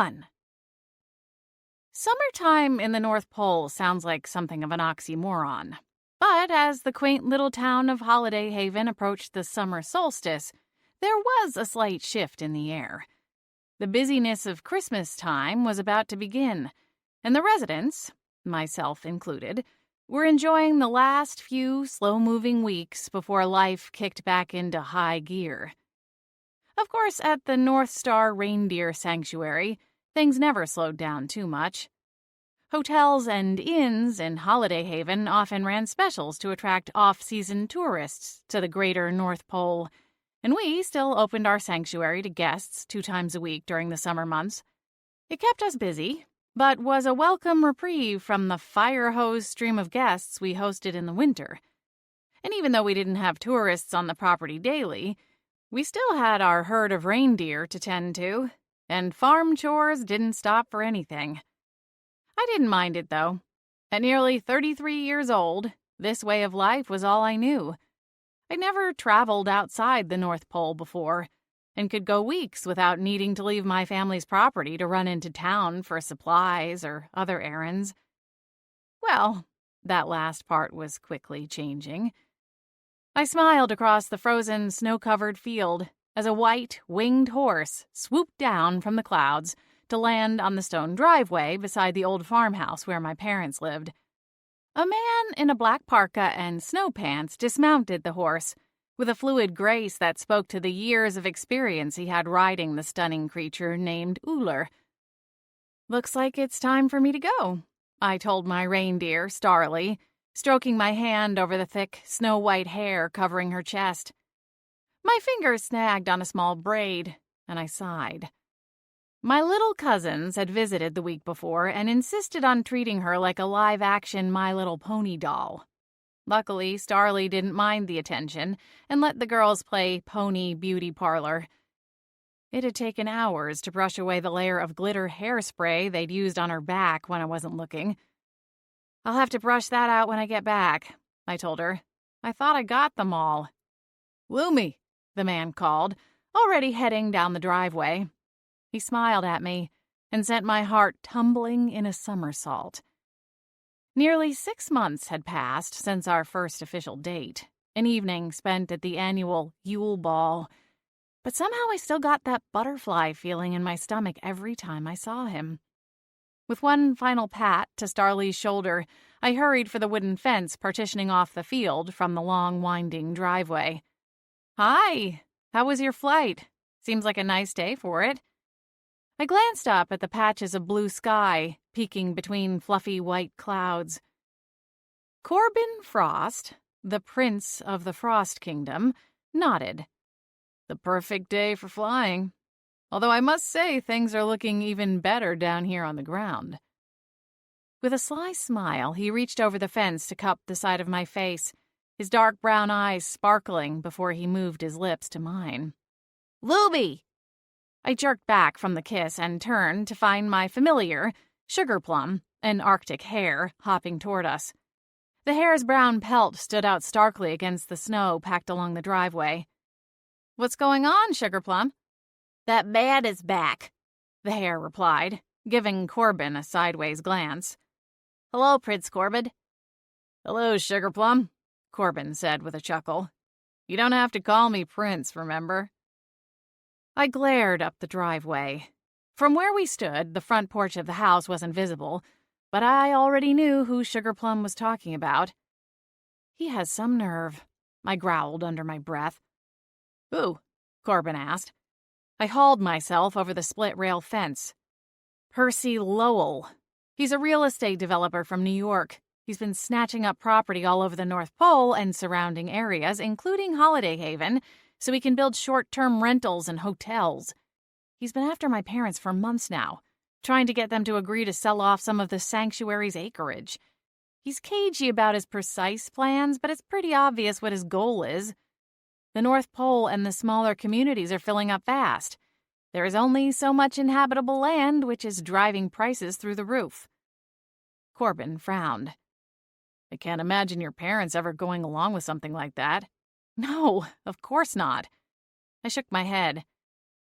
fun. Summertime in the North Pole sounds like something of an oxymoron. But as the quaint little town of Holiday Haven approached the summer solstice, there was a slight shift in the air. The busyness of Christmas time was about to begin, and the residents, myself included, were enjoying the last few slow-moving weeks before life kicked back into high gear. Of course, at the North Star Reindeer Sanctuary, things never slowed down too much. Hotels and inns in Holiday Haven often ran specials to attract off-season tourists to the greater North Pole, and we still opened our sanctuary to guests 2 times a week during the summer months. It kept us busy, but was a welcome reprieve from the fire hose stream of guests we hosted in the winter. And even though we didn't have tourists on the property daily, we still had our herd of reindeer to tend to, and farm chores didn't stop for anything. I didn't mind it, though. At nearly 33 years old, this way of life was all I knew. I'd never traveled outside the North Pole before, and could go weeks without needing to leave my family's property to run into town for supplies or other errands. Well, that last part was quickly changing. I smiled across the frozen, snow-covered field as a white, winged horse swooped down from the clouds to land on the stone driveway beside the old farmhouse where my parents lived. A man in a black parka and snow pants dismounted the horse, with a fluid grace that spoke to the years of experience he had riding the stunning creature named Uller. "Looks like it's time for me to go," I told my reindeer, Starly, stroking my hand over the thick, snow-white hair covering her chest. My fingers snagged on a small braid, and I sighed. My little cousins had visited the week before and insisted on treating her like a live-action My Little Pony doll. Luckily, Starly didn't mind the attention and let the girls play pony beauty parlor. It had taken hours to brush away the layer of glitter hairspray they'd used on her back when I wasn't looking. "I'll have to brush that out when I get back," I told her. "I thought I got them all." "Loomy," the man called, already heading down the driveway. He smiled at me and sent my heart tumbling in a somersault. Nearly 6 months had passed since our first official date, an evening spent at the annual Yule Ball, but somehow I still got that butterfly feeling in my stomach every time I saw him. With one final pat to Starly's shoulder, I hurried for the wooden fence partitioning off the field from the long, winding driveway. "Hi, how was your flight? Seems like a nice day for it." I glanced up at the patches of blue sky peeking between fluffy white clouds. Corbin Frost, the prince of the Frost Kingdom, nodded. "The perfect day for flying. Although I must say things are looking even better down here on the ground." With a sly smile, he reached over the fence to cup the side of my face, his dark brown eyes sparkling before he moved his lips to mine. "Luby!" I jerked back from the kiss and turned to find my familiar, Sugarplum, an Arctic hare, hopping toward us. The hare's brown pelt stood out starkly against the snow packed along the driveway. "What's going on, Sugarplum?" "That man is back," the hare replied, giving Corbin a sideways glance. "Hello, Prince Corbin." "Hello, Sugarplum," Corbin said with a chuckle. "You don't have to call me Prince, remember?" I glared up the driveway. From where we stood, the front porch of the house wasn't visible, but I already knew who Sugarplum was talking about. "He has some nerve," I growled under my breath. "Who?" Corbin asked. I hauled myself over the split-rail fence. "Percy Lowell. He's a real estate developer from New York. He's been snatching up property all over the North Pole and surrounding areas, including Holiday Haven, so he can build short-term rentals and hotels. He's been after my parents for months now, trying to get them to agree to sell off some of the sanctuary's acreage. He's cagey about his precise plans, but it's pretty obvious what his goal is. The North Pole and the smaller communities are filling up fast. There is only so much inhabitable land, which is driving prices through the roof." Corbin frowned. "I can't imagine your parents ever going along with something like that." "No, of course not." I shook my head.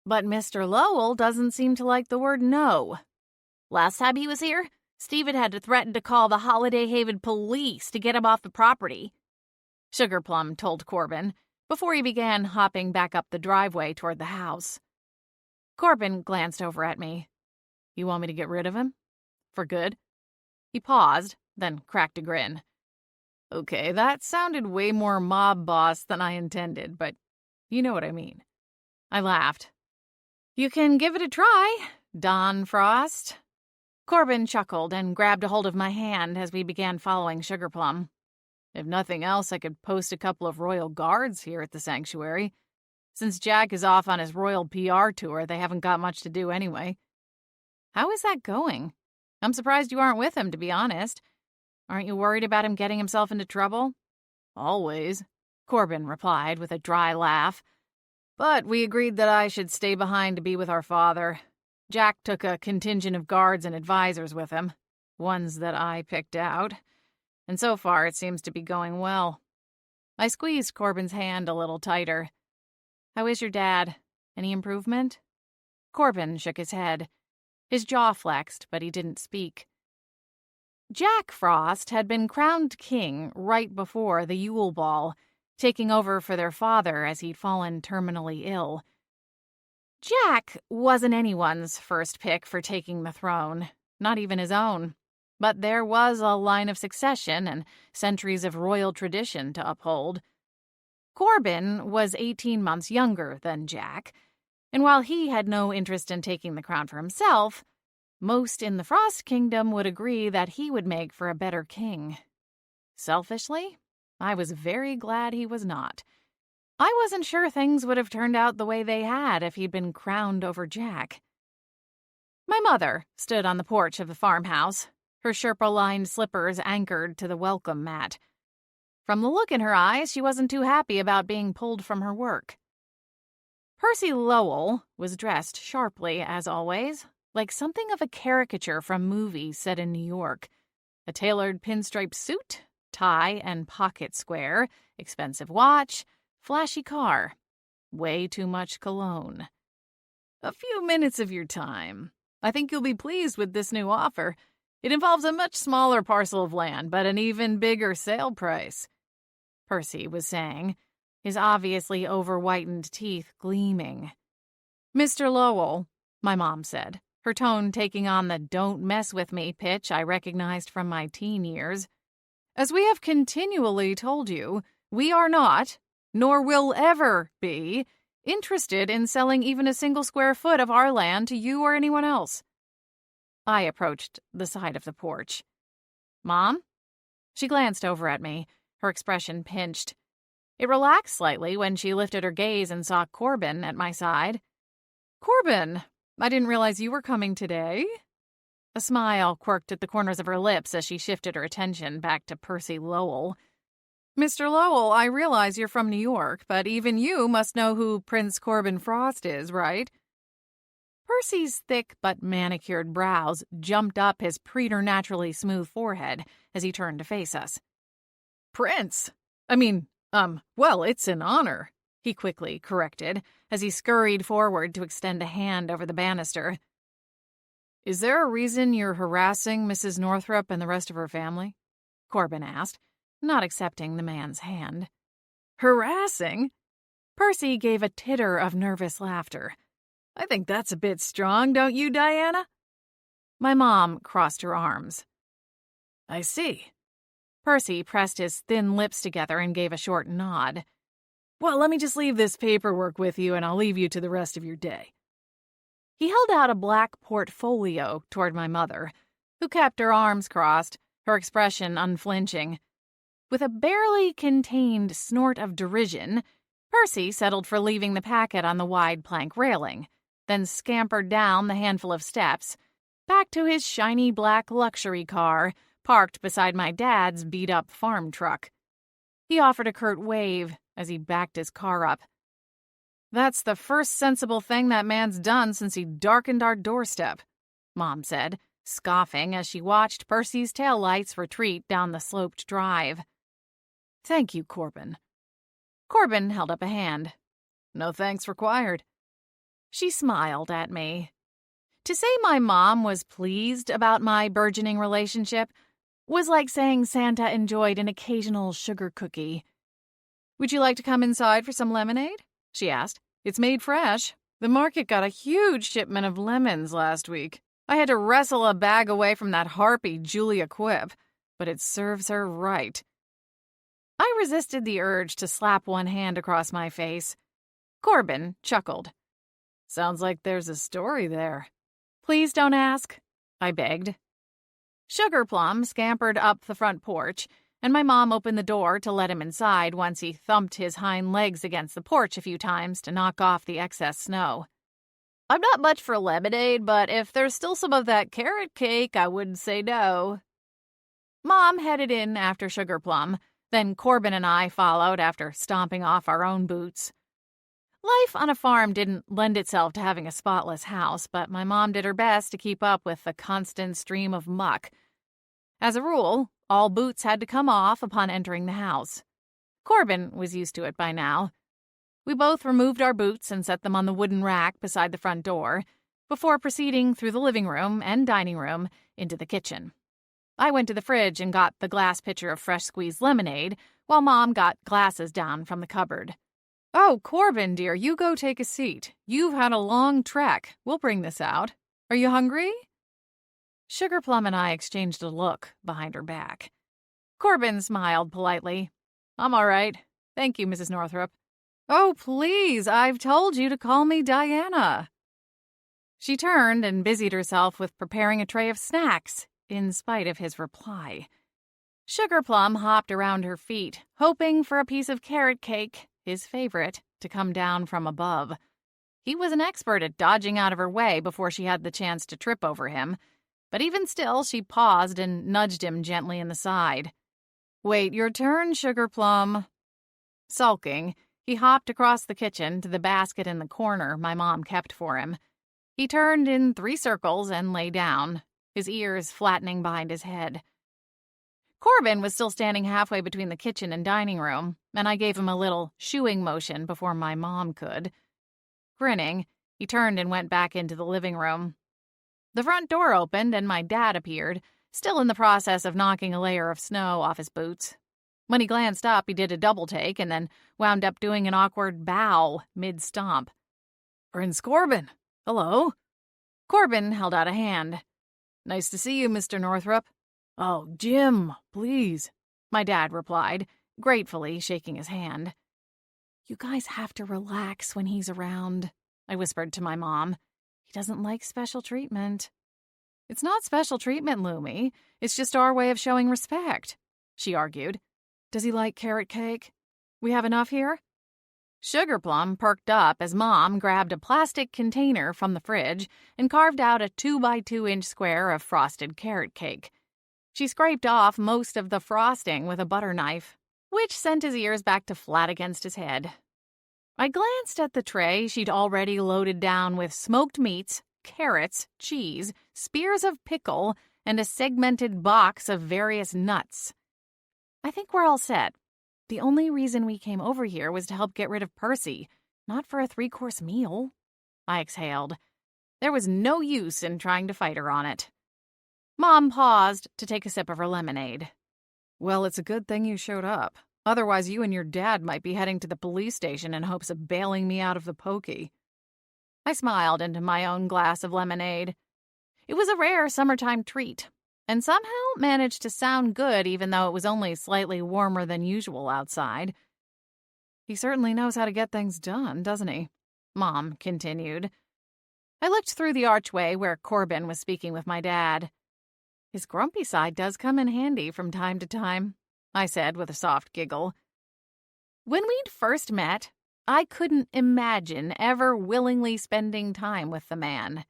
But Mr. Lowell doesn't seem to like the word no. Last time he was here, Stephen had to threaten to call the Holiday Haven police to get him off the property, Sugarplum told Corbin before he began hopping back up the driveway toward the house. Corbin glanced over at me. You want me to get rid of him? For good? He paused, then cracked a grin. Okay, that sounded way more mob boss than I intended, but you know what I mean. I laughed. You can give it a try, Don Frost. Corbin chuckled and grabbed a hold of my hand as we began following Sugarplum. If nothing else, I could post a couple of royal guards here at the sanctuary. Since Jack is off on his royal PR tour, they haven't got much to do anyway. How is that going? I'm surprised you aren't with him, to be honest. Aren't you worried about him getting himself into trouble? Always, Corbin replied with a dry laugh. But we agreed that I should stay behind to be with our father. Jack took a contingent of guards and advisors with him, ones that I picked out, and so far it seems to be going well. I squeezed Corbin's hand a little tighter. How is your dad? Any improvement? Corbin shook his head. His jaw flexed, but he didn't speak. Jack Frost had been crowned king right before the Yule Ball, taking over for their father as he'd fallen terminally ill. Jack wasn't anyone's first pick for taking the throne, not even his own. But there was a line of succession and centuries of royal tradition to uphold. Corbin was 18 months younger than Jack, and while he had no interest in taking the crown for himself, most in the Frost Kingdom would agree that he would make for a better king. Selfishly, I was very glad he was not. I wasn't sure things would have turned out the way they had if he'd been crowned over Jack. My mother stood on the porch of the farmhouse, her Sherpa-lined slippers anchored to the welcome mat. From the look in her eyes, she wasn't too happy about being pulled from her work. Percy Lowell was dressed sharply, as always, like something of a caricature from movies set in New York. A tailored pinstripe suit, tie and pocket square, expensive watch, flashy car, way too much cologne. A few minutes of your time. I think you'll be pleased with this new offer. It involves a much smaller parcel of land, but an even bigger sale price, Percy was saying, his obviously over-whitened teeth gleaming. Mr. Lowell, my mom said, her tone taking on the don't mess with me pitch I recognized from my teen years. As we have continually told you, we are not, nor will ever be, interested in selling even a single square foot of our land to you or anyone else. I approached the side of the porch. Mom? She glanced over at me, her expression pinched. It relaxed slightly when she lifted her gaze and saw Corbin at my side. Corbin, I didn't realize you were coming today. A smile quirked at the corners of her lips as she shifted her attention back to Percy Lowell. Mr. Lowell, I realize you're from New York, but even you must know who Prince Corbin Frost is, right? Percy's thick but manicured brows jumped up his preternaturally smooth forehead as he turned to face us. Prince? Well, it's an honor, he quickly corrected as he scurried forward to extend a hand over the banister. Is there a reason you're harassing Mrs. Northrop and the rest of her family? Corbin asked, not accepting the man's hand. Harassing? Percy gave a titter of nervous laughter. I think that's a bit strong, don't you, Diana? My mom crossed her arms. I see. Percy pressed his thin lips together and gave a short nod. Well, let me just leave this paperwork with you and I'll leave you to the rest of your day. He held out a black portfolio toward my mother, who kept her arms crossed, her expression unflinching. With a barely contained snort of derision, Percy settled for leaving the packet on the wide plank railing, then scampered down the handful of steps, back to his shiny black luxury car, parked beside my dad's beat-up farm truck. He offered a curt wave as he backed his car up. That's the first sensible thing that man's done since he darkened our doorstep, Mom said, scoffing as she watched Percy's taillights retreat down the sloped drive. Thank you, Corbin. Corbin held up a hand. No thanks required. She smiled at me. To say my mom was pleased about my burgeoning relationship was like saying Santa enjoyed an occasional sugar cookie. "Would you like to come inside for some lemonade?" she asked. "It's made fresh. The market got a huge shipment of lemons last week. I had to wrestle a bag away from that harpy Julia Quip, but it serves her right." I resisted the urge to slap one hand across my face. Corbin chuckled. "Sounds like there's a story there." "Please don't ask," I begged. Sugar Plum scampered up the front porch, and my mom opened the door to let him inside once he thumped his hind legs against the porch a few times to knock off the excess snow. "I'm not much for lemonade, but if there's still some of that carrot cake, I wouldn't say no." Mom headed in after Sugar Plum, then Corbin and I followed after stomping off our own boots. Life on a farm didn't lend itself to having a spotless house, but my mom did her best to keep up with the constant stream of muck. As a rule, all boots had to come off upon entering the house. Corbin was used to it by now. We both removed our boots and set them on the wooden rack beside the front door, before proceeding through the living room and dining room into the kitchen. I went to the fridge and got the glass pitcher of fresh squeezed lemonade, while Mom got glasses down from the cupboard. "Oh, Corbin, dear, you go take a seat. You've had a long trek. We'll bring this out. Are you hungry?" Sugar Plum and I exchanged a look behind her back. Corbin smiled politely. "I'm all right. Thank you, Mrs. Northrop." "Oh, please, I've told you to call me Diana." She turned and busied herself with preparing a tray of snacks, in spite of his reply. Sugar Plum hopped around her feet, hoping for a piece of carrot cake, his favorite, to come down from above. He was an expert at dodging out of her way before she had the chance to trip over him, but even still she paused and nudged him gently in the side. "Wait your turn, Sugar Plum." Sulking, he hopped across the kitchen to the basket in the corner my mom kept for him. He turned in 3 circles and lay down, his ears flattening behind his head. Corbin was still standing halfway between the kitchen and dining room, and I gave him a little shooing motion before my mom could. Grinning, he turned and went back into the living room. The front door opened and my dad appeared, still in the process of knocking a layer of snow off his boots. When he glanced up, he did a double take and then wound up doing an awkward bow mid-stomp. "Prince Corbin, hello." Corbin held out a hand. "Nice to see you, Mr. Northrop." "Oh, Jim, please," my dad replied, gratefully shaking his hand. "You guys have to relax when he's around," I whispered to my mom. "He doesn't like special treatment." "It's not special treatment, Lumi. It's just our way of showing respect," she argued. "Does he like carrot cake? We have enough here?" Sugar Plum perked up as Mom grabbed a plastic container from the fridge and carved out a 2x2-inch square of frosted carrot cake. She scraped off most of the frosting with a butter knife, which sent his ears back to flat against his head. I glanced at the tray she'd already loaded down with smoked meats, carrots, cheese, spears of pickle, and a segmented box of various nuts. "I think we're all set. The only reason we came over here was to help get rid of Percy, not for a 3-course meal." I exhaled. There was no use in trying to fight her on it. Mom paused to take a sip of her lemonade. "Well, it's a good thing you showed up. Otherwise, you and your dad might be heading to the police station in hopes of bailing me out of the pokey." I smiled into my own glass of lemonade. It was a rare summertime treat, and somehow managed to sound good even though it was only slightly warmer than usual outside. "He certainly knows how to get things done, doesn't he?" Mom continued. I looked through the archway where Corbin was speaking with my dad. "His grumpy side does come in handy from time to time," I said with a soft giggle. When we'd first met, I couldn't imagine ever willingly spending time with the man.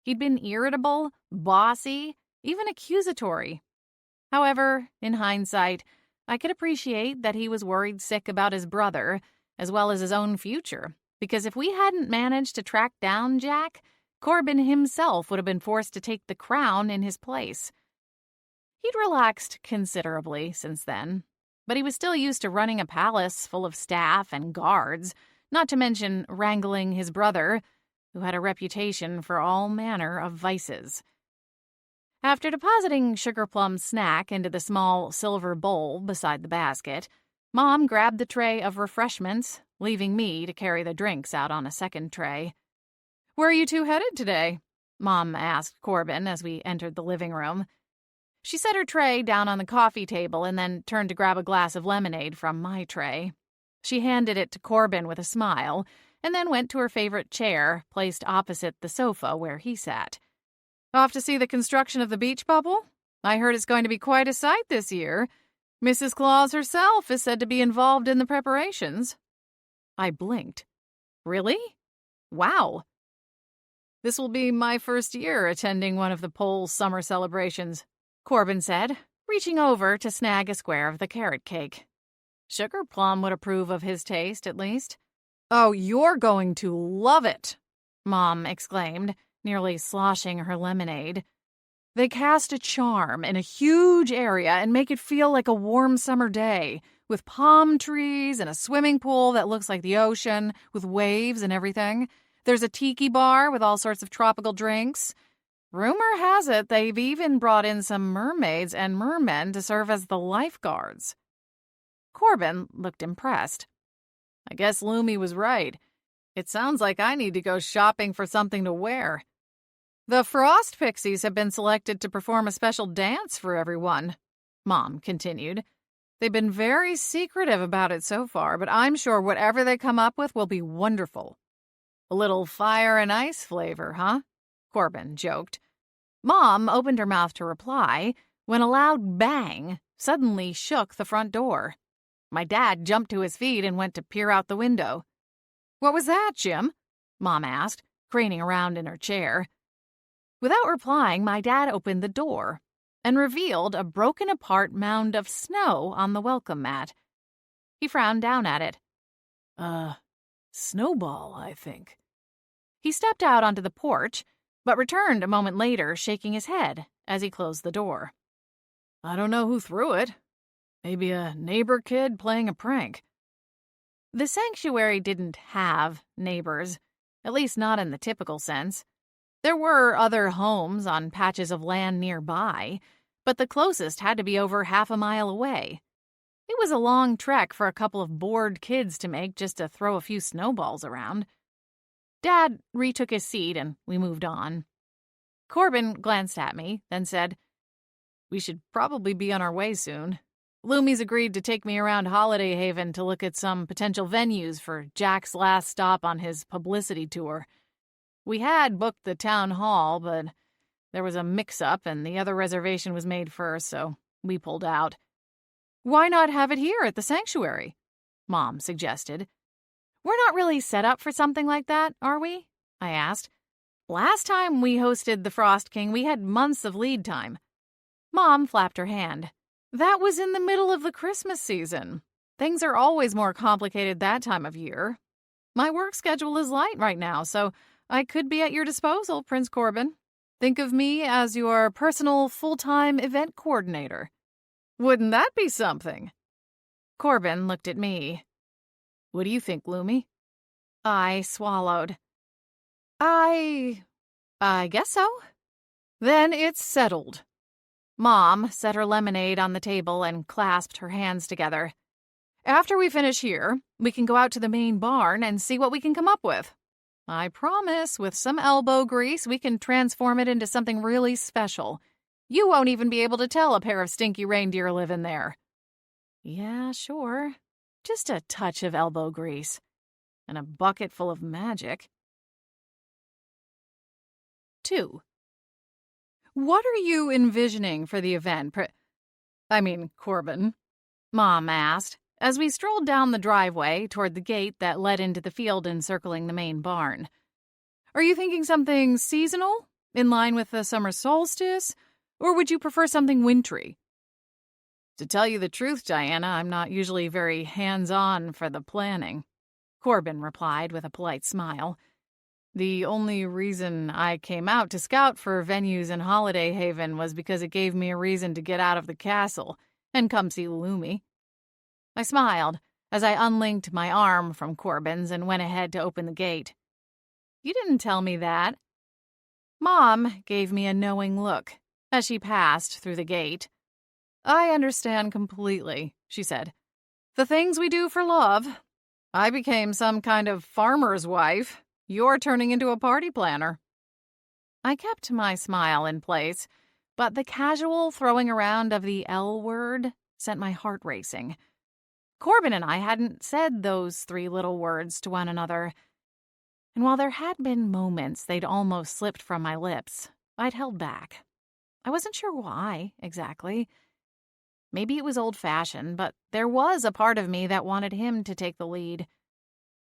He'd been irritable, bossy, even accusatory. However, in hindsight, I could appreciate that he was worried sick about his brother, as well as his own future, because if we hadn't managed to track down Jack, Corbin himself would have been forced to take the crown in his place. He'd relaxed considerably since then, but he was still used to running a palace full of staff and guards, not to mention wrangling his brother, who had a reputation for all manner of vices. After depositing Sugar Plum's snack into the small silver bowl beside the basket, Mom grabbed the tray of refreshments, leaving me to carry the drinks out on a second tray. "Where are you two headed today?" Mom asked Corbin as we entered the living room. She set her tray down on the coffee table and then turned to grab a glass of lemonade from my tray. She handed it to Corbin with a smile, and then went to her favorite chair, placed opposite the sofa where he sat. "Off to see the construction of the beach bubble? I heard it's going to be quite a sight this year. Mrs. Claus herself is said to be involved in the preparations." I blinked. "Really? Wow." "This will be my first year attending one of the Pole's summer celebrations," Corbin said, reaching over to snag a square of the carrot cake. Sugar Plum would approve of his taste, at least. "Oh, you're going to love it," Mom exclaimed, nearly sloshing her lemonade. "They cast a charm in a huge area and make it feel like a warm summer day, with palm trees and a swimming pool that looks like the ocean, with waves and everything. There's a tiki bar with all sorts of tropical drinks. Rumor has it they've even brought in some mermaids and mermen to serve as the lifeguards." Corbin looked impressed. "I guess Lumi was right. It sounds like I need to go shopping for something to wear. The Frost Pixies have been selected to perform a special dance for everyone," Mom continued. "They've been very secretive about it so far, but I'm sure whatever they come up with will be wonderful." "A little fire and ice flavor, huh?" Corbin joked. Mom opened her mouth to reply when a loud bang suddenly shook the front door. My dad jumped to his feet and went to peer out the window. "What was that, Jim?" Mom asked, craning around in her chair. Without replying, my dad opened the door and revealed a broken-apart mound of snow on the welcome mat. He frowned down at it. Snowball, I think." He stepped out onto the porch, but returned a moment later, shaking his head as he closed the door. "I don't know who threw it. Maybe a neighbor kid playing a prank." The sanctuary didn't have neighbors, at least not in the typical sense. There were other homes on patches of land nearby, but the closest had to be over half a mile away. It was a long trek for a couple of bored kids to make just to throw a few snowballs around. Dad retook his seat and we moved on. Corbin glanced at me, then said, "We should probably be on our way soon. Lumi's agreed to take me around Holiday Haven to look at some potential venues for Jack's last stop on his publicity tour. We had booked the town hall, but there was a mix-up and the other reservation was made first, so we pulled out." "Why not have it here at the sanctuary?" Mom suggested. "We're not really set up for something like that, are we?" I asked. "Last time we hosted the Frost King, we had months of lead time." Mom flapped her hand. "That was in the middle of the Christmas season. Things are always more complicated that time of year. My work schedule is light right now, so I could be at your disposal, Prince Corbin. Think of me as your personal full-time event coordinator." "Wouldn't that be something?" Corbin looked at me. "What do you think, Lumi?" I swallowed. I guess so." "Then it's settled." Mom set her lemonade on the table and clasped her hands together. "After we finish here, we can go out to the main barn and see what we can come up with. I promise, with some elbow grease, we can transform it into something really special. You won't even be able to tell a pair of stinky reindeer live in there." "Yeah, sure. Just a touch of elbow grease. And a bucket full of magic." 2. "What are you envisioning for the event, Corbin?" Mom asked, as we strolled down the driveway toward the gate that led into the field encircling the main barn. "Are you thinking something seasonal, in line with the summer solstice, or would you prefer something wintry?" "To tell you the truth, Diana, I'm not usually very hands-on for the planning," Corbin replied with a polite smile. "The only reason I came out to scout for venues in Holiday Haven was because it gave me a reason to get out of the castle and come see Lumi." I smiled as I unlinked my arm from Corbin's and went ahead to open the gate. You didn't tell me that. Mom gave me a knowing look as she passed through the gate. I understand completely, she said. The things we do for love. I became some kind of farmer's wife. You're turning into a party planner. I kept my smile in place, but the casual throwing around of the L word sent my heart racing. Corbin and I hadn't said those 3 little words to one another. And while there had been moments they'd almost slipped from my lips, I'd held back. I wasn't sure why, exactly. Maybe it was old-fashioned, but there was a part of me that wanted him to take the lead.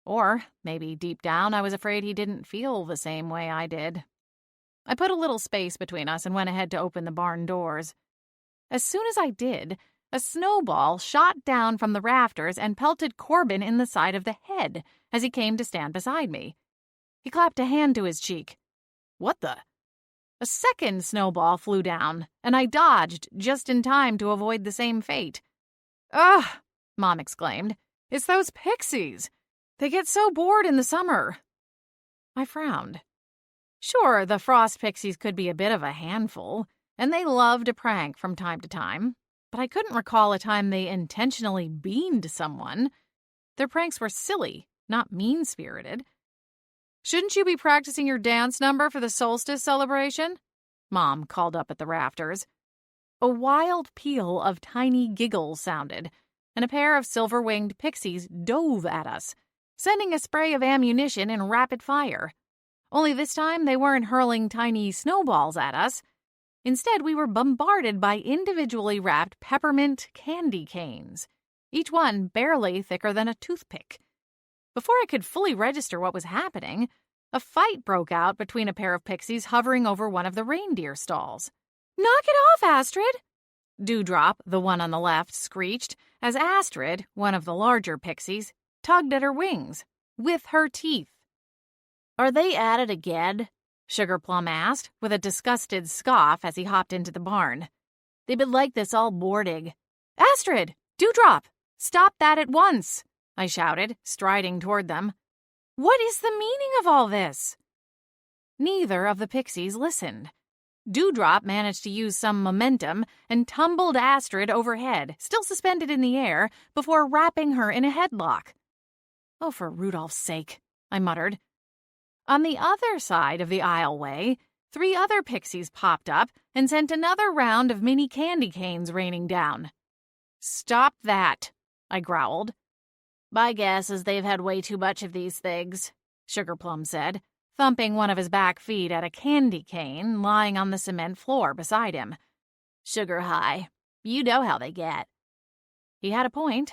Or maybe deep down I was afraid he didn't feel the same way I did. I put a little space between us and went ahead to open the barn doors. As soon as I did, a snowball shot down from the rafters and pelted Corbin in the side of the head as he came to stand beside me. He clapped a hand to his cheek. What the? A second snowball flew down, and I dodged just in time to avoid the same fate. Ugh, Mom exclaimed. It's those pixies. They get so bored in the summer. I frowned. Sure, the frost pixies could be a bit of a handful, and they loved a prank from time to time, but I couldn't recall a time they intentionally beaned someone. Their pranks were silly, not mean-spirited. Shouldn't you be practicing your dance number for the solstice celebration? Mom called up at the rafters. A wild peal of tiny giggles sounded, and a pair of silver-winged pixies dove at us, sending a spray of ammunition in rapid fire. Only this time they weren't hurling tiny snowballs at us. Instead, we were bombarded by individually wrapped peppermint candy canes, each one barely thicker than a toothpick. Before I could fully register what was happening, a fight broke out between a pair of pixies hovering over one of the reindeer stalls. Knock it off, Astrid! Dewdrop, the one on the left, screeched as Astrid, one of the larger pixies, tugged at her wings with her teeth. Are they at it again? Sugarplum asked, with a disgusted scoff as he hopped into the barn. They've been like this all morning. Astrid! Dewdrop! Stop that at once! I shouted, striding toward them. What is the meaning of all this? Neither of the pixies listened. Dewdrop managed to use some momentum and tumbled Astrid overhead, still suspended in the air, before wrapping her in a headlock. Oh, for Rudolph's sake, I muttered. On the other side of the aisleway, 3 other pixies popped up and sent another round of mini candy canes raining down. Stop that, I growled. My guess is they've had way too much of these things, Sugarplum said, thumping one of his back feet at a candy cane lying on the cement floor beside him. Sugar high. You know how they get. He had a point.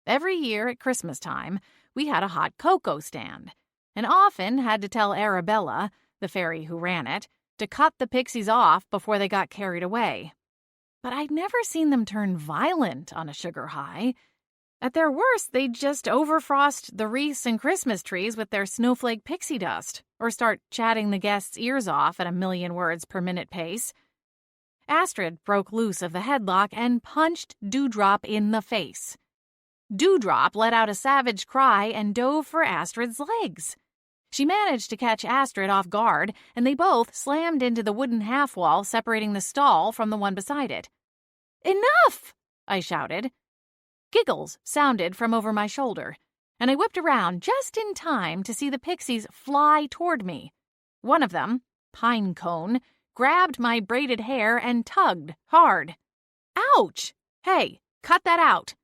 Every year at Christmas time, we had a hot cocoa stand, and often had to tell Arabella, the fairy who ran it, to cut the pixies off before they got carried away. But I'd never seen them turn violent on a sugar high. At their worst, they'd just overfrost the wreaths and Christmas trees with their snowflake pixie dust, or start chatting the guests' ears off at a million words per minute pace. Astrid broke loose of the headlock and punched Dewdrop in the face. Dewdrop let out a savage cry and dove for Astrid's legs. She managed to catch Astrid off guard, and they both slammed into the wooden half-wall separating the stall from the one beside it. Enough! I shouted. Giggles sounded from over my shoulder, and I whipped around just in time to see the pixies fly toward me. One of them, Pinecone, grabbed my braided hair and tugged hard. Ouch! Hey, cut that out!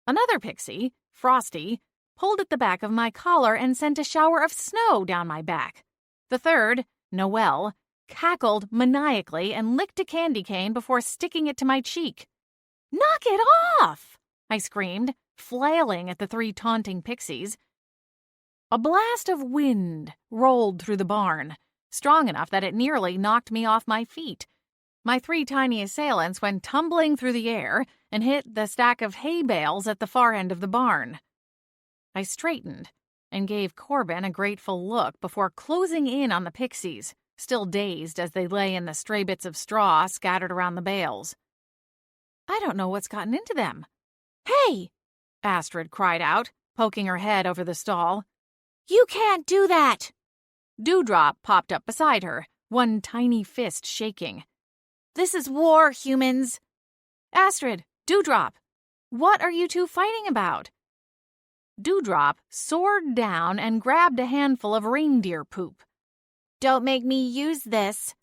Another pixie, Frosty, pulled at the back of my collar and sent a shower of snow down my back. The third, Noelle, cackled maniacally and licked a candy cane before sticking it to my cheek. Knock it off! I screamed, flailing at the 3 taunting pixies. A blast of wind rolled through the barn, strong enough that it nearly knocked me off my feet. My 3 tiny assailants went tumbling through the air and hit the stack of hay bales at the far end of the barn. I straightened and gave Corbin a grateful look before closing in on the pixies, still dazed as they lay in the stray bits of straw scattered around the bales. I don't know what's gotten into them. Hey! Astrid cried out, poking her head over the stall. You can't do that! Dewdrop popped up beside her, one tiny fist shaking. "This is war, humans!" "Astrid, Dewdrop, what are you two fighting about?" Dewdrop soared down and grabbed a handful of reindeer poop. "Don't make me use this."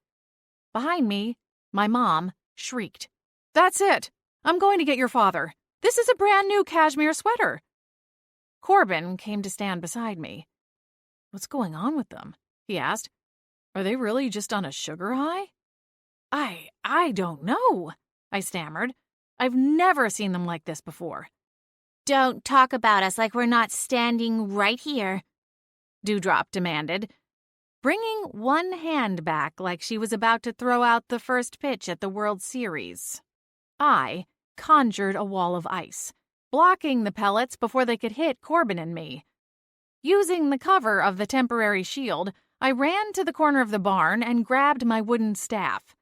Behind me, my mom shrieked, "That's it! I'm going to get your father. This is a brand new cashmere sweater." Corbin came to stand beside me. "What's going on with them?" he asked. "Are they really just on a sugar high?" I don't know," I stammered. "I've never seen them like this before." "Don't talk about us like we're not standing right here," Dewdrop demanded, bringing one hand back like she was about to throw out the first pitch at the World Series. I conjured a wall of ice, blocking the pellets before they could hit Corbin and me. Using the cover of the temporary shield, I ran to the corner of the barn and grabbed my wooden staff.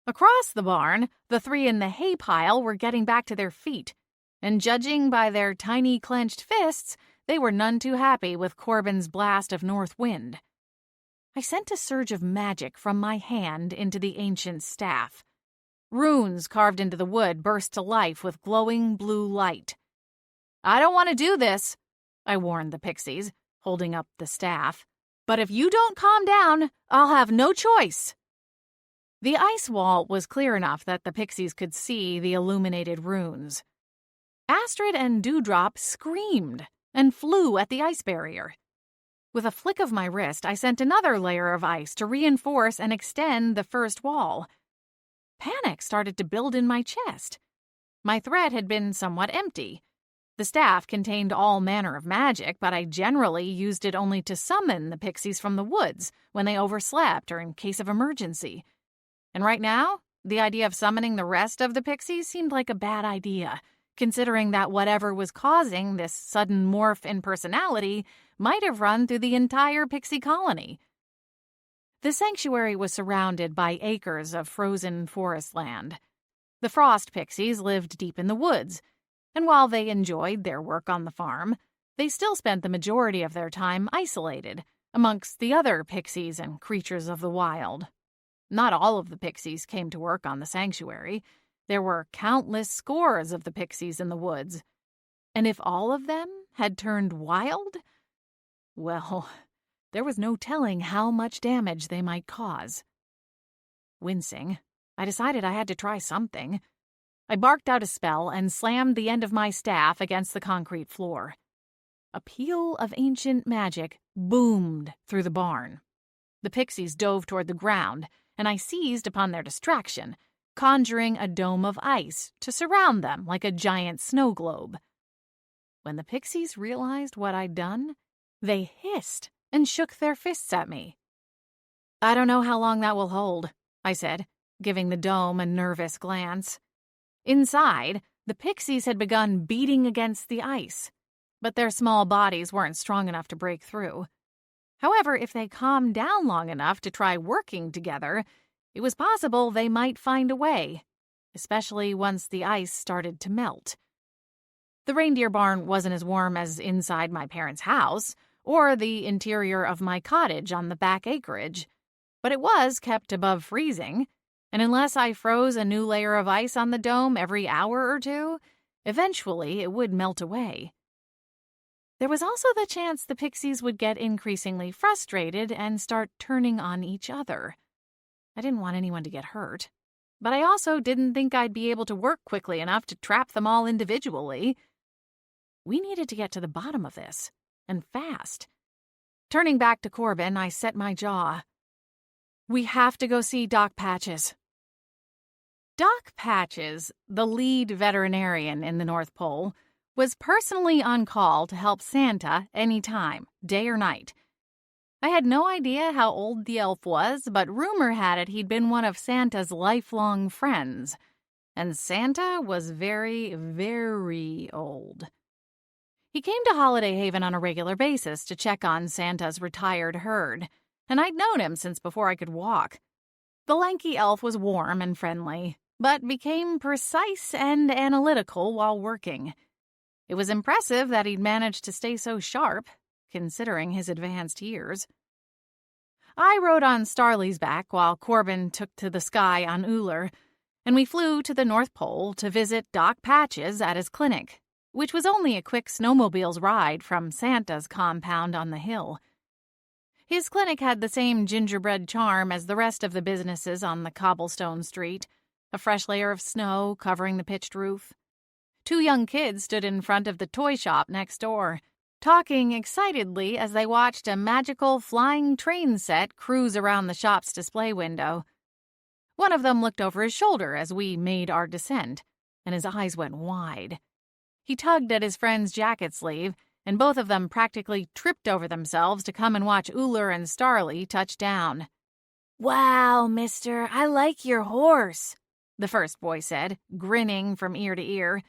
Across the barn, the three in the hay pile were getting back to their feet, and judging by their tiny clenched fists, they were none too happy with Corbin's blast of north wind. I sent a surge of magic from my hand into the ancient staff. Runes carved into the wood burst to life with glowing blue light. "I don't want to do this," I warned the pixies, holding up the staff. "But if you don't calm down, I'll have no choice." The ice wall was clear enough that the pixies could see the illuminated runes. Astrid and Dewdrop screamed and flew at the ice barrier. With a flick of my wrist, I sent another layer of ice to reinforce and extend the first wall. Panic started to build in my chest. My threat had been somewhat empty. The staff contained all manner of magic, but I generally used it only to summon the pixies from the woods when they overslept or in case of emergency. And right now, the idea of summoning the rest of the pixies seemed like a bad idea, considering that whatever was causing this sudden morph in personality might have run through the entire pixie colony. The sanctuary was surrounded by acres of frozen forest land. The frost pixies lived deep in the woods, and while they enjoyed their work on the farm, they still spent the majority of their time isolated amongst the other pixies and creatures of the wild. Not all of the pixies came to work on the sanctuary. There were countless scores of the pixies in the woods. And if all of them had turned wild, well, there was no telling how much damage they might cause. Wincing, I decided I had to try something. I barked out a spell and slammed the end of my staff against the concrete floor. A peal of ancient magic boomed through the barn. The pixies dove toward the ground, and I seized upon their distraction, conjuring a dome of ice to surround them like a giant snow globe. When the pixies realized what I'd done, they hissed and shook their fists at me. "I don't know how long that will hold," I said, giving the dome a nervous glance. Inside, the pixies had begun beating against the ice, but their small bodies weren't strong enough to break through. However, if they calmed down long enough to try working together, it was possible they might find a way, especially once the ice started to melt. The reindeer barn wasn't as warm as inside my parents' house or the interior of my cottage on the back acreage, but it was kept above freezing, and unless I froze a new layer of ice on the dome every hour or two, eventually it would melt away. There was also the chance the pixies would get increasingly frustrated and start turning on each other. I didn't want anyone to get hurt, but I also didn't think I'd be able to work quickly enough to trap them all individually. We needed to get to the bottom of this, and fast. Turning back to Corbin, I set my jaw. "We have to go see Doc Patches." Doc Patches, the lead veterinarian in the North Pole, was personally on call to help Santa any time, day or night. I had no idea how old the elf was, but rumor had it he'd been one of Santa's lifelong friends. And Santa was very, very old. He came to Holiday Haven on a regular basis to check on Santa's retired herd, and I'd known him since before I could walk. The lanky elf was warm and friendly, but became precise and analytical while working. It was impressive that he'd managed to stay so sharp, considering his advanced years. I rode on Starly's back while Corbin took to the sky on Uller, and we flew to the North Pole to visit Doc Patches at his clinic, which was only a quick snowmobile's ride from Santa's compound on the hill. His clinic had the same gingerbread charm as the rest of the businesses on the cobblestone street, a fresh layer of snow covering the pitched roof. 2 young kids stood in front of the toy shop next door, talking excitedly as they watched a magical flying train set cruise around the shop's display window. One of them looked over his shoulder as we made our descent, and his eyes went wide. He tugged at his friend's jacket sleeve, and both of them practically tripped over themselves to come and watch Uller and Starly touch down. "Wow, mister, I like your horse," the first boy said, grinning from ear to ear.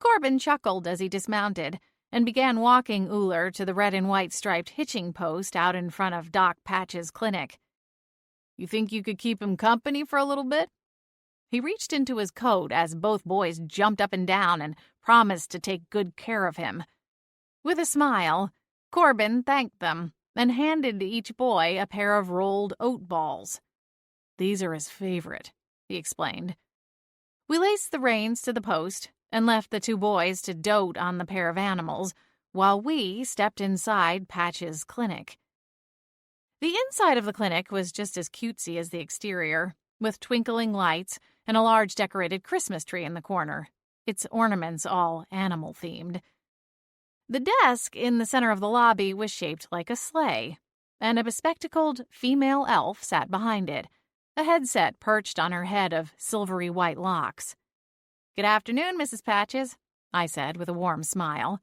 Corbin chuckled as he dismounted and began walking Uller to the red and white striped hitching post out in front of Doc Patch's clinic. "You think you could keep him company for a little bit?" He reached into his coat as both boys jumped up and down and promised to take good care of him. With a smile, Corbin thanked them and handed each boy a pair of rolled oat balls. "These are his favorite," he explained. We laced the reins to the post and left the 2 boys to dote on the pair of animals while we stepped inside Patch's clinic. The inside of the clinic was just as cutesy as the exterior, with twinkling lights and a large decorated Christmas tree in the corner, its ornaments all animal-themed. The desk in the center of the lobby was shaped like a sleigh, and a bespectacled female elf sat behind it, a headset perched on her head of silvery white locks. "Good afternoon, Mrs. Patches," I said with a warm smile.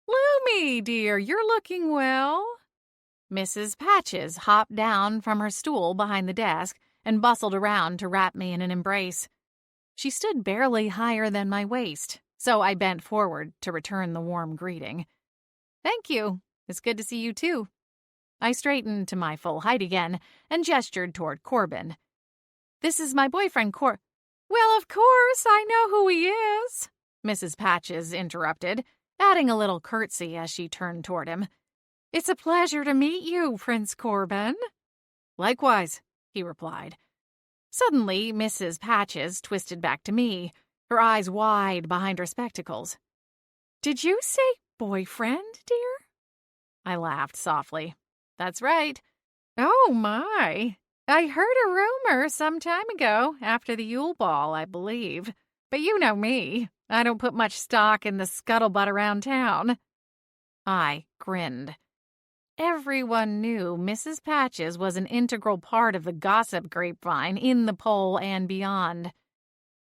"Lumi, dear, you're looking well." Mrs. Patches hopped down from her stool behind the desk and bustled around to wrap me in an embrace. She stood barely higher than my waist, so I bent forward to return the warm greeting. "Thank you. It's good to see you, too." I straightened to my full height again and gestured toward Corbin. "This is my boyfriend, "Well, of course, I know who he is," Mrs. Patches interrupted, adding a little curtsy as she turned toward him. "It's a pleasure to meet you, Prince Corbin." "Likewise," he replied. Suddenly, Mrs. Patches twisted back to me, her eyes wide behind her spectacles. "Did you say boyfriend, dear?" I laughed softly. "That's right." "Oh, my. I heard a rumor some time ago, after the Yule Ball, I believe. But you know me. I don't put much stock in the scuttlebutt around town." I grinned. Everyone knew Mrs. Patches was an integral part of the gossip grapevine in the Pole and beyond.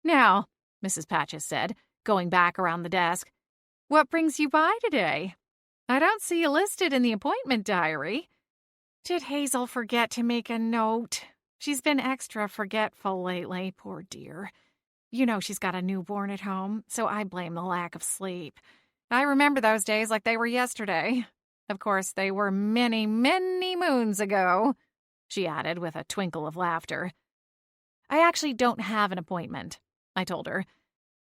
"Now," Mrs. Patches said, going back around the desk, "what brings you by today? I don't see you listed in the appointment diary. Did Hazel forget to make a note? She's been extra forgetful lately, poor dear. You know she's got a newborn at home, so I blame the lack of sleep. I remember those days like they were yesterday. Of course, they were many, many moons ago," she added with a twinkle of laughter. "I actually don't have an appointment," I told her.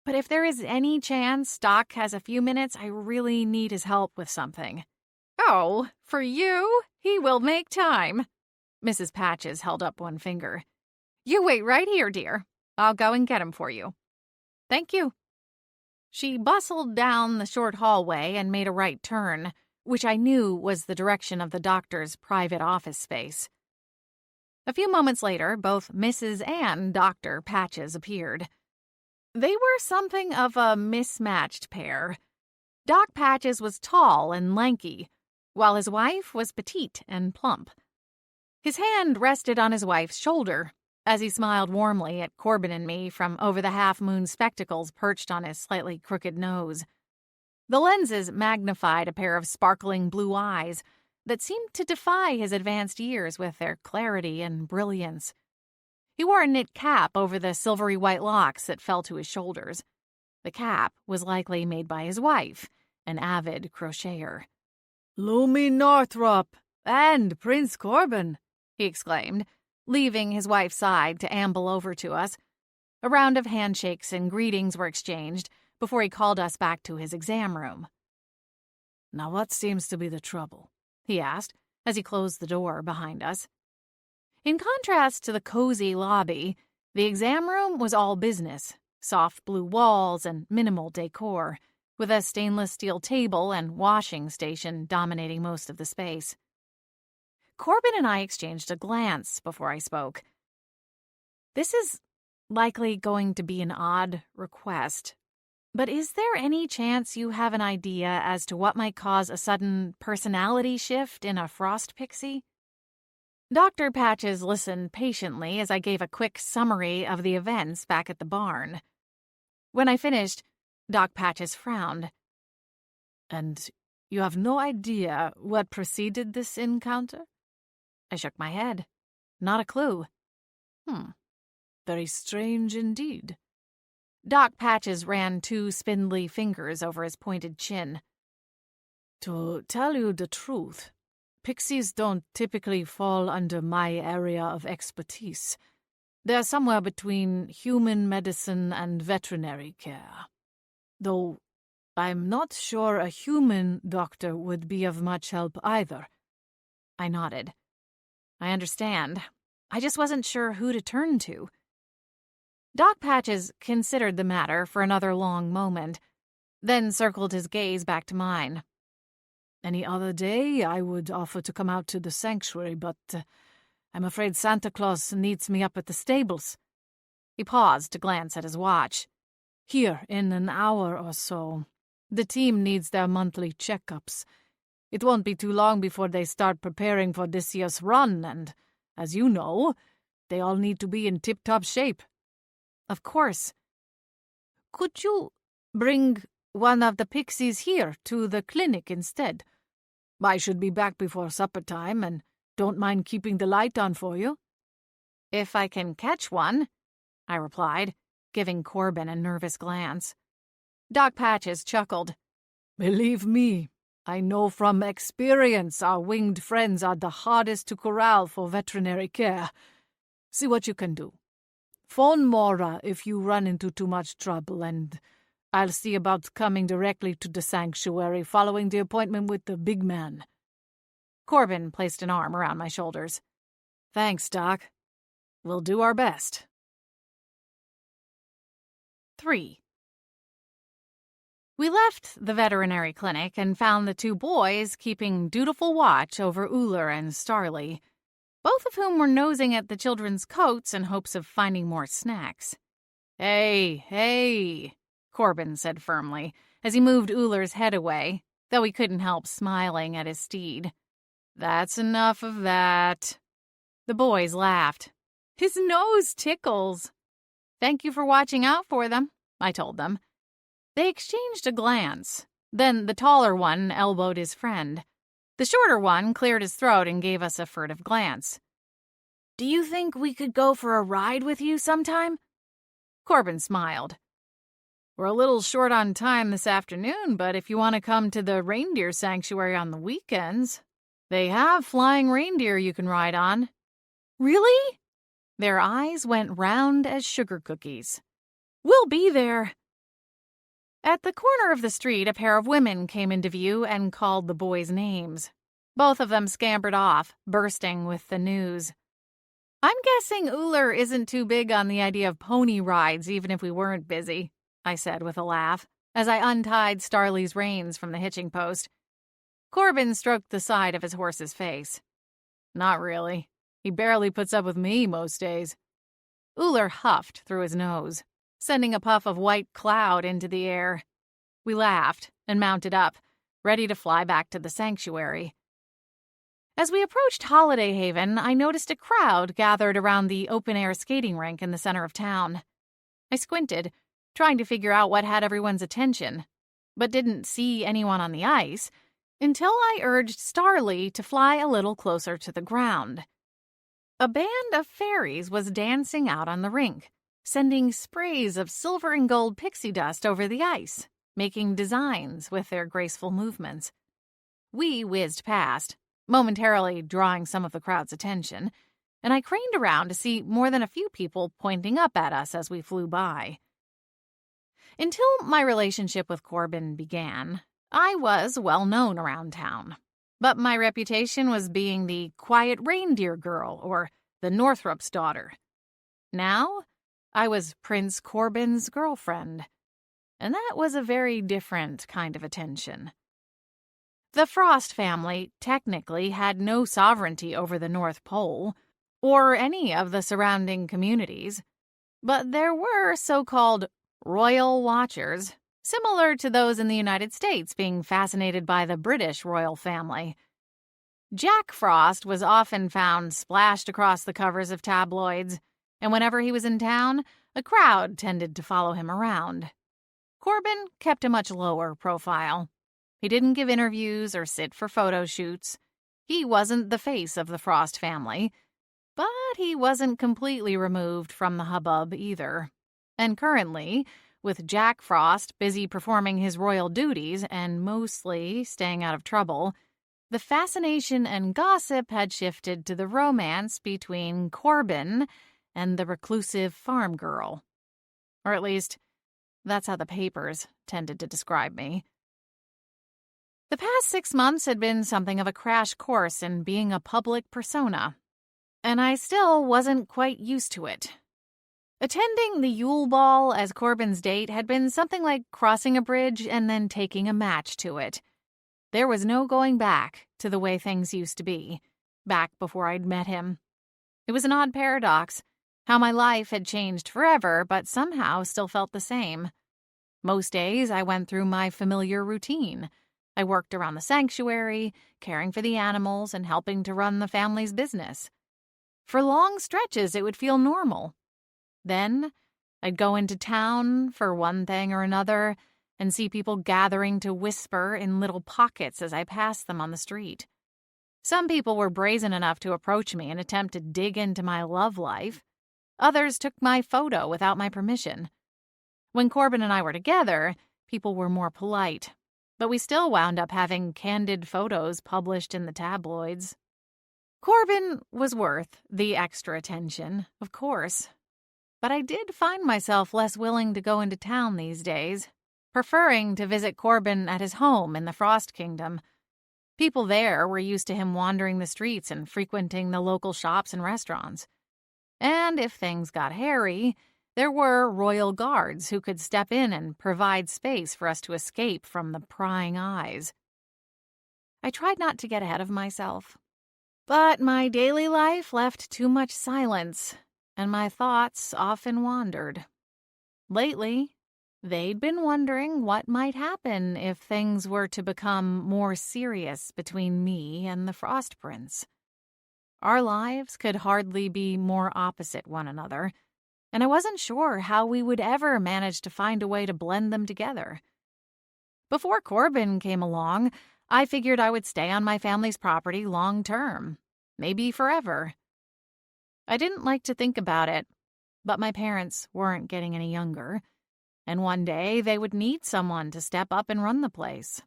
"But if there is any chance Doc has a few minutes, I really need his help with something." "Oh, for you? He will make time." Mrs. Patches held up one finger. "You wait right here, dear. I'll go and get him for you." "Thank you." She bustled down the short hallway and made a right turn, which I knew was the direction of the doctor's private office space. A few moments later, both Mrs. and Dr. Patches appeared. They were something of a mismatched pair. Doc Patches was tall and lanky, while his wife was petite and plump. His hand rested on his wife's shoulder as he smiled warmly at Corbin and me from over the half-moon spectacles perched on his slightly crooked nose. The lenses magnified a pair of sparkling blue eyes that seemed to defy his advanced years with their clarity and brilliance. He wore a knit cap over the silvery white locks that fell to his shoulders. The cap was likely made by his wife, an avid crocheter. "Lumi Northrop and Prince Corbin," he exclaimed, leaving his wife's side to amble over to us. A round of handshakes and greetings were exchanged before he called us back to his exam room. "Now what seems to be the trouble?" he asked as he closed the door behind us. In contrast to the cozy lobby, the exam room was all business, soft blue walls and minimal decor, with a stainless steel table and washing station dominating most of the space. Corbin and I exchanged a glance before I spoke. This is likely going to be an odd request, but is there any chance you have an idea as to what might cause a sudden personality shift in a frost pixie? Dr. Patches listened patiently as I gave a quick summary of the events back at the barn. When I finished, Doc Patches frowned. "And you have no idea what preceded this encounter?" I shook my head. Not a clue. Very strange indeed. Doc Patches ran 2 spindly fingers over his pointed chin. "To tell you the truth, pixies don't typically fall under my area of expertise. They're somewhere between human medicine and veterinary care. Though I'm not sure a human doctor would be of much help either." I nodded. "I understand. I just wasn't sure who to turn to." Doc Patches considered the matter for another long moment, then circled his gaze back to mine. "Any other day I would offer to come out to the sanctuary, but I'm afraid Santa Claus needs me up at the stables." He paused to glance at his watch. "Here, in an hour or so. The team needs their monthly checkups. It won't be too long before they start preparing for this year's run, and, as you know, they all need to be in tip-top shape." "Of course." "Could you bring one of the pixies here to the clinic instead? I should be back before supper time and don't mind keeping the light on for you." "If I can catch one," I replied, giving Corbin a nervous glance. Doc Patches chuckled. "Believe me, I know from experience our winged friends are the hardest to corral for veterinary care. See what you can do. Phone Mora if you run into too much trouble, and I'll see about coming directly to the sanctuary following the appointment with the big man." Corbin placed an arm around my shoulders. "Thanks, Doc. We'll do our best." 3. We left the veterinary clinic and found the 2 boys keeping dutiful watch over Uller and Starly, both of whom were nosing at the children's coats in hopes of finding more snacks. Hey, Corbin said firmly, as he moved Uller's head away, though he couldn't help smiling at his steed. "That's enough of that." The boys laughed. "His nose tickles." "Thank you for watching out for them," I told them. They exchanged a glance. Then the taller one elbowed his friend. The shorter one cleared his throat and gave us a furtive glance. "Do you think we could go for a ride with you sometime?" Corbin smiled. "We're a little short on time this afternoon, but if you want to come to the reindeer sanctuary on the weekends, they have flying reindeer you can ride on." "Really?" Their eyes went round as sugar cookies. "We'll be there." At the corner of the street, a pair of women came into view and called the boys names. Both of them scampered off, bursting with the news. "I'm guessing Uller isn't too big on the idea of pony rides even if we weren't busy," I said with a laugh, as I untied Starly's reins from the hitching post. Corbin stroked the side of his horse's face. "Not really. He barely puts up with me most days." Uller huffed through his nose, sending a puff of white cloud into the air. We laughed and mounted up, ready to fly back to the sanctuary. As we approached Holiday Haven, I noticed a crowd gathered around the open-air skating rink in the center of town. I squinted, trying to figure out what had everyone's attention, but didn't see anyone on the ice until I urged Starly to fly a little closer to the ground. A band of fairies was dancing out on the rink, sending sprays of silver and gold pixie dust over the ice, making designs with their graceful movements. We whizzed past, momentarily drawing some of the crowd's attention, and I craned around to see more than a few people pointing up at us as we flew by. Until my relationship with Corbin began, I was well known around town, but my reputation was being the quiet reindeer girl or the Northrop's daughter. Now, I was Prince Corbin's girlfriend, and that was a very different kind of attention. The Frost family technically had no sovereignty over the North Pole, or any of the surrounding communities, but there were so-called royal watchers, similar to those in the United States being fascinated by the British royal family. Jack Frost was often found splashed across the covers of tabloids, and whenever he was in town, a crowd tended to follow him around. Corbin kept a much lower profile. He didn't give interviews or sit for photo shoots. He wasn't the face of the Frost family, but he wasn't completely removed from the hubbub either. And currently, with Jack Frost busy performing his royal duties and mostly staying out of trouble, the fascination and gossip had shifted to the romance between Corbin and the reclusive farm girl. Or at least, that's how the papers tended to describe me. The past 6 months had been something of a crash course in being a public persona, and I still wasn't quite used to it. Attending the Yule Ball as Corbin's date had been something like crossing a bridge and then taking a match to it. There was no going back to the way things used to be, back before I'd met him. It was an odd paradox, how my life had changed forever but somehow still felt the same. Most days I went through my familiar routine. I worked around the sanctuary, caring for the animals and helping to run the family's business. For long stretches, it would feel normal. Then, I'd go into town for one thing or another and see people gathering to whisper in little pockets as I passed them on the street. Some people were brazen enough to approach me and attempt to dig into my love life. Others took my photo without my permission. When Corbin and I were together, people were more polite, but we still wound up having candid photos published in the tabloids. Corbin was worth the extra attention, of course, but I did find myself less willing to go into town these days, preferring to visit Corbin at his home in the Frost Kingdom. People there were used to him wandering the streets and frequenting the local shops and restaurants. And if things got hairy, there were royal guards who could step in and provide space for us to escape from the prying eyes. I tried not to get ahead of myself, but my daily life left too much silence, and my thoughts often wandered. Lately, they'd been wondering what might happen if things were to become more serious between me and the Frost Prince. Our lives could hardly be more opposite one another, and I wasn't sure how we would ever manage to find a way to blend them together. Before Corbin came along, I figured I would stay on my family's property long term, maybe forever. I didn't like to think about it, but my parents weren't getting any younger, and one day they would need someone to step up and run the place.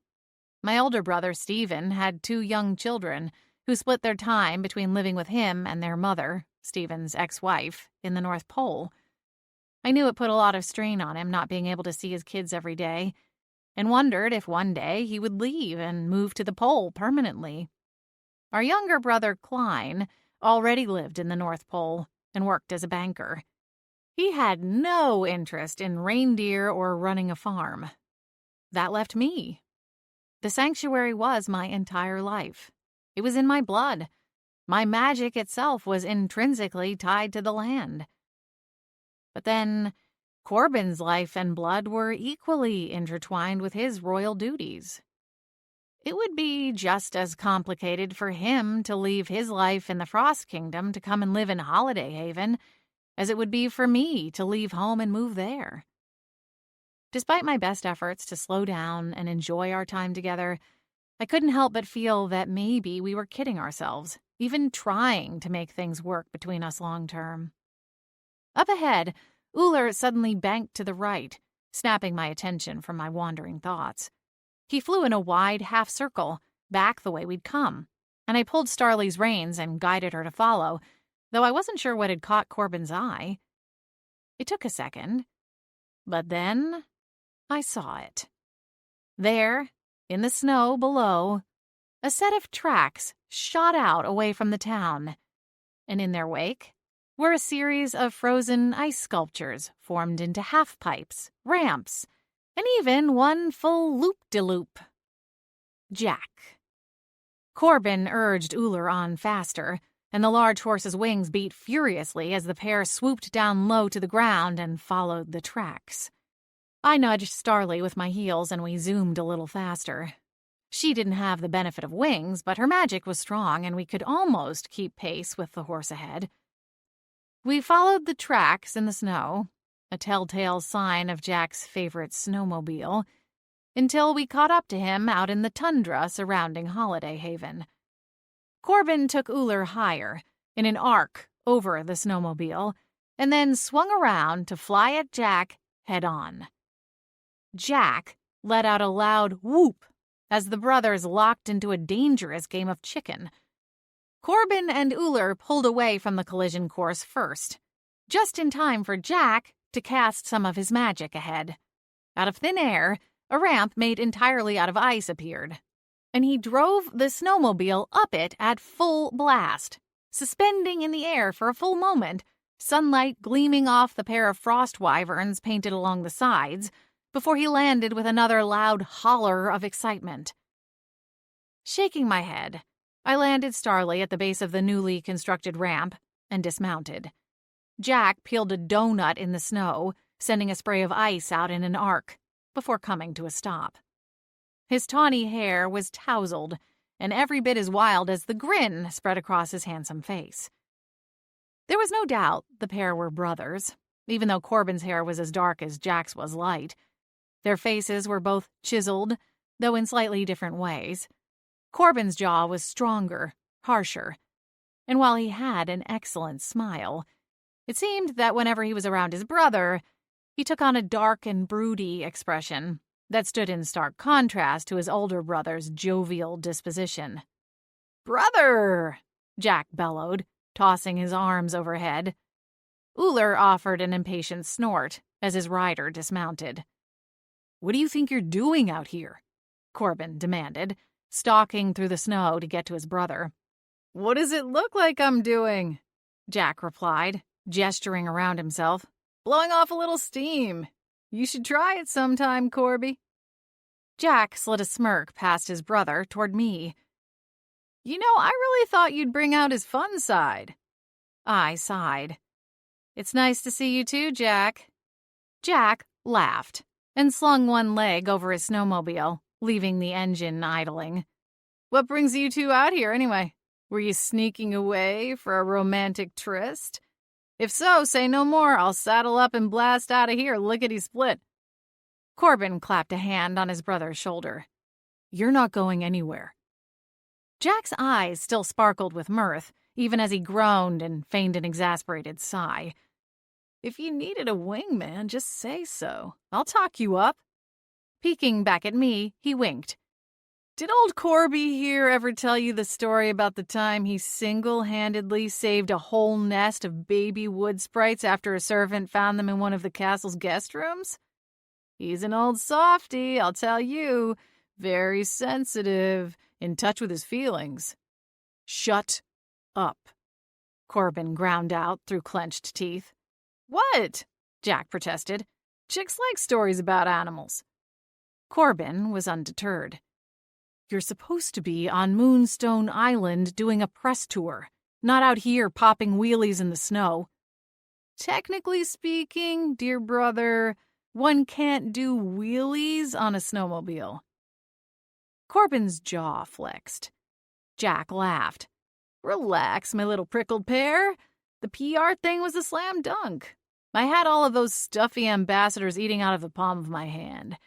My older brother, Stephen, had 2 young children who split their time between living with him and their mother, Stephen's ex-wife, in the North Pole. I knew it put a lot of strain on him not being able to see his kids every day, and wondered if one day he would leave and move to the pole permanently. Our younger brother, Klein, already lived in the North Pole and worked as a banker. He had no interest in reindeer or running a farm. That left me. The sanctuary was my entire life. It was in my blood. My magic itself was intrinsically tied to the land. But then, Corbin's life and blood were equally intertwined with his royal duties. It would be just as complicated for him to leave his life in the Frost Kingdom to come and live in Holiday Haven as it would be for me to leave home and move there. Despite my best efforts to slow down and enjoy our time together, I couldn't help but feel that maybe we were kidding ourselves, even trying to make things work between us long term. Up ahead, Uller suddenly banked to the right, snapping my attention from my wandering thoughts. He flew in a wide half-circle, back the way we'd come, and I pulled Starly's reins and guided her to follow, though I wasn't sure what had caught Corbin's eye. It took a second, but then I saw it. There, in the snow below, a set of tracks shot out away from the town. and in their wake were a series of frozen ice sculptures formed into half-pipes, ramps, and even one full loop-de-loop. Jack. Corbin urged Uller on faster, and the large horse's wings beat furiously as the pair swooped down low to the ground and followed the tracks. I nudged Starly with my heels and we zoomed a little faster. She didn't have the benefit of wings, but her magic was strong and we could almost keep pace with the horse ahead. We followed the tracks in the snow, a telltale sign of Jack's favorite snowmobile, until we caught up to him out in the tundra surrounding Holiday Haven. Corbin took Uller higher, in an arc over the snowmobile, and then swung around to fly at Jack head-on. Jack let out a loud whoop as the brothers locked into a dangerous game of chicken. Corbin and Uller pulled away from the collision course first, just in time for Jack to cast some of his magic ahead. Out of thin air, a ramp made entirely out of ice appeared, and he drove the snowmobile up it at full blast, suspending in the air for a full moment, sunlight gleaming off the pair of frost wyverns painted along the sides, before he landed with another loud holler of excitement. Shaking my head, I landed Starly at the base of the newly constructed ramp and dismounted. Jack peeled a donut in the snow, sending a spray of ice out in an arc, before coming to a stop. His tawny hair was tousled, and every bit as wild as the grin spread across his handsome face. There was no doubt the pair were brothers, even though Corbin's hair was as dark as Jack's was light. Their faces were both chiseled, though in slightly different ways. Corbin's jaw was stronger, harsher, and while he had an excellent smile, it seemed that whenever he was around his brother, he took on a dark and broody expression that stood in stark contrast to his older brother's jovial disposition. "Brother!" Jack bellowed, tossing his arms overhead. Uller offered an impatient snort as his rider dismounted. "What do you think you're doing out here?" Corbin demanded, stalking through the snow to get to his brother. "What does it look like I'm doing?" Jack replied, gesturing around himself. "Blowing off a little steam. You should try it sometime, Corby." Jack slid a smirk past his brother toward me. "You know, I really thought you'd bring out his fun side." I sighed. "It's nice to see you too, Jack." Jack laughed and slung one leg over his snowmobile, leaving the engine idling. "What brings you two out here, anyway? Were you sneaking away for a romantic tryst? If so, say no more. I'll saddle up and blast out of here, lickety-split." Corbin clapped a hand on his brother's shoulder. "You're not going anywhere." Jack's eyes still sparkled with mirth, even as he groaned and feigned an exasperated sigh. "If you needed a wingman, just say so. I'll talk you up." Peeking back at me, he winked. "Did old Corby here ever tell you the story about the time he single-handedly saved a whole nest of baby wood sprites after a servant found them in one of the castle's guest rooms? He's an old softy, I'll tell you. Very sensitive, in touch with his feelings." "Shut up," Corbin ground out through clenched teeth. "What?" Jack protested. "Chicks like stories about animals." Corbin was undeterred. "You're supposed to be on Moonstone Island doing a press tour, not out here popping wheelies in the snow." "Technically speaking, dear brother, one can't do wheelies on a snowmobile." Corbin's jaw flexed. Jack laughed. "Relax, my little prickled pear. The PR thing was a slam dunk. I had all of those stuffy ambassadors eating out of the palm of my hand.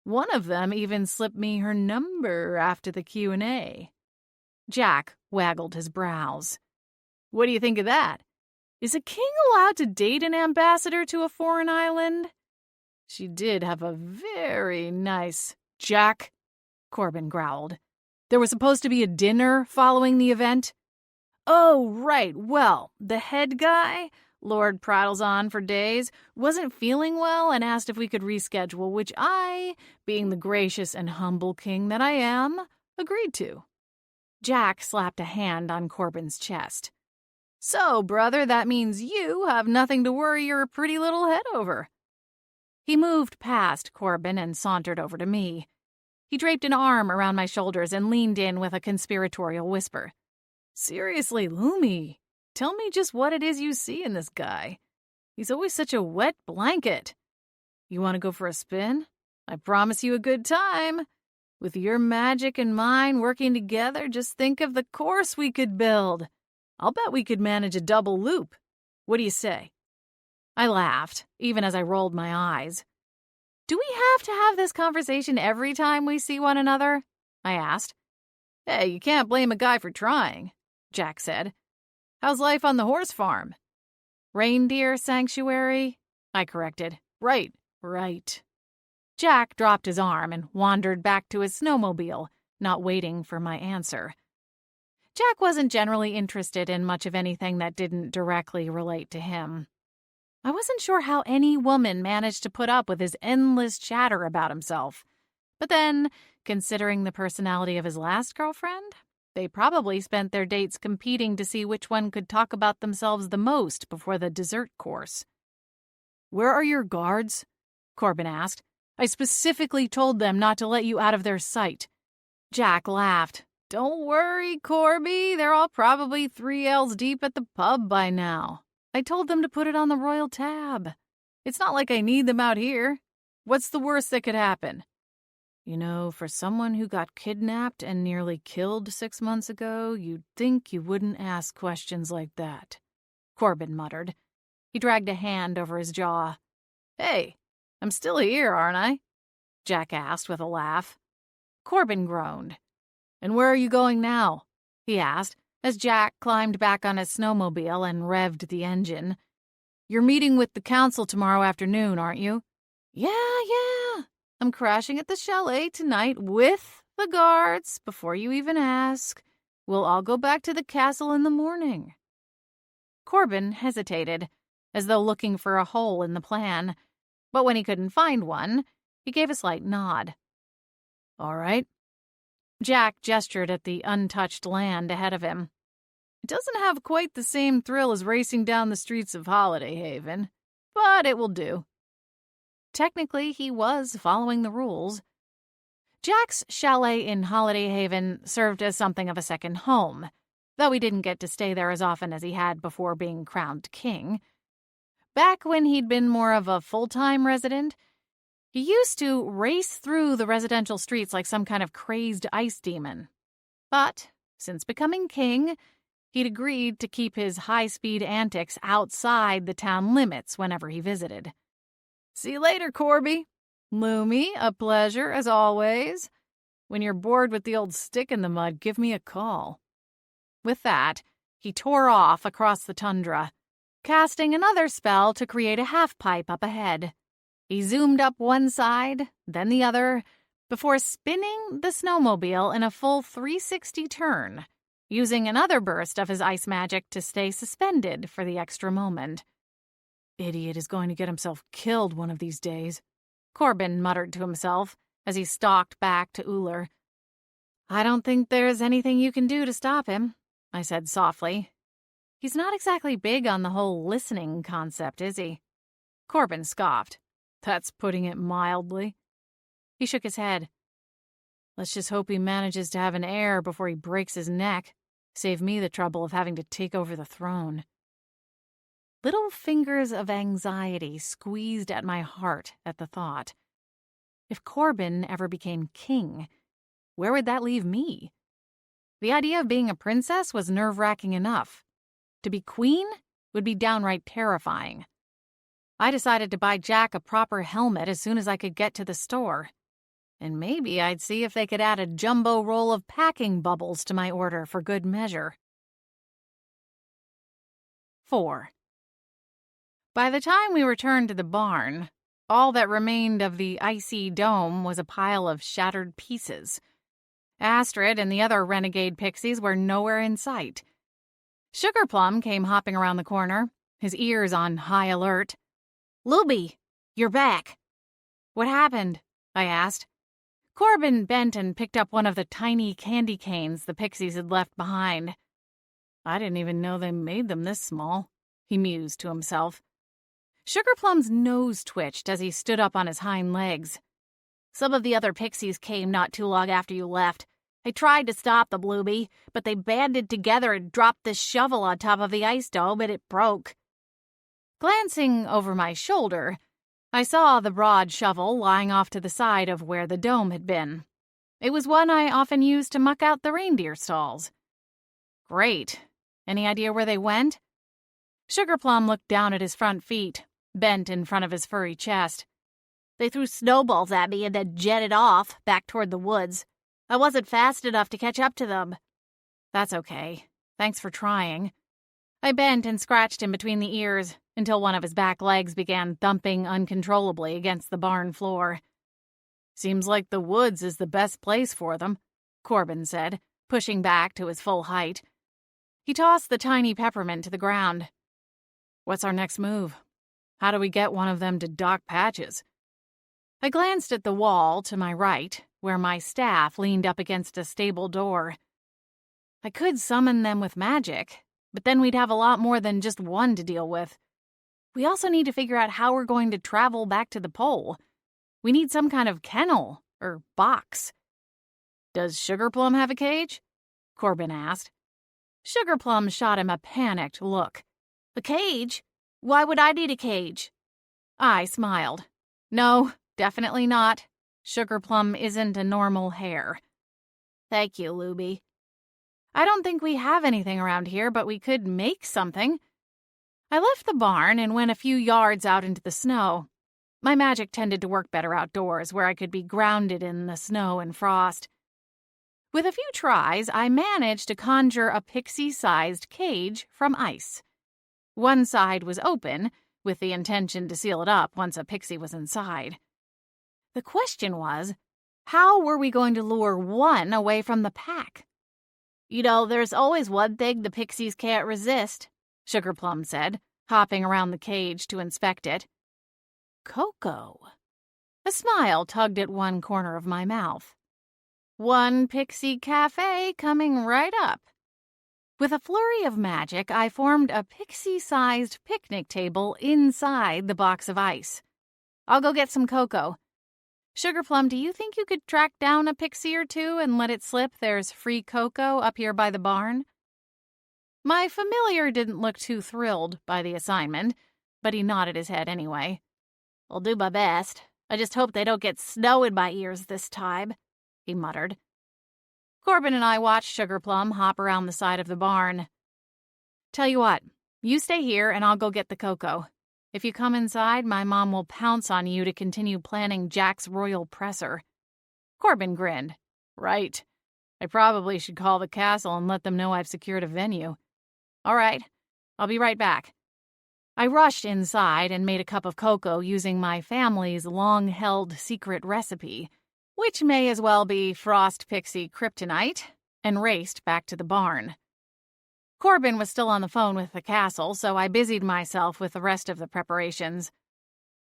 One of them even slipped me her number after the Q&A. Jack waggled his brows. "What do you think of that? Is a king allowed to date an ambassador to a foreign island? She did have a very nice—" "Jack," Corbin growled. "There was supposed to be a dinner following the event." "Oh, right. Well, the head guy, Lord prattles on for days, wasn't feeling well and asked if we could reschedule, which I, being the gracious and humble king that I am, agreed to." Jack slapped a hand on Corbin's chest. So, brother, that means you have nothing to worry your pretty little head over. He moved past Corbin and sauntered over to me. He draped an arm around my shoulders and leaned in with a conspiratorial whisper. Seriously, Lumi, tell me just what it is you see in this guy. He's always such a wet blanket. You want to go for a spin? I promise you a good time. With your magic and mine working together, just think of the course we could build. I'll bet we could manage a double loop. What do you say? I laughed, even as I rolled my eyes. Do we have to have this conversation every time we see one another? I asked. Hey, you can't blame a guy for trying, Jack said. How's life on the horse farm? Reindeer sanctuary? I corrected. Right. Jack dropped his arm and wandered back to his snowmobile, not waiting for my answer. Jack wasn't generally interested in much of anything that didn't directly relate to him. I wasn't sure how any woman managed to put up with his endless chatter about himself. But then, considering the personality of his last girlfriend, they probably spent their dates competing to see which one could talk about themselves the most before the dessert course. Where are your guards? Corbin asked. I specifically told them not to let you out of their sight. Jack laughed. Don't worry, Corby. They're all probably 3 L's deep at the pub by now. I told them to put it on the royal tab. It's not like I need them out here. What's the worst that could happen? You know, for someone who got kidnapped and nearly killed 6 months ago, you'd think you wouldn't ask questions like that, Corbin muttered. He dragged a hand over his jaw. Hey, I'm still here, aren't I? Jack asked with a laugh. Corbin groaned. And where are you going now? He asked, as Jack climbed back on his snowmobile and revved the engine. You're meeting with the council tomorrow afternoon, aren't you? Yeah. I'm crashing at the chalet tonight with the guards before you even ask. We'll all go back to the castle in the morning. Corbin hesitated, as though looking for a hole in the plan. But when he couldn't find one, he gave a slight nod. All right. Jack gestured at the untouched land ahead of him. It doesn't have quite the same thrill as racing down the streets of Holiday Haven, but it will do. Technically, he was following the rules. Jack's chalet in Holiday Haven served as something of a second home, though he didn't get to stay there as often as he had before being crowned king. Back when he'd been more of a full-time resident, he used to race through the residential streets like some kind of crazed ice demon. But since becoming king, he'd agreed to keep his high-speed antics outside the town limits whenever he visited. See you later, Corby. Lumi, a pleasure, as always. When you're bored with the old stick in the mud, give me a call. With that, he tore off across the tundra, casting another spell to create a half-pipe up ahead. He zoomed up one side, then the other, before spinning the snowmobile in a full 360 turn, using another burst of his ice magic to stay suspended for the extra moment. Idiot is going to get himself killed one of these days, Corbin muttered to himself as he stalked back to Uller. I don't think there's anything you can do to stop him, I said softly. He's not exactly big on the whole listening concept, is he? Corbin scoffed. That's putting it mildly. He shook his head. Let's just hope he manages to have an heir before he breaks his neck. Save me the trouble of having to take over the throne. Little fingers of anxiety squeezed at my heart at the thought. If Corbin ever became king, where would that leave me? The idea of being a princess was nerve-wracking enough. To be queen would be downright terrifying. I decided to buy Jack a proper helmet as soon as I could get to the store. And maybe I'd see if they could add a jumbo roll of packing bubbles to my order for good measure. 4. By the time we returned to the barn, all that remained of the icy dome was a pile of shattered pieces. Astrid and the other renegade pixies were nowhere in sight. Sugarplum came hopping around the corner, his ears on high alert. Luby, you're back. What happened? I asked. Corbin bent and picked up one of the tiny candy canes the pixies had left behind. I didn't even know they made them this small, he mused to himself. Sugarplum's nose twitched as he stood up on his hind legs. Some of the other pixies came not too long after you left. I tried to stop the Blueby, but they banded together and dropped this shovel on top of the ice dome, and it broke. Glancing over my shoulder, I saw the broad shovel lying off to the side of where the dome had been. It was one I often used to muck out the reindeer stalls. Great. Any idea where they went? Sugarplum looked down at his front feet, bent in front of his furry chest. They threw snowballs at me and then jetted off, back toward the woods. I wasn't fast enough to catch up to them. That's okay. Thanks for trying. I bent and scratched him between the ears until one of his back legs began thumping uncontrollably against the barn floor. Seems like the woods is the best place for them, Corbin said, pushing back to his full height. He tossed the tiny peppermint to the ground. What's our next move? How do we get one of them to dock patches? I glanced at the wall to my right, where my staff leaned up against a stable door. I could summon them with magic, but then we'd have a lot more than just one to deal with. We also need to figure out how we're going to travel back to the pole. We need some kind of kennel or box. Does Sugarplum have a cage? Corbin asked. Sugarplum shot him a panicked look. A cage? Why would I need a cage? I smiled. No, definitely not. Sugarplum isn't a normal hare. Thank you, Luby. I don't think we have anything around here, but we could make something. I left the barn and went a few yards out into the snow. My magic tended to work better outdoors, where I could be grounded in the snow and frost. With a few tries, I managed to conjure a pixie-sized cage from ice. One side was open, with the intention to seal it up once a pixie was inside. The question was, how were we going to lure one away from the pack? You know, there's always one thing the pixies can't resist, Sugarplum said, hopping around the cage to inspect it. Cocoa. A smile tugged at one corner of my mouth. One pixie cafe coming right up. With a flurry of magic, I formed a pixie-sized picnic table inside the box of ice. I'll go get some cocoa. Sugarplum, do you think you could track down a pixie or two and let it slip there's free cocoa up here by the barn? My familiar didn't look too thrilled by the assignment, but he nodded his head anyway. I'll do my best. I just hope they don't get snow in my ears this time, he muttered. Corbin and I watched Sugarplum hop around the side of the barn. Tell you what, you stay here and I'll go get the cocoa. If you come inside, my mom will pounce on you to continue planning Jack's royal presser. Corbin grinned. Right. I probably should call the castle and let them know I've secured a venue. All right, I'll be right back. I rushed inside and made a cup of cocoa using my family's long-held secret recipe, which may as well be frost pixie kryptonite, and raced back to the barn. Corbin was still on the phone with the castle, so I busied myself with the rest of the preparations.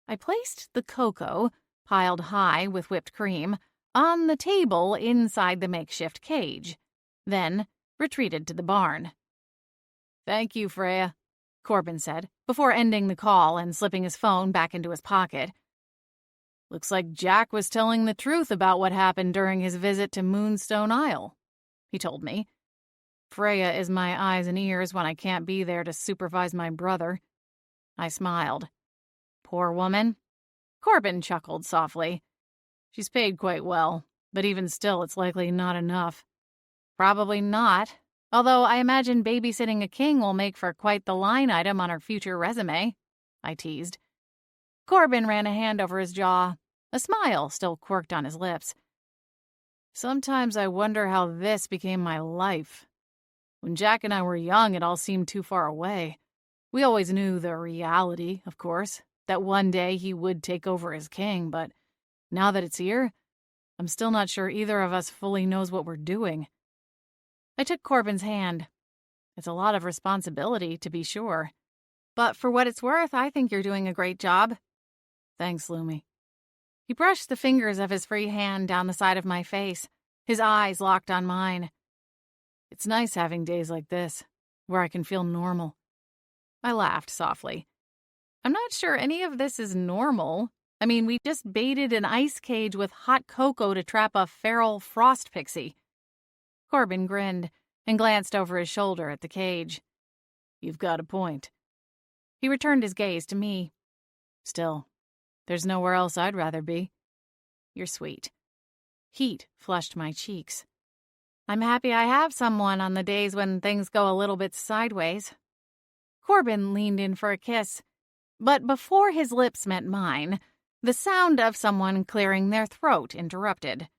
I placed the cocoa, piled high with whipped cream, on the table inside the makeshift cage, then retreated to the barn. Thank you, Freya, Corbin said, before ending the call and slipping his phone back into his pocket. Looks like Jack was telling the truth about what happened during his visit to Moonstone Isle, he told me. Freya is my eyes and ears when I can't be there to supervise my brother. I smiled. Poor woman. Corbin chuckled softly. She's paid quite well, but even still it's likely not enough. Probably not, although I imagine babysitting a king will make for quite the line item on her future resume, I teased. Corbin ran a hand over his jaw, a smile still quirked on his lips. Sometimes I wonder how this became my life. When Jack and I were young, it all seemed too far away. We always knew the reality, of course, that one day he would take over as king, but now that it's here, I'm still not sure either of us fully knows what we're doing. I took Corbin's hand. It's a lot of responsibility, to be sure. But for what it's worth, I think you're doing a great job. Thanks, Lumi. He brushed the fingers of his free hand down the side of my face, his eyes locked on mine. It's nice having days like this, where I can feel normal." I laughed softly. "I'm not sure any of this is normal. I mean, we just baited an ice cage with hot cocoa to trap a feral frost pixie." Corbin grinned and glanced over his shoulder at the cage. "You've got a point." He returned his gaze to me. "Still, there's nowhere else I'd rather be." "You're sweet." Heat flushed my cheeks. "I'm happy I have someone on the days when things go a little bit sideways." Corbin leaned in for a kiss, but before his lips met mine, the sound of someone clearing their throat interrupted.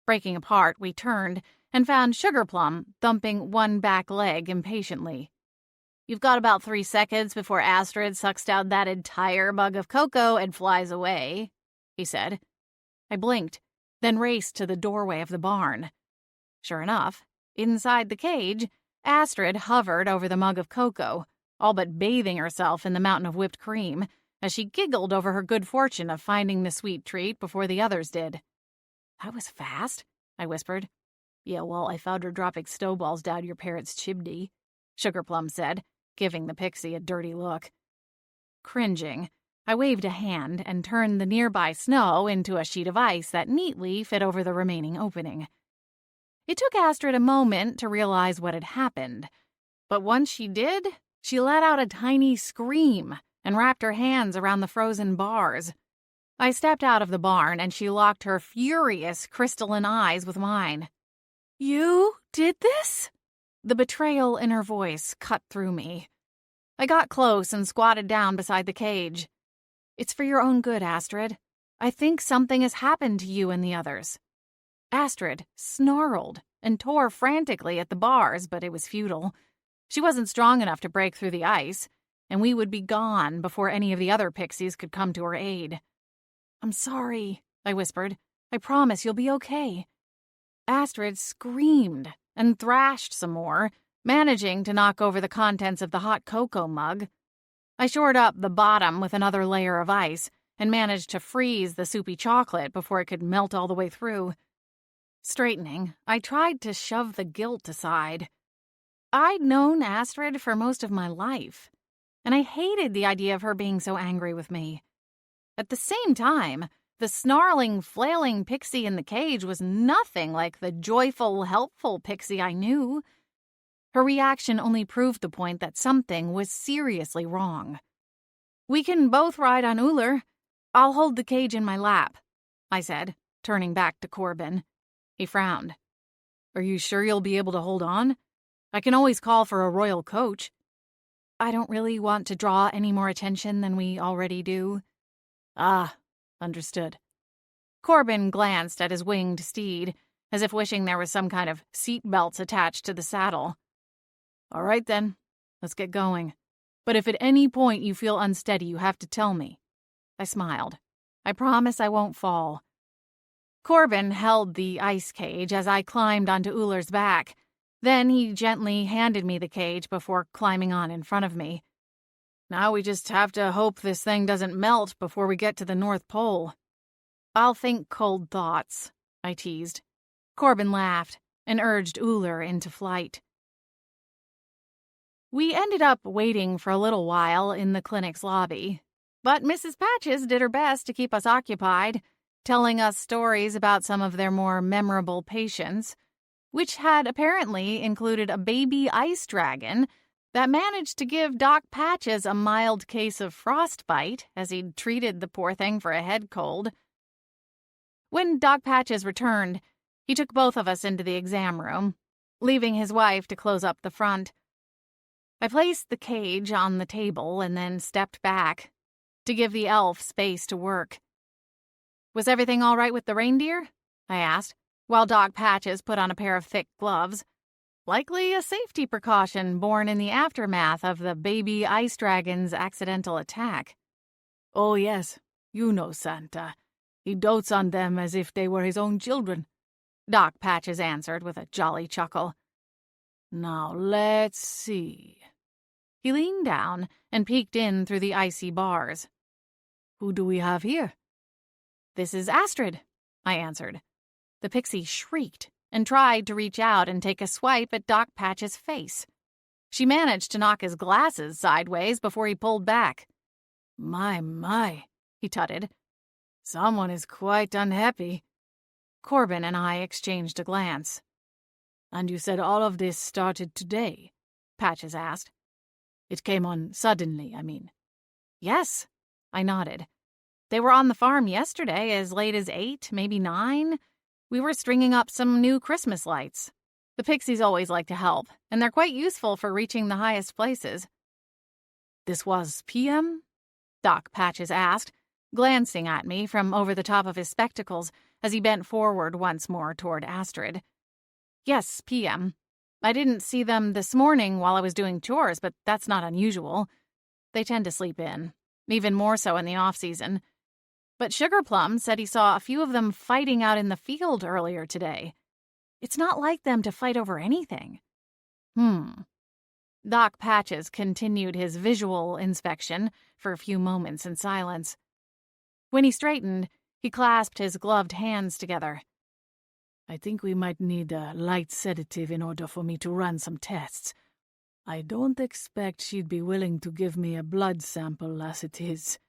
Breaking apart, we turned and found Sugarplum thumping one back leg impatiently. "You've got about 3 seconds before Astrid sucks down that entire mug of cocoa and flies away," he said. I blinked, then raced to the doorway of the barn. Sure enough, inside the cage, Astrid hovered over the mug of cocoa, all but bathing herself in the mountain of whipped cream, as she giggled over her good fortune of finding the sweet treat before the others did. "That was fast," I whispered. "Yeah, well, I found her dropping snowballs down your parents' chimney," Sugarplum said, giving the pixie a dirty look. Cringing, I waved a hand and turned the nearby snow into a sheet of ice that neatly fit over the remaining opening. It took Astrid a moment to realize what had happened, but once she did, she let out a tiny scream and wrapped her hands around the frozen bars. I stepped out of the barn and she locked her furious crystalline eyes with mine. "You did this?" The betrayal in her voice cut through me. I got close and squatted down beside the cage. "It's for your own good, Astrid. I think something has happened to you and the others." Astrid snarled and tore frantically at the bars, but it was futile. She wasn't strong enough to break through the ice, and we would be gone before any of the other pixies could come to her aid. "I'm sorry," I whispered. "I promise you'll be okay." Astrid screamed and thrashed some more, managing to knock over the contents of the hot cocoa mug. I shored up the bottom with another layer of ice and managed to freeze the soupy chocolate before it could melt all the way through. Straightening, I tried to shove the guilt aside. I'd known Astrid for most of my life, and I hated the idea of her being so angry with me. At the same time, the snarling, flailing pixie in the cage was nothing like the joyful, helpful pixie I knew. Her reaction only proved the point that something was seriously wrong. "We can both ride on Uller. I'll hold the cage in my lap," I said, turning back to Corbin. He frowned. "Are you sure you'll be able to hold on? I can always call for a royal coach." "I don't really want to draw any more attention than we already do." "Ah, understood." Corbin glanced at his winged steed, as if wishing there was some kind of seat belts attached to the saddle. "All right then, let's get going. But if at any point you feel unsteady, you have to tell me." I smiled. "I promise I won't fall." Corbin held the ice cage as I climbed onto Uller's back. Then he gently handed me the cage before climbing on in front of me. "Now we just have to hope this thing doesn't melt before we get to the North Pole." "I'll think cold thoughts," I teased. Corbin laughed and urged Uller into flight. We ended up waiting for a little while in the clinic's lobby, but Mrs. Patches did her best to keep us occupied, telling us stories about some of their more memorable patients, which had apparently included a baby ice dragon that managed to give Doc Patches a mild case of frostbite as he'd treated the poor thing for a head cold. When Doc Patches returned, he took both of us into the exam room, leaving his wife to close up the front. I placed the cage on the table and then stepped back to give the elf space to work. "Was everything all right with the reindeer?" I asked, while Doc Patches put on a pair of thick gloves. Likely a safety precaution born in the aftermath of the baby ice dragon's accidental attack. "Oh, yes. You know Santa. He dotes on them as if they were his own children," Doc Patches answered with a jolly chuckle. "Now, let's see." He leaned down and peeked in through the icy bars. "Who do we have here?" "This is Astrid," I answered. The pixie shrieked and tried to reach out and take a swipe at Doc Patch's face. She managed to knock his glasses sideways before he pulled back. My, he tutted. Someone is quite unhappy. Corbin and I exchanged a glance. And you said all of this started today? Patches asked. It came on suddenly, I mean. Yes, I nodded. They were on the farm yesterday as late as 8, maybe 9. We were stringing up some new Christmas lights. The Pixies always like to help, and they're quite useful for reaching the highest places. This was PM? Doc Patches asked, glancing at me from over the top of his spectacles as he bent forward once more toward Astrid. Yes, PM. I didn't see them this morning while I was doing chores, but that's not unusual. They tend to sleep in, even more so in the off-season. But Sugarplum said he saw a few of them fighting out in the field earlier today. It's not like them to fight over anything. Doc Patches continued his visual inspection for a few moments in silence. When he straightened, he clasped his gloved hands together. I think we might need a light sedative in order for me to run some tests. I don't expect she'd be willing to give me a blood sample as it is.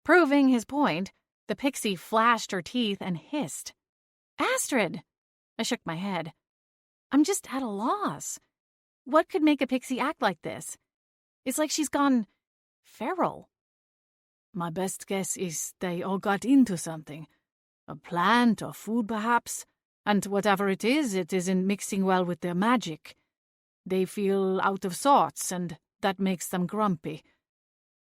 Proving his point, the pixie flashed her teeth and hissed. Astrid! I shook my head. I'm just at a loss. What could make a pixie act like this? It's like she's gone feral. My best guess is they all got into something. A plant or food, perhaps. And whatever it isn't mixing well with their magic. They feel out of sorts, and that makes them grumpy.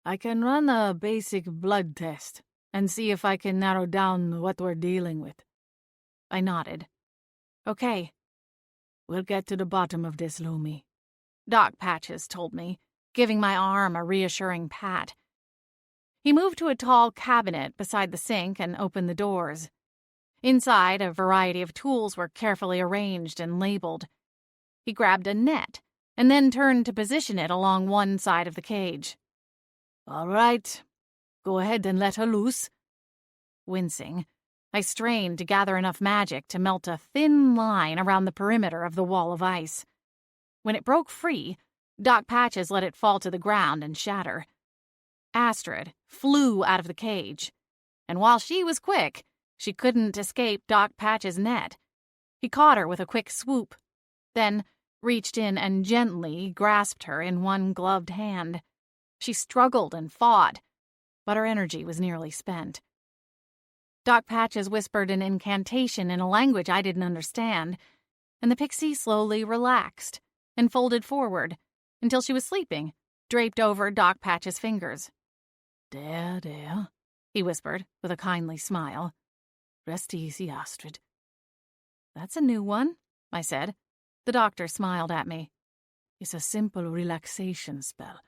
I can run a basic blood test and see if I can narrow down what we're dealing with. I nodded. Okay. We'll get to the bottom of this, Lumi. Doc Patches told me, giving my arm a reassuring pat. He moved to a tall cabinet beside the sink and opened the doors. Inside, a variety of tools were carefully arranged and labeled. He grabbed a net and then turned to position it along one side of the cage. All right. Go ahead and let her loose. Wincing, I strained to gather enough magic to melt a thin line around the perimeter of the wall of ice. When it broke free, Doc Patches let it fall to the ground and shatter. Astrid flew out of the cage, and while she was quick, she couldn't escape Doc Patches' net. He caught her with a quick swoop, then reached in and gently grasped her in one gloved hand. She struggled and fought, but her energy was nearly spent. Doc Patches whispered an incantation in a language I didn't understand, and the pixie slowly relaxed and folded forward until she was sleeping, draped over Doc Patches' fingers. There, he whispered with a kindly smile. Rest easy, Astrid. That's a new one, I said. The doctor smiled at me. It's a simple relaxation spell.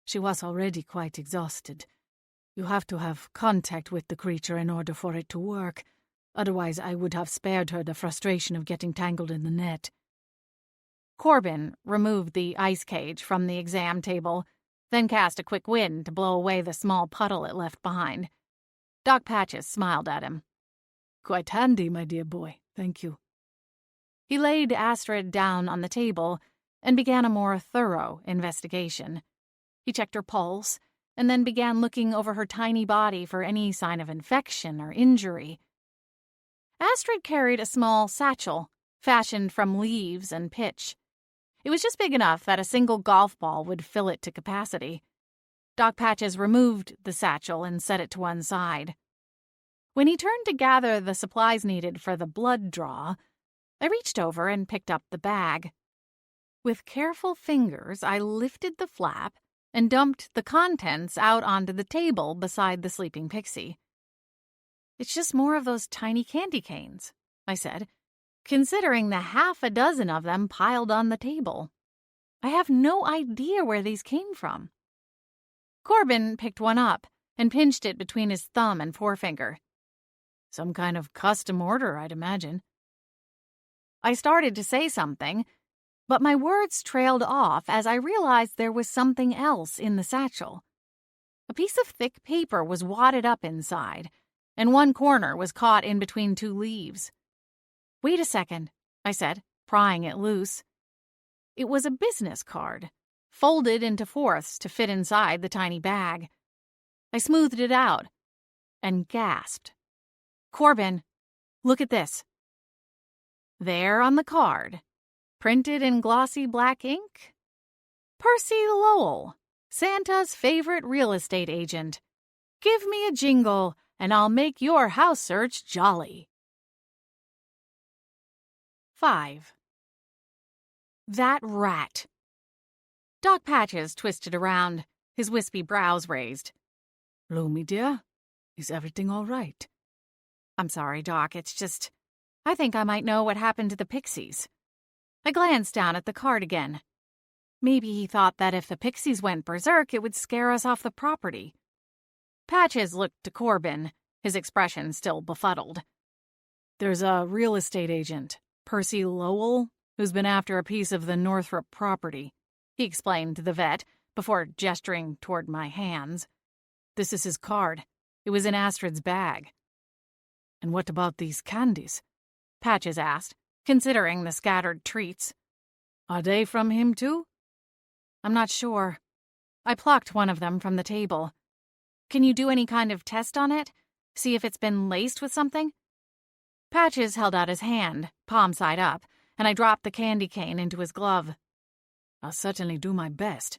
She was already quite exhausted. You have to have contact with the creature in order for it to work. Otherwise, I would have spared her the frustration of getting tangled in the net. Corbin removed the ice cage from the exam table, then cast a quick wind to blow away the small puddle it left behind. Doc Patches smiled at him. Quite handy, my dear boy. Thank you. He laid Astrid down on the table and began a more thorough investigation. He checked her pulse and then began looking over her tiny body for any sign of infection or injury. Astrid carried a small satchel fashioned from leaves and pitch. It was just big enough that a single golf ball would fill it to capacity. Doc Patches removed the satchel and set it to one side. When he turned to gather the supplies needed for the blood draw, I reached over and picked up the bag. With careful fingers, I lifted the flap and dumped the contents out onto the table beside the sleeping pixie. It's just more of those tiny candy canes, I said, considering the half a dozen of them piled on the table. I have no idea where these came from. Corbin picked one up and pinched it between his thumb and forefinger. Some kind of custom order, I'd imagine. I started to say something, but my words trailed off as I realized there was something else in the satchel. A piece of thick paper was wadded up inside, and one corner was caught in between two leaves. Wait a second, I said, prying it loose. It was a business card, folded into fourths to fit inside the tiny bag. I smoothed it out and gasped. "Corbin, look at this." There on the card, printed in glossy black ink, Percy Lowell, Santa's favorite real estate agent. Give me a jingle, and I'll make your house search jolly. 5. That rat. Doc Patches twisted around, his wispy brows raised. "Lumi, dear, is everything all right?" "I'm sorry, Doc, it's just, I think I might know what happened to the Pixies." I glanced down at the card again. Maybe he thought that if the Pixies went berserk, it would scare us off the property. Patches looked to Corbin, his expression still befuddled. "There's a real estate agent, Percy Lowell, who's been after a piece of the Northrop property," he explained to the vet before gesturing toward my hands. "This is his card. It was in Astrid's bag." "And what about these candies?" Patches asked, considering the scattered treats. "Are they from him too?" "I'm not sure. I plucked one of them from the table. Can you do any kind of test on it? See if it's been laced with something?" Patches held out his hand, palm side up, and I dropped the candy cane into his glove. "I'll certainly do my best."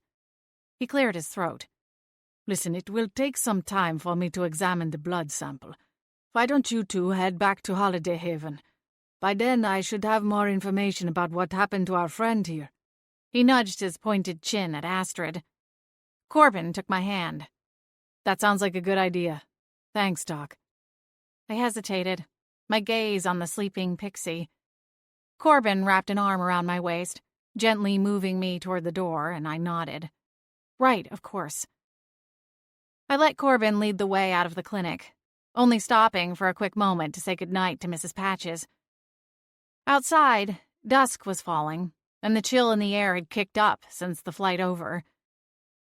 He cleared his throat. "Listen, it will take some time for me to examine the blood sample. Why don't you two head back to Holiday Haven? By then I should have more information about what happened to our friend here." He nudged his pointed chin at Astrid. Corbin took my hand. "That sounds like a good idea. Thanks, Doc." I hesitated, my gaze on the sleeping Pixie. Corbin wrapped an arm around my waist, gently moving me toward the door, and I nodded. Right, of course. I let Corbin lead the way out of the clinic, only stopping for a quick moment to say goodnight to Mrs. Patches. Outside, dusk was falling, and the chill in the air had kicked up since the flight over.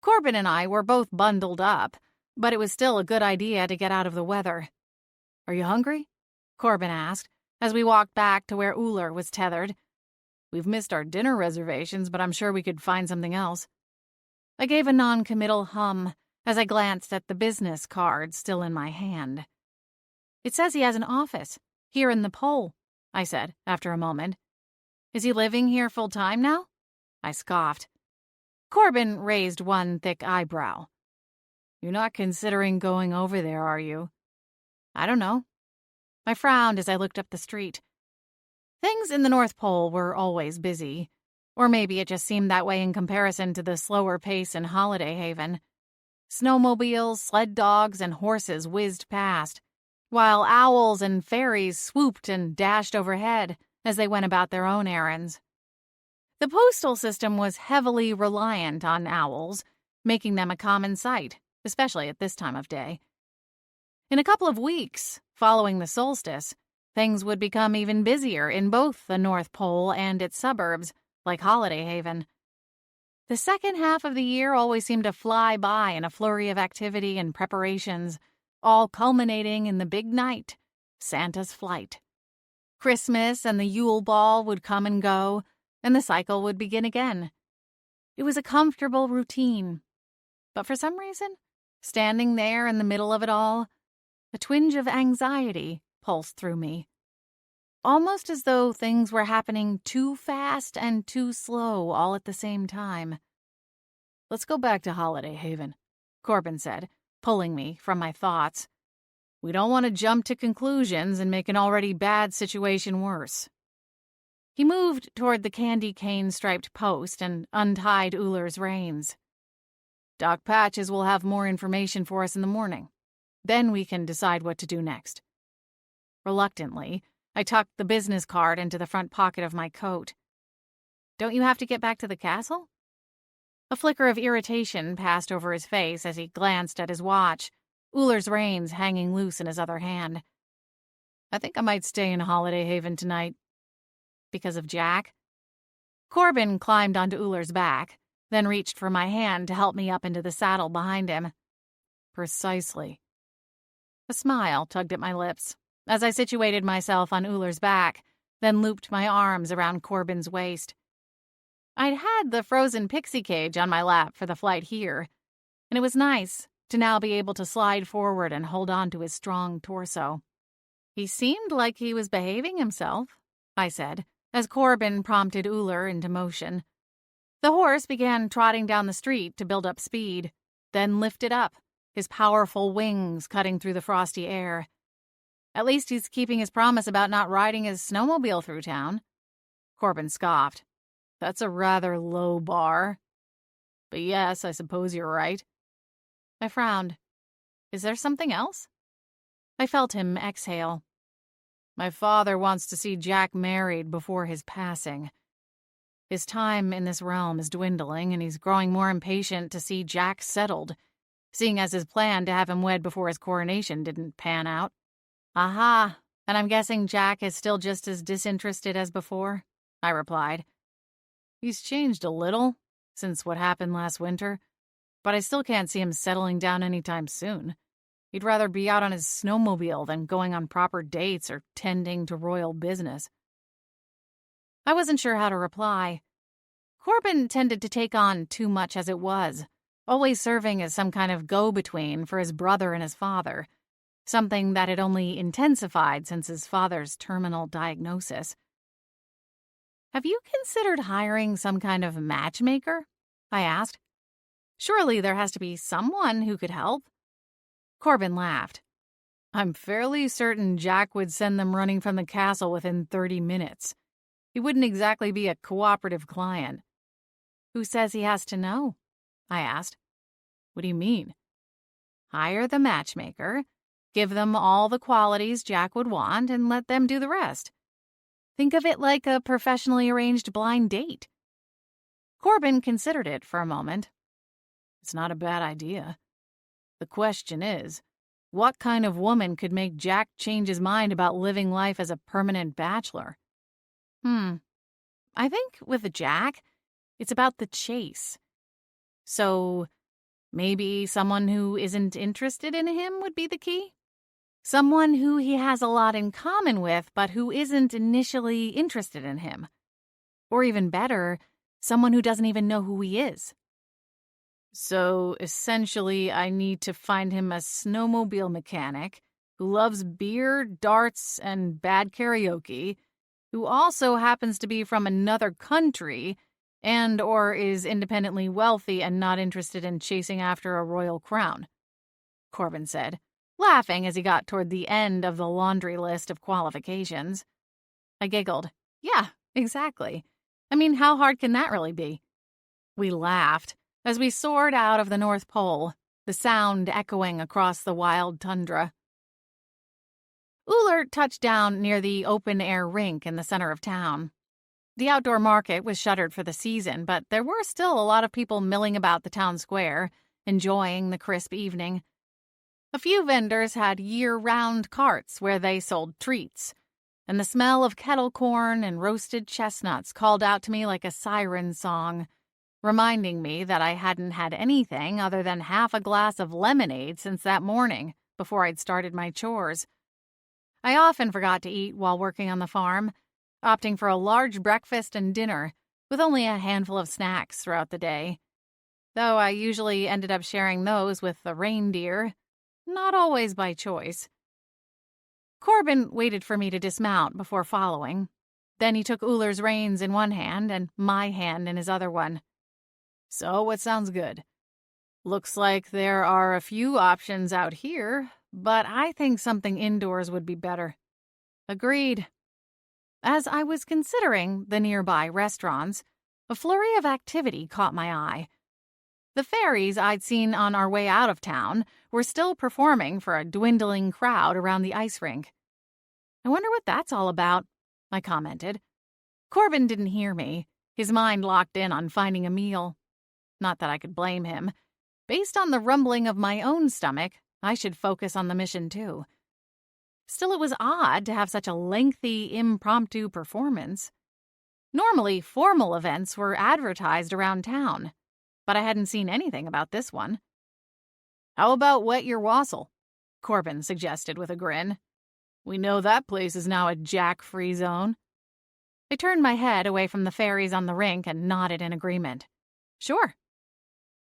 Corbin and I were both bundled up, but it was still a good idea to get out of the weather. "Are you hungry?" Corbin asked, as we walked back to where Uller was tethered. "We've missed our dinner reservations, but I'm sure we could find something else." I gave a non-committal hum as I glanced at the business card still in my hand. "It says he has an office, here in the Pole," I said after a moment. "Is he living here full-time now?" I scoffed. Corbin raised one thick eyebrow. "You're not considering going over there, are you?" "I don't know." I frowned as I looked up the street. Things in the North Pole were always busy, or maybe it just seemed that way in comparison to the slower pace in Holiday Haven. Snowmobiles, sled dogs, and horses whizzed past, while owls and fairies swooped and dashed overhead as they went about their own errands. The postal system was heavily reliant on owls, making them a common sight, especially at this time of day. In a couple of weeks, following the solstice, things would become even busier in both the North Pole and its suburbs, like Holiday Haven. The second half of the year always seemed to fly by in a flurry of activity and preparations, all culminating in the big night, Santa's flight. Christmas and the Yule Ball would come and go, and the cycle would begin again. It was a comfortable routine. But for some reason, standing there in the middle of it all, a twinge of anxiety pulsed through me. Almost as though things were happening too fast and too slow all at the same time. "Let's go back to Holiday Haven," Corbin said, pulling me from my thoughts. "We don't want to jump to conclusions and make an already bad situation worse." He moved toward the candy cane-striped post and untied Uller's reins. "Doc Patches will have more information for us in the morning. Then we can decide what to do next." Reluctantly, I tucked the business card into the front pocket of my coat. "Don't you have to get back to the castle?" A flicker of irritation passed over his face as he glanced at his watch, Uller's reins hanging loose in his other hand. "I think I might stay in Holiday Haven tonight." "Because of Jack?" Corbin climbed onto Uller's back, then reached for my hand to help me up into the saddle behind him. "Precisely." A smile tugged at my lips as I situated myself on Uller's back, then looped my arms around Corbin's waist. I'd had the frozen pixie cage on my lap for the flight here, and it was nice to now be able to slide forward and hold on to his strong torso. He seemed like he was behaving himself, I said, as Corbin prompted Uller into motion. The horse began trotting down the street to build up speed, then lifted up, his powerful wings cutting through the frosty air. At least he's keeping his promise about not riding his snowmobile through town. Corbin scoffed. That's a rather low bar. But yes, I suppose you're right. I frowned. Is there something else? I felt him exhale. My father wants to see Jack married before his passing. His time in this realm is dwindling, and he's growing more impatient to see Jack settled, seeing as his plan to have him wed before his coronation didn't pan out. Aha, and I'm guessing Jack is still just as disinterested as before, I replied. He's changed a little since what happened last winter, but I still can't see him settling down anytime soon. He'd rather be out on his snowmobile than going on proper dates or tending to royal business. I wasn't sure how to reply. Corbin tended to take on too much as it was, always serving as some kind of go-between for his brother and his father, something that had only intensified since his father's terminal diagnosis. Have you considered hiring some kind of matchmaker? I asked. Surely there has to be someone who could help. Corbin laughed. I'm fairly certain Jack would send them running from the castle within 30 minutes. He wouldn't exactly be a cooperative client. Who says he has to know? I asked. What do you mean? Hire the matchmaker, give them all the qualities Jack would want, and let them do the rest. Think of it like a professionally arranged blind date. Corbin considered it for a moment. It's not a bad idea. The question is, what kind of woman could make Jack change his mind about living life as a permanent bachelor? I think with Jack, it's about the chase. So maybe someone who isn't interested in him would be the key? Someone who he has a lot in common with, but who isn't initially interested in him. Or even better, someone who doesn't even know who he is. So, essentially, I need to find him a snowmobile mechanic who loves beer, darts, and bad karaoke, who also happens to be from another country and or is independently wealthy and not interested in chasing after a royal crown, Corbin said, laughing as he got toward the end of the laundry list of qualifications. I giggled. Yeah, exactly. I mean, how hard can that really be? We laughed as we soared out of the North Pole, the sound echoing across the wild tundra. Uller touched down near the open-air rink in the center of town. The outdoor market was shuttered for the season, but there were still a lot of people milling about the town square, enjoying the crisp evening. A few vendors had year-round carts where they sold treats, and the smell of kettle corn and roasted chestnuts called out to me like a siren song, reminding me that I hadn't had anything other than half a glass of lemonade since that morning before I'd started my chores. I often forgot to eat while working on the farm, opting for a large breakfast and dinner with only a handful of snacks throughout the day, though I usually ended up sharing those with the reindeer, not always by choice. Corbin waited for me to dismount before following. Then he took Uller's reins in one hand and my hand in his other one. So what sounds good? Looks like there are a few options out here, but I think something indoors would be better. Agreed. As I was considering the nearby restaurants, a flurry of activity caught my eye. The fairies I'd seen on our way out of town were still performing for a dwindling crowd around the ice rink. I wonder what that's all about, I commented. Corbin didn't hear me, his mind locked in on finding a meal. Not that I could blame him. Based on the rumbling of my own stomach, I should focus on the mission too. Still, it was odd to have such a lengthy, impromptu performance. Normally, formal events were advertised around town, but I hadn't seen anything about this one. How about Wet Your Wassail? Corbin suggested with a grin. We know that place is now a Jack-free zone. I turned my head away from the fairies on the rink and nodded in agreement. Sure.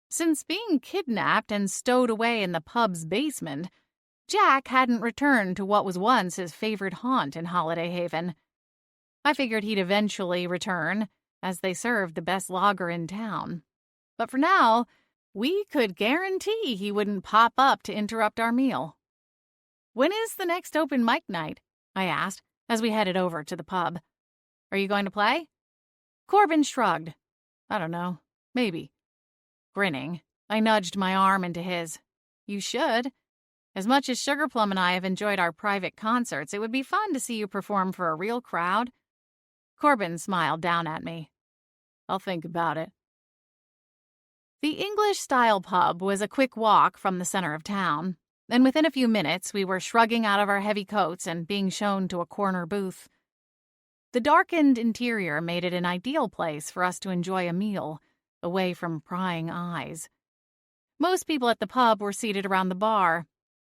Since being kidnapped and stowed away in the pub's basement, Jack hadn't returned to what was once his favorite haunt in Holiday Haven. I figured he'd eventually return, as they served the best lager in town. But for now, we could guarantee he wouldn't pop up to interrupt our meal. When is the next open mic night? I asked, as we headed over to the pub. Are you going to play? Corbin shrugged. I don't know. Maybe. Grinning, I nudged my arm into his. You should. As much as Sugarplum and I have enjoyed our private concerts, it would be fun to see you perform for a real crowd. Corbin smiled down at me. I'll think about it. The English-style pub was a quick walk from the center of town, and within a few minutes we were shrugging out of our heavy coats and being shown to a corner booth. The darkened interior made it an ideal place for us to enjoy a meal, away from prying eyes. Most people at the pub were seated around the bar,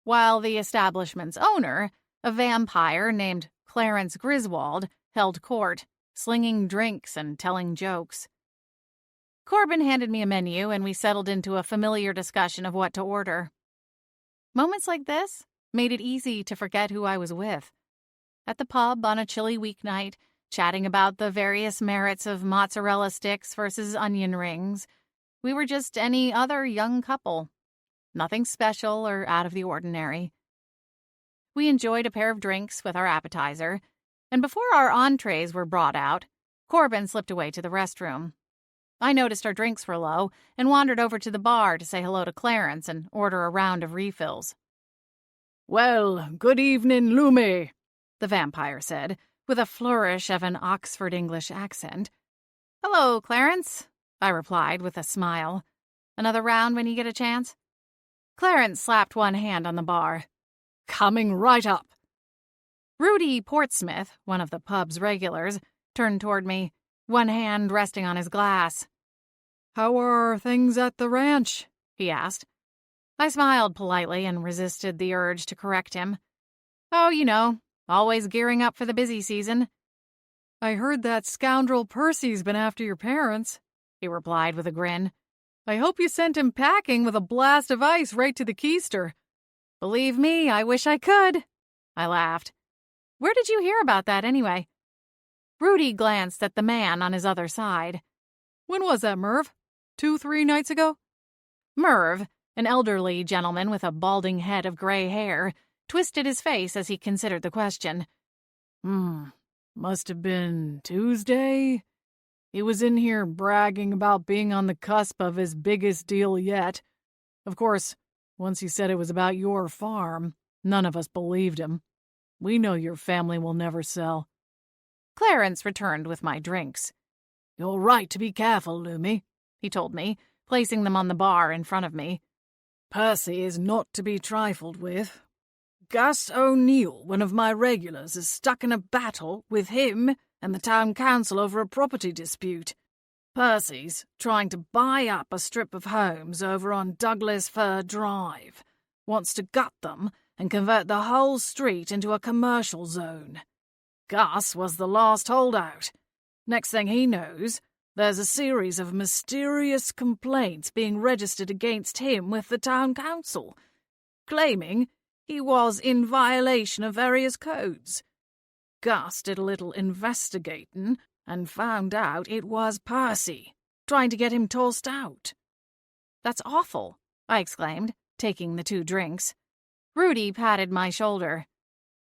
while the establishment's owner, a vampire named Clarence Griswold, held court, slinging drinks and telling jokes. Corbin handed me a menu, and we settled into a familiar discussion of what to order. Moments like this made it easy to forget who I was with. At the pub on a chilly weeknight, chatting about the various merits of mozzarella sticks versus onion rings, we were just any other young couple. Nothing special or out of the ordinary. We enjoyed a pair of drinks with our appetizer, and before our entrees were brought out, Corbin slipped away to the restroom. I noticed our drinks were low and wandered over to the bar to say hello to Clarence and order a round of refills. Well, good evening, Lumi, the vampire said, with a flourish of an Oxford English accent. Hello, Clarence, I replied with a smile. Another round when you get a chance? Clarence slapped one hand on the bar. Coming right up. Rudy Portsmouth, one of the pub's regulars, turned toward me, one hand resting on his glass. How are things at the ranch? He asked. I smiled politely and resisted the urge to correct him. Oh, you know, always gearing up for the busy season. I heard that scoundrel Percy's been after your parents, he replied with a grin. I hope you sent him packing with a blast of ice right to the keister. Believe me, I wish I could. I laughed. Where did you hear about that anyway? Rudy glanced at the man on his other side. When was that, Merv? 2-3 nights ago? Merv, an elderly gentleman with a balding head of gray hair, twisted his face as he considered the question. Must have been Tuesday? He was in here bragging about being on the cusp of his biggest deal yet. Of course, once he said it was about your farm, none of us believed him. We know your family will never sell. Clarence returned with my drinks. You're right to be careful, Lumi, he told me, placing them on the bar in front of me. Percy is not to be trifled with. Gus O'Neill, one of my regulars, is stuck in a battle with him and the town council over a property dispute. Percy's trying to buy up a strip of homes over on Douglas Fir Drive, wants to gut them and convert the whole street into a commercial zone. Gus was the last holdout. Next thing he knows, there's a series of mysterious complaints being registered against him with the town council, claiming he was in violation of various codes. Gus did a little investigating and found out it was Percy, trying to get him tossed out. That's awful, I exclaimed, taking the 2 drinks. Rudy patted my shoulder.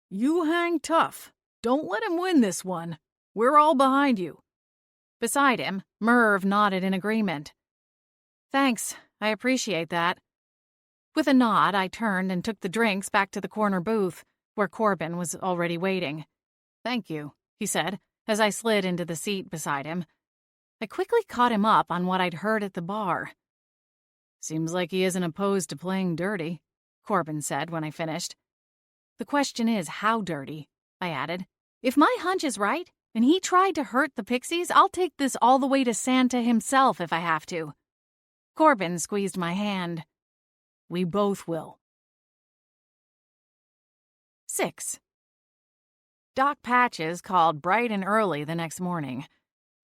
You hang tough. Don't let him win this one. We're all behind you. Beside him, Merv nodded in agreement. Thanks, I appreciate that. With a nod, I turned and took the drinks back to the corner booth, where Corbin was already waiting. Thank you, he said, as I slid into the seat beside him. I quickly caught him up on what I'd heard at the bar. Seems like he isn't opposed to playing dirty, Corbin said when I finished. The question is, how dirty? I added. If my hunch is right, and he tried to hurt the Pixies, I'll take this all the way to Santa himself if I have to. Corbin squeezed my hand. We both will. 6. Doc Patches called bright and early the next morning.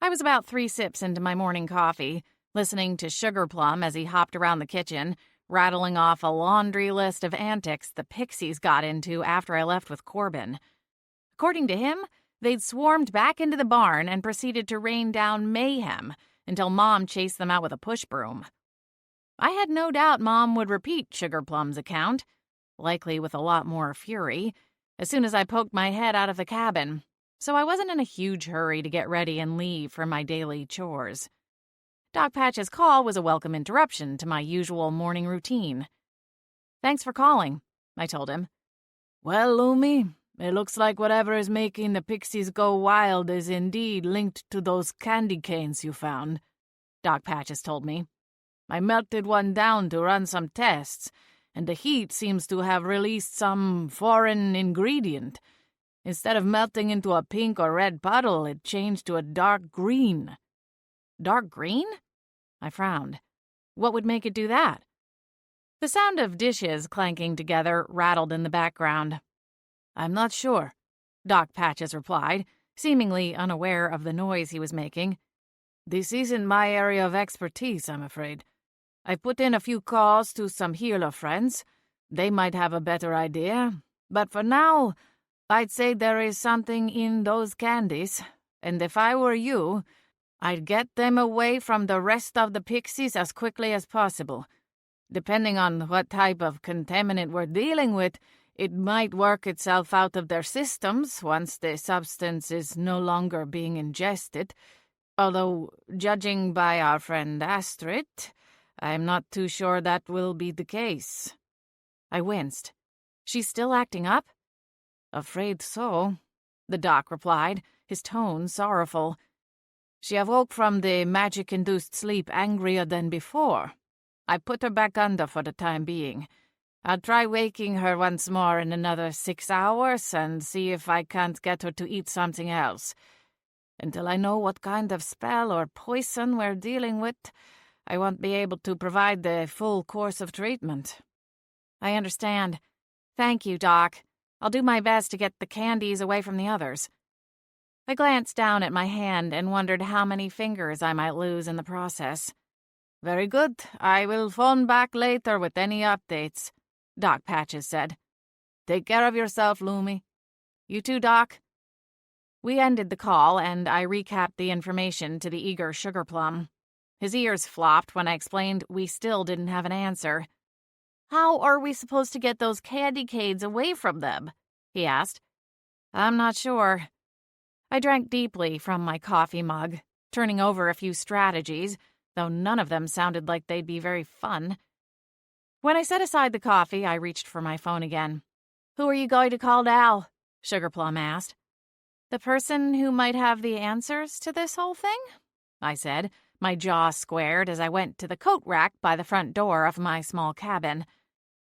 I was about 3 sips into my morning coffee, listening to Sugar Plum as he hopped around the kitchen, rattling off a laundry list of antics the Pixies got into after I left with Corbin. According to him, they'd swarmed back into the barn and proceeded to rain down mayhem until Mom chased them out with a push broom. I had no doubt Mom would repeat Sugar Plum's account, likely with a lot more fury, as soon as I poked my head out of the cabin, so I wasn't in a huge hurry to get ready and leave for my daily chores. Doc Patch's call was a welcome interruption to my usual morning routine. "Thanks for calling," I told him. Well, Lumi, it looks like whatever is making the Pixies go wild is indeed linked to those candy canes you found, Doc Patches told me. I melted one down to run some tests, and the heat seems to have released some foreign ingredient. Instead of melting into a pink or red puddle, it changed to a dark green. Dark green? I frowned. What would make it do that? The sound of dishes clanking together rattled in the background. I'm not sure, Doc Patches replied, seemingly unaware of the noise he was making. This isn't my area of expertise, I'm afraid. I've put in a few calls to some healer friends. They might have a better idea. But for now, I'd say there is something in those candies, and if I were you, I'd get them away from the rest of the Pixies as quickly as possible. Depending on what type of contaminant we're dealing with, it might work itself out of their systems once the substance is no longer being ingested. Although, judging by our friend Astrid, I'm not too sure that will be the case. I winced. She's still acting up? Afraid so, the doc replied, his tone sorrowful. She awoke from the magic-induced sleep angrier than before. I put her back under for the time being. I'll try waking her once more in another 6 hours and see if I can't get her to eat something else. Until I know what kind of spell or poison we're dealing with, I won't be able to provide the full course of treatment. I understand. Thank you, Doc. I'll do my best to get the candies away from the others. I glanced down at my hand and wondered how many fingers I might lose in the process. Very good. I will phone back later with any updates, Doc Patches said. Take care of yourself, Lumi. You too, Doc. We ended the call, and I recapped the information to the eager Sugar Plum. His ears flopped when I explained we still didn't have an answer. "How are we supposed to get those candy canes away from them?" he asked. "I'm not sure." I drank deeply from my coffee mug, turning over a few strategies, though none of them sounded like they'd be very fun. When I set aside the coffee, I reached for my phone again. "Who are you going to call now?" Sugar Plum asked. "The person who might have the answers to this whole thing?" I said, my jaw squared as I went to the coat rack by the front door of my small cabin.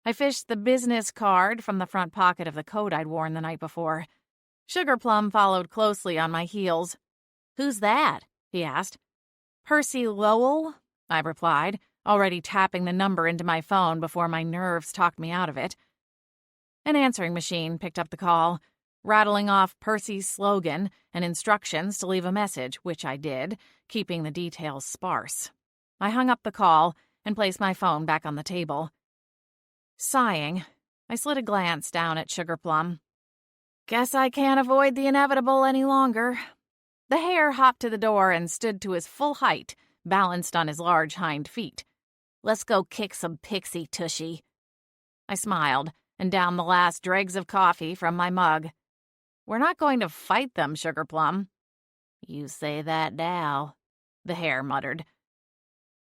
I fished the business card from the front pocket of the coat I'd worn the night before. Sugar Plum followed closely on my heels. "Who's that?" he asked. "Percy Lowell," I replied, already tapping the number into my phone before my nerves talked me out of it. An answering machine picked up the call, rattling off Percy's slogan and instructions to leave a message, which I did, keeping the details sparse. I hung up the call and placed my phone back on the table. Sighing, I slid a glance down at Sugar Plum. Guess I can't avoid the inevitable any longer. The hare hopped to the door and stood to his full height, balanced on his large hind feet. "Let's go kick some pixie tushy." I smiled and downed the last dregs of coffee from my mug. "We're not going to fight them, Sugar Plum." "You say that now," the hare muttered.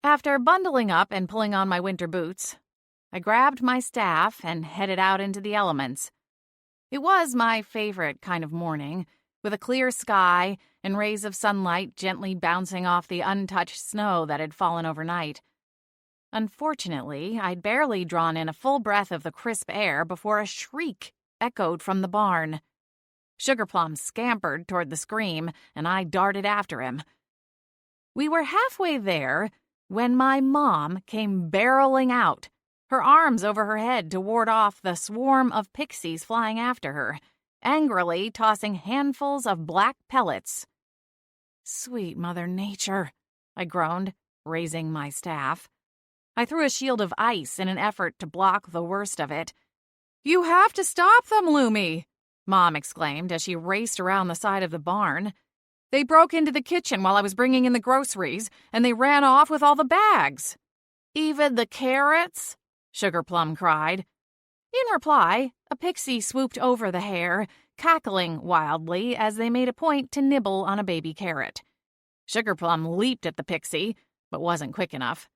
After bundling up and pulling on my winter boots, I grabbed my staff and headed out into the elements. It was my favorite kind of morning, with a clear sky and rays of sunlight gently bouncing off the untouched snow that had fallen overnight. Unfortunately, I'd barely drawn in a full breath of the crisp air before a shriek echoed from the barn. Sugar Plum scampered toward the scream, and I darted after him. We were halfway there when my mom came barreling out, her arms over her head to ward off the swarm of pixies flying after her, angrily tossing handfuls of black pellets. Sweet Mother Nature, I groaned, raising my staff. I threw a shield of ice in an effort to block the worst of it. "You have to stop them, Lumi!" Mom exclaimed as she raced around the side of the barn. "They broke into the kitchen while I was bringing in the groceries, and they ran off with all the bags." "Even the carrots?" Sugar Plum cried. In reply, a pixie swooped over the hare, cackling wildly as they made a point to nibble on a baby carrot. Sugar Plum leaped at the pixie, but wasn't quick enough.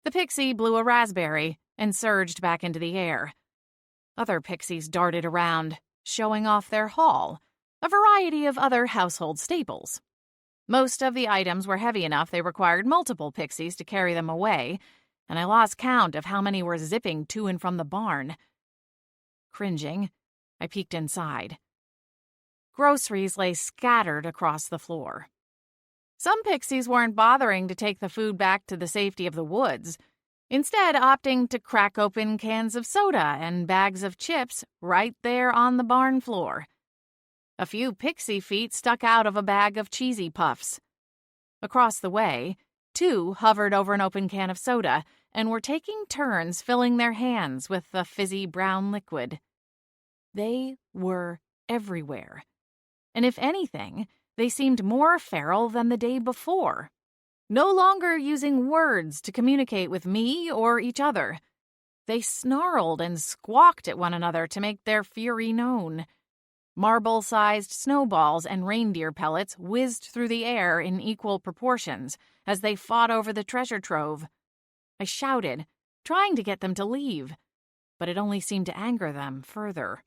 The pixie blew a raspberry and surged back into the air. Other pixies darted around, showing off their haul, a variety of other household staples. Most of the items were heavy enough they required multiple pixies to carry them away, and I lost count of how many were zipping to and from the barn. Cringing, I peeked inside. Groceries lay scattered across the floor. Some pixies weren't bothering to take the food back to the safety of the woods, instead opting to crack open cans of soda and bags of chips right there on the barn floor. A few pixie feet stuck out of a bag of cheesy puffs. Across the way, 2 hovered over an open can of soda and were taking turns filling their hands with the fizzy brown liquid. They were everywhere, and if anything, they seemed more feral than the day before, no longer using words to communicate with me or each other. They snarled and squawked at one another to make their fury known. Marble-sized snowballs and reindeer pellets whizzed through the air in equal proportions as they fought over the treasure trove. I shouted, trying to get them to leave, but it only seemed to anger them further.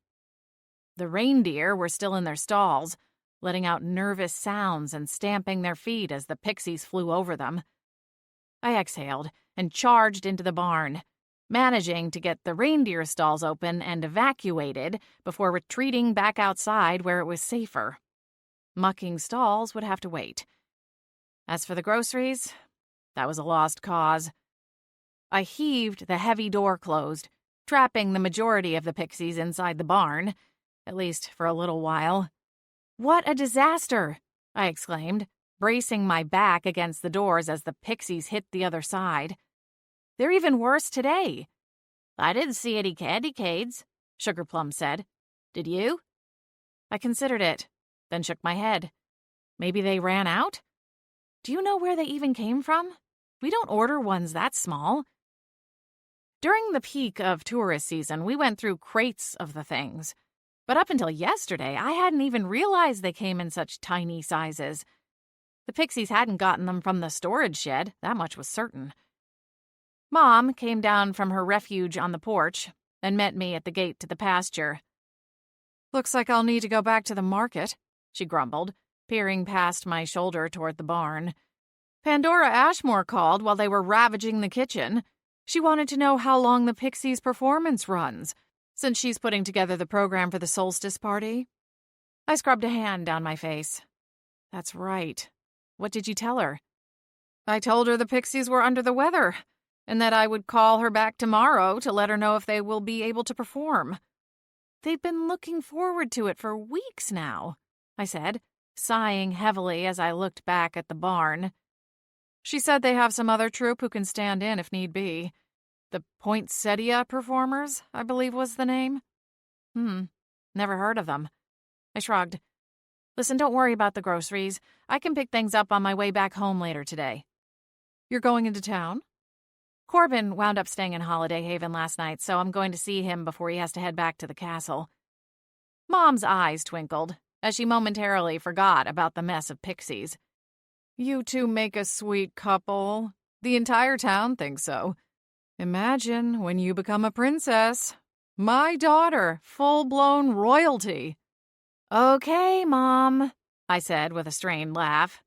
The reindeer were still in their stalls, letting out nervous sounds and stamping their feet as the pixies flew over them. I exhaled and charged into the barn, managing to get the reindeer stalls open and evacuated before retreating back outside where it was safer. Mucking stalls would have to wait. As for the groceries, that was a lost cause. I heaved the heavy door closed, trapping the majority of the pixies inside the barn, at least for a little while. "What a disaster!" I exclaimed, bracing my back against the doors as the pixies hit the other side. "They're even worse today." "I didn't see any candy canes," Sugar Plum said. "Did you?" I considered it, then shook my head. Maybe they ran out? Do you know where they even came from? We don't order ones that small. During the peak of tourist season, we went through crates of the things. But up until yesterday, I hadn't even realized they came in such tiny sizes. The pixies hadn't gotten them from the storage shed, that much was certain. Mom came down from her refuge on the porch and met me at the gate to the pasture. "Looks like I'll need to go back to the market," she grumbled, peering past my shoulder toward the barn. "Pandora Ashmore called while they were ravaging the kitchen. She wanted to know how long the Pixies' performance runs, since she's putting together the program for the solstice party." I scrubbed a hand down my face. "That's right. What did you tell her?" "I told her the Pixies were under the weather, and that I would call her back tomorrow to let her know if they will be able to perform." "They've been looking forward to it for weeks now," I said, sighing heavily as I looked back at the barn. "She said they have some other troupe who can stand in if need be. The Poinsettia Performers, I believe was the name." Never heard of them. I shrugged. "Listen, don't worry about the groceries. I can pick things up on my way back home later today." "You're going into town?" "Corbin wound up staying in Holiday Haven last night, so I'm going to see him before he has to head back to the castle." Mom's eyes twinkled as she momentarily forgot about the mess of pixies. "You two make a sweet couple. The entire town thinks so. Imagine when you become a princess. My daughter, full-blown royalty." "Okay, Mom," I said with a strained laugh.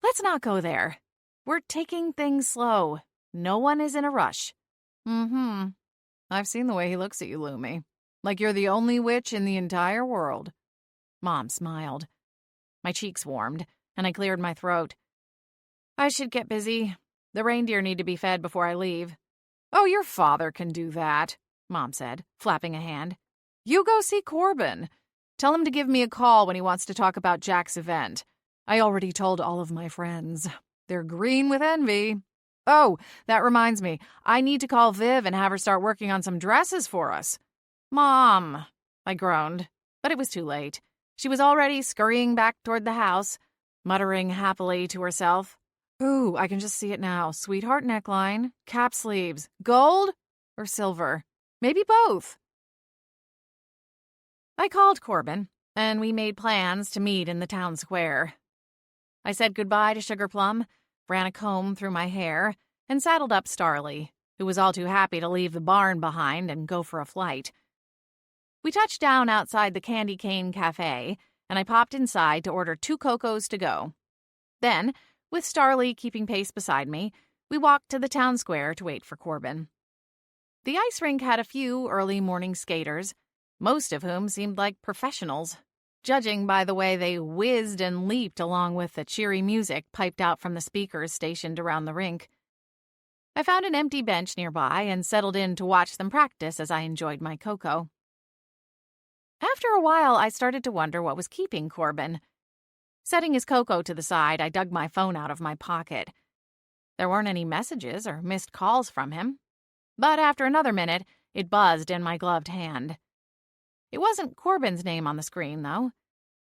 "Let's not go there. We're taking things slow. No one is in a rush." I've seen the way he looks at you, Lumi. Like you're the only witch in the entire world." Mom smiled. My cheeks warmed, and I cleared my throat. "I should get busy. The reindeer need to be fed before I leave." "Oh, your father can do that," Mom said, flapping a hand. "You go see Corbin. Tell him to give me a call when he wants to talk about Jack's event. I already told all of my friends. They're green with envy. Oh, that reminds me. I need to call Viv and have her start working on some dresses for us. Mom, I groaned, but it was too late. She was already scurrying back toward the house, muttering happily to herself. Ooh, I can just see it now. Sweetheart neckline, cap sleeves, gold or silver? Maybe both. I called Corbin, and we made plans to meet in the town square. I said goodbye to Sugar Plum, ran a comb through my hair, and saddled up Starly, who was all too happy to leave the barn behind and go for a flight. We touched down outside the Candy Cane Cafe, and I popped inside to order 2 cocos to go. Then, with Starly keeping pace beside me, we walked to the town square to wait for Corbin. The ice rink had a few early morning skaters, most of whom seemed like professionals, judging by the way they whizzed and leaped along with the cheery music piped out from the speakers stationed around the rink. I found an empty bench nearby and settled in to watch them practice as I enjoyed my cocoa. After a while, I started to wonder what was keeping Corbin. Setting his cocoa to the side, I dug my phone out of my pocket. There weren't any messages or missed calls from him. But after another minute, it buzzed in my gloved hand. It wasn't Corbin's name on the screen, though.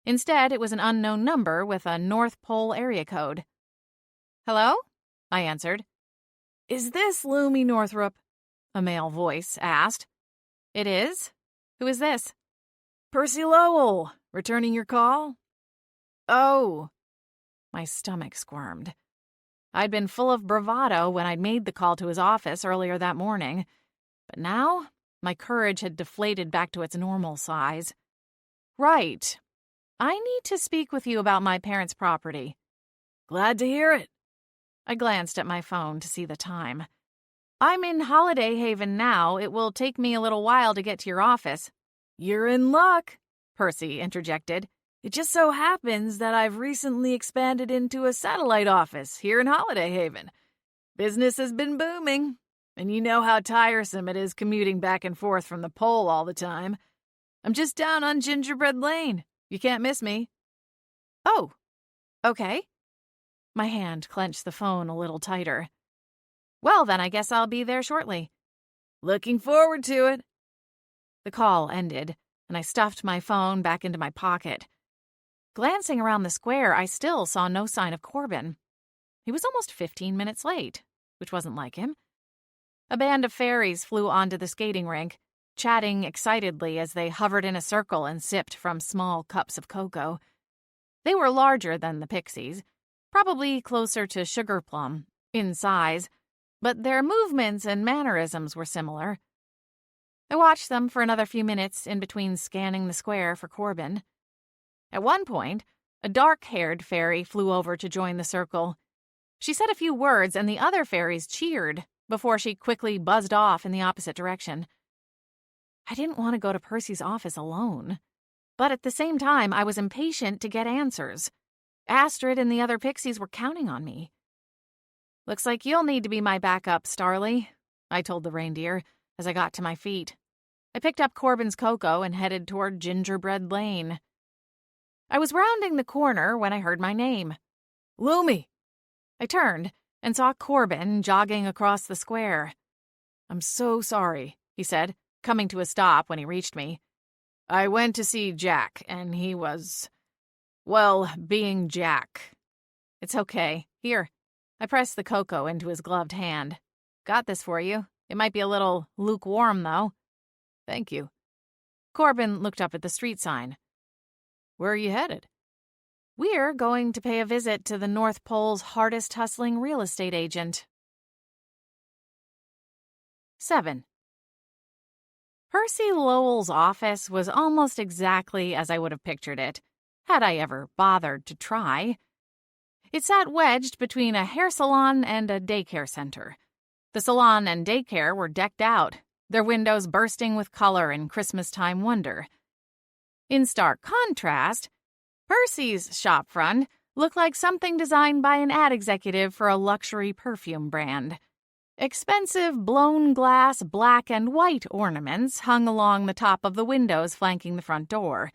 Instead, it was an unknown number with a North Pole area code. Hello? I answered. Is this Loomy Northrup? A male voice asked. It is? Who is this? Percy Lowell, returning your call? Oh. My stomach squirmed. I'd been full of bravado when I'd made the call to his office earlier that morning, but now my courage had deflated back to its normal size. Right. I need to speak with you about my parents' property. Glad to hear it. I glanced at my phone to see the time. I'm in Holiday Haven now. It will take me a little while to get to your office. You're in luck, Percy interjected. It just so happens that I've recently expanded into a satellite office here in Holiday Haven. Business has been booming, and you know how tiresome it is commuting back and forth from the pole all the time. I'm just down on Gingerbread Lane. You can't miss me. Oh, okay. My hand clenched the phone a little tighter. Well, then I guess I'll be there shortly. Looking forward to it. The call ended, and I stuffed my phone back into my pocket. Glancing around the square, I still saw no sign of Corbin. He was almost 15 minutes late, which wasn't like him. A band of fairies flew onto the skating rink, chatting excitedly as they hovered in a circle and sipped from small cups of cocoa. They were larger than the Pixies, probably closer to Sugar Plum in size, but their movements and mannerisms were similar. I watched them for another few minutes in between scanning the square for Corbin. At one point, a dark-haired fairy flew over to join the circle. She said a few words, and the other fairies cheered before she quickly buzzed off in the opposite direction. I didn't want to go to Percy's office alone, but at the same time, I was impatient to get answers. Astrid and the other Pixies were counting on me. Looks like you'll need to be my backup, Starly, I told the reindeer as I got to my feet. I picked up Corbin's cocoa and headed toward Gingerbread Lane. I was rounding the corner when I heard my name. Loomy! I turned and saw Corbin jogging across the square. I'm so sorry, he said, coming to a stop when he reached me. I went to see Jack, and he was, well, being Jack. It's okay. Here. I pressed the cocoa into his gloved hand. Got this for you. It might be a little lukewarm, though. Thank you. Corbin looked up at the street sign. Where are you headed? We're going to pay a visit to the North Pole's hardest hustling real estate agent. 7. Percy Lowell's office was almost exactly as I would have pictured it, had I ever bothered to try. It sat wedged between a hair salon and a daycare center. The salon and daycare were decked out, their windows bursting with color and Christmas-time wonder. In stark contrast, Percy's shopfront looked like something designed by an ad executive for a luxury perfume brand. Expensive blown glass black and white ornaments hung along the top of the windows flanking the front door.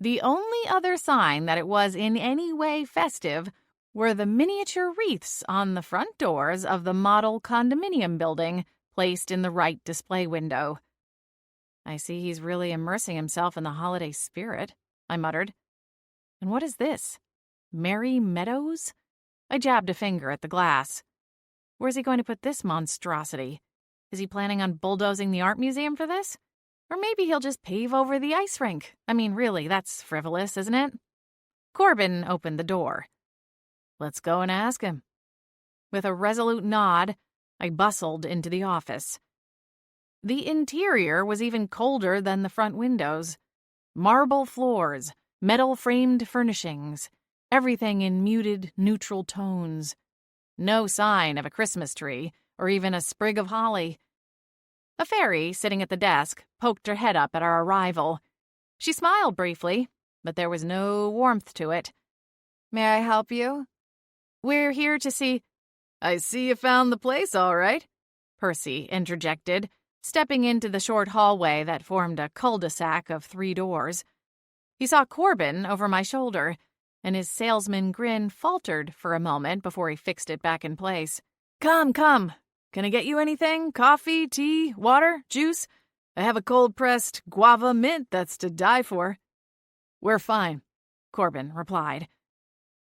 The only other sign that it was in any way festive were the miniature wreaths on the front doors of the model condominium building placed in the right display window. I see he's really immersing himself in the holiday spirit, I muttered. And what is this? Merry Meadows? I jabbed a finger at the glass. Where's he going to put this monstrosity? Is he planning on bulldozing the art museum for this? Or maybe he'll just pave over the ice rink. I mean, really, that's frivolous, isn't it? Corbin opened the door. Let's go and ask him. With a resolute nod, I bustled into the office. The interior was even colder than the front windows. Marble floors, metal-framed furnishings, everything in muted, neutral tones. No sign of a Christmas tree or even a sprig of holly. A fairy sitting at the desk poked her head up at our arrival. She smiled briefly, but there was no warmth to it. "May I help you?" "We're here to see—" "I see you found the place all right," Percy interjected, stepping into the short hallway that formed a cul-de-sac of 3 doors. He saw Corbin over my shoulder, and his salesman grin faltered for a moment before he fixed it back in place. Come. Can I get you anything? Coffee, tea, water, juice? I have a cold-pressed guava mint that's to die for." "We're fine," Corbin replied.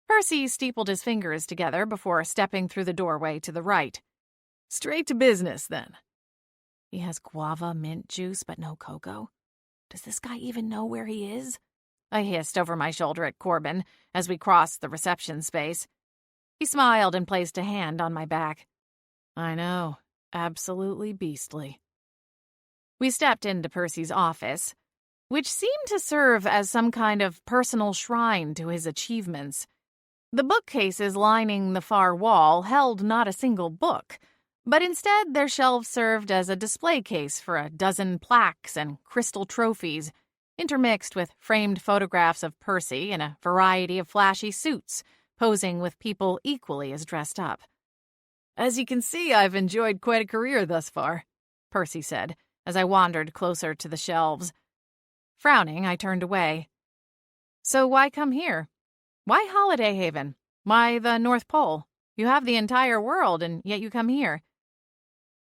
Percy steepled his fingers together before stepping through the doorway to the right. "Straight to business, then." He has guava mint juice but no cocoa. Does this guy even know where he is? I hissed over my shoulder at Corbin as we crossed the reception space. He smiled and placed a hand on my back. I know, absolutely beastly. We stepped into Percy's office, which seemed to serve as some kind of personal shrine to his achievements. The bookcases lining the far wall held not a single book, but instead their shelves served as a display case for a dozen plaques and crystal trophies, intermixed with framed photographs of Percy in a variety of flashy suits, posing with people equally as dressed up. "As you can see, I've enjoyed quite a career thus far," Percy said, as I wandered closer to the shelves. Frowning, I turned away. "So why come here? Why Holiday Haven? Why the North Pole? You have the entire world, and yet you come here."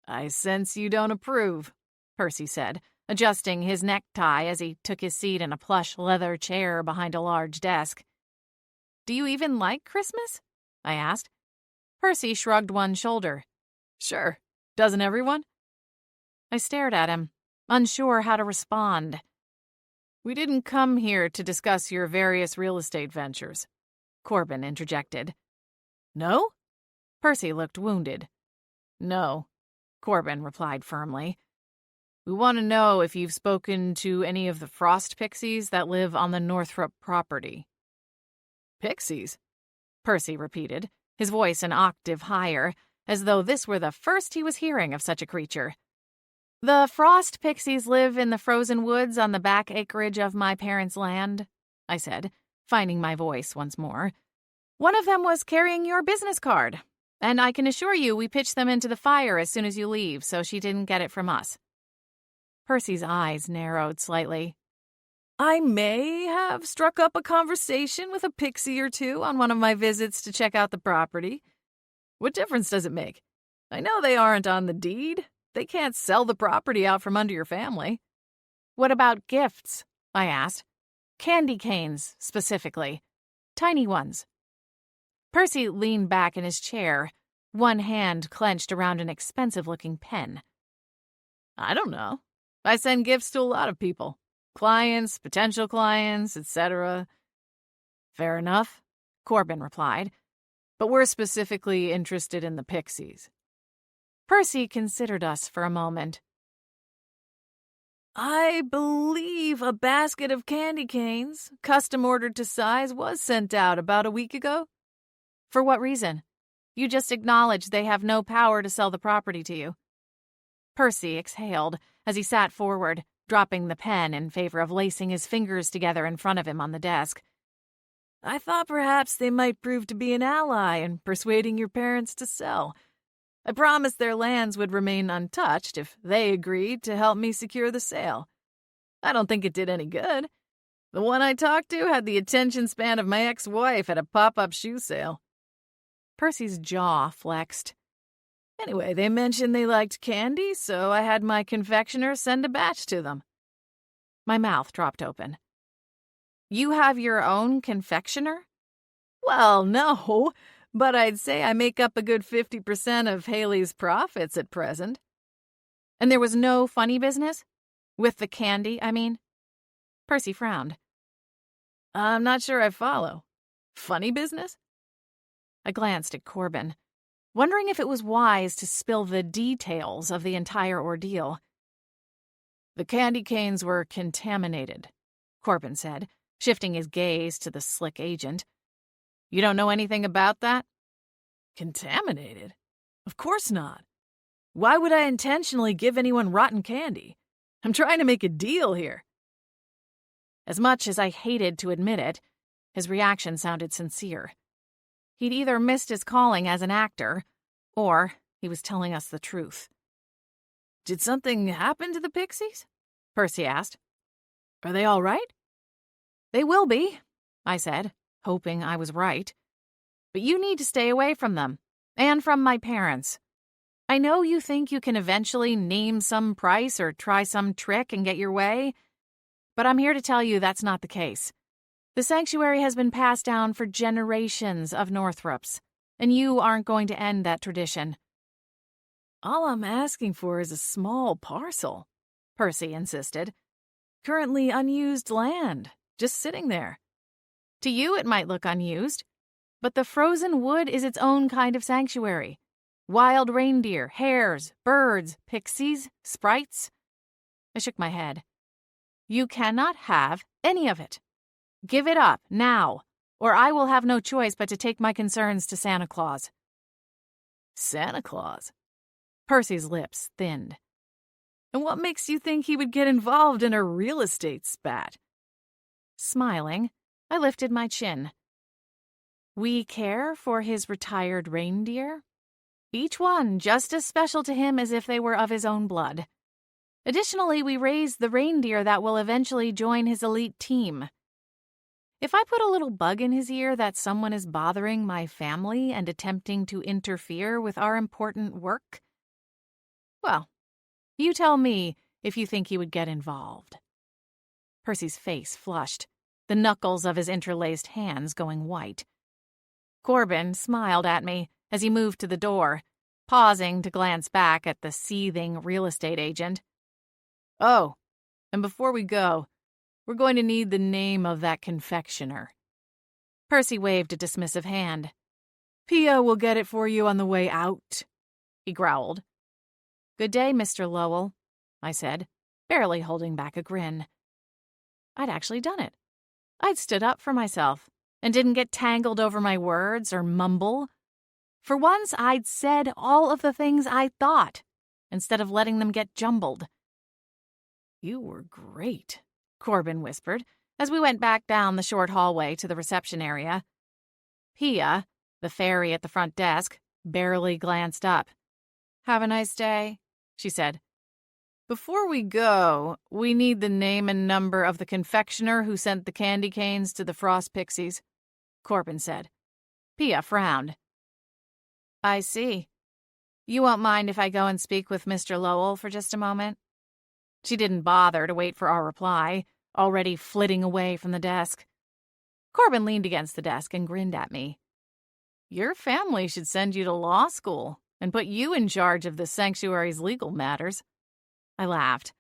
"I sense you don't approve," Percy said, adjusting his necktie as he took his seat in a plush leather chair behind a large desk. "Do you even like Christmas?" I asked. Percy shrugged one shoulder. "Sure. Doesn't everyone?" I stared at him, unsure how to respond. "We didn't come here to discuss your various real estate ventures," Corbin interjected. "No?" Percy looked wounded. "No," Corbin replied firmly. "We want to know if you've spoken to any of the frost pixies that live on the Northrop property." "Pixies?" Percy repeated, his voice an octave higher, as though this were the first he was hearing of such a creature. "The frost pixies live in the frozen woods on the back acreage of my parents' land," I said, finding my voice once more. "One of them was carrying your business card, and I can assure you we pitched them into the fire as soon as you leave, so she didn't get it from us." Percy's eyes narrowed slightly. "I may have struck up a conversation with a pixie or two on one of my visits to check out the property. What difference does it make? I know they aren't on the deed. They can't sell the property out from under your family." "What about gifts?" I asked. "Candy canes, specifically. Tiny ones." Percy leaned back in his chair, one hand clenched around an expensive-looking pen. "I don't know. I send gifts to a lot of people. Clients, potential clients, etc." "Fair enough," Corbin replied. "But we're specifically interested in the pixies." Percy considered us for a moment. "I believe a basket of candy canes, custom ordered to size, was sent out about a week ago." "For what reason? You just acknowledged they have no power to sell the property to you." Percy exhaled as he sat forward, dropping the pen in favor of lacing his fingers together in front of him on the desk. "I thought perhaps they might prove to be an ally in persuading your parents to sell. I promised their lands would remain untouched if they agreed to help me secure the sale. I don't think it did any good. The one I talked to had the attention span of my ex-wife at a pop-up shoe sale. Percy's jaw flexed. Anyway, they mentioned they liked candy, so I had my confectioner send a batch to them. My mouth dropped open. You have your own confectioner? Well, no, but I'd say I make up a good 50% of Haley's profits at present. And there was no funny business? With the candy, I mean? Percy frowned. I'm not sure I follow. Funny business? I glanced at Corbin, wondering if it was wise to spill the details of the entire ordeal. The candy canes were contaminated, Corbin said, shifting his gaze to the slick agent. You don't know anything about that? Contaminated? Of course not. Why would I intentionally give anyone rotten candy? I'm trying to make a deal here. As much as I hated to admit it, his reaction sounded sincere. He'd either missed his calling as an actor, or he was telling us the truth. Did something happen to the Pixies? Percy asked. Are they all right? They will be, I said, hoping I was right. But you need to stay away from them, and from my parents. I know you think you can eventually name some price or try some trick and get your way, but I'm here to tell you that's not the case. The sanctuary has been passed down for generations of Northrops, and you aren't going to end that tradition. All I'm asking for is a small parcel, Percy insisted. Currently unused land, just sitting there. To you it might look unused, but the frozen wood is its own kind of sanctuary. Wild reindeer, hares, birds, pixies, sprites. I shook my head. You cannot have any of it. Give it up, now, or I will have no choice but to take my concerns to Santa Claus. Santa Claus? Percy's lips thinned. And what makes you think he would get involved in a real estate spat? Smiling, I lifted my chin. We care for his retired reindeer, each one just as special to him as if they were of his own blood. Additionally, we raise the reindeer that will eventually join his elite team. If I put a little bug in his ear that someone is bothering my family and attempting to interfere with our important work, well, you tell me if you think he would get involved. Percy's face flushed, the knuckles of his interlaced hands going white. Corbin smiled at me as he moved to the door, pausing to glance back at the seething real estate agent. Oh, and before we go, we're going to need the name of that confectioner. Percy waved a dismissive hand. Pia will get it for you on the way out, he growled. Good day, Mr. Lowell, I said, barely holding back a grin. I'd actually done it. I'd stood up for myself and didn't get tangled over my words or mumble. For once, I'd said all of the things I thought, instead of letting them get jumbled. You were great, Corbin whispered, as we went back down the short hallway to the reception area. Pia, the fairy at the front desk, barely glanced up. Have a nice day, she said. Before we go, we need the name and number of the confectioner who sent the candy canes to the Frost Pixies, Corbin said. Pia frowned. I see. You won't mind if I go and speak with Mr. Lowell for just a moment? She didn't bother to wait for our reply, already flitting away from the desk. Corbin leaned against the desk and grinned at me. Your family should send you to law school and put you in charge of the sanctuary's legal matters. I laughed.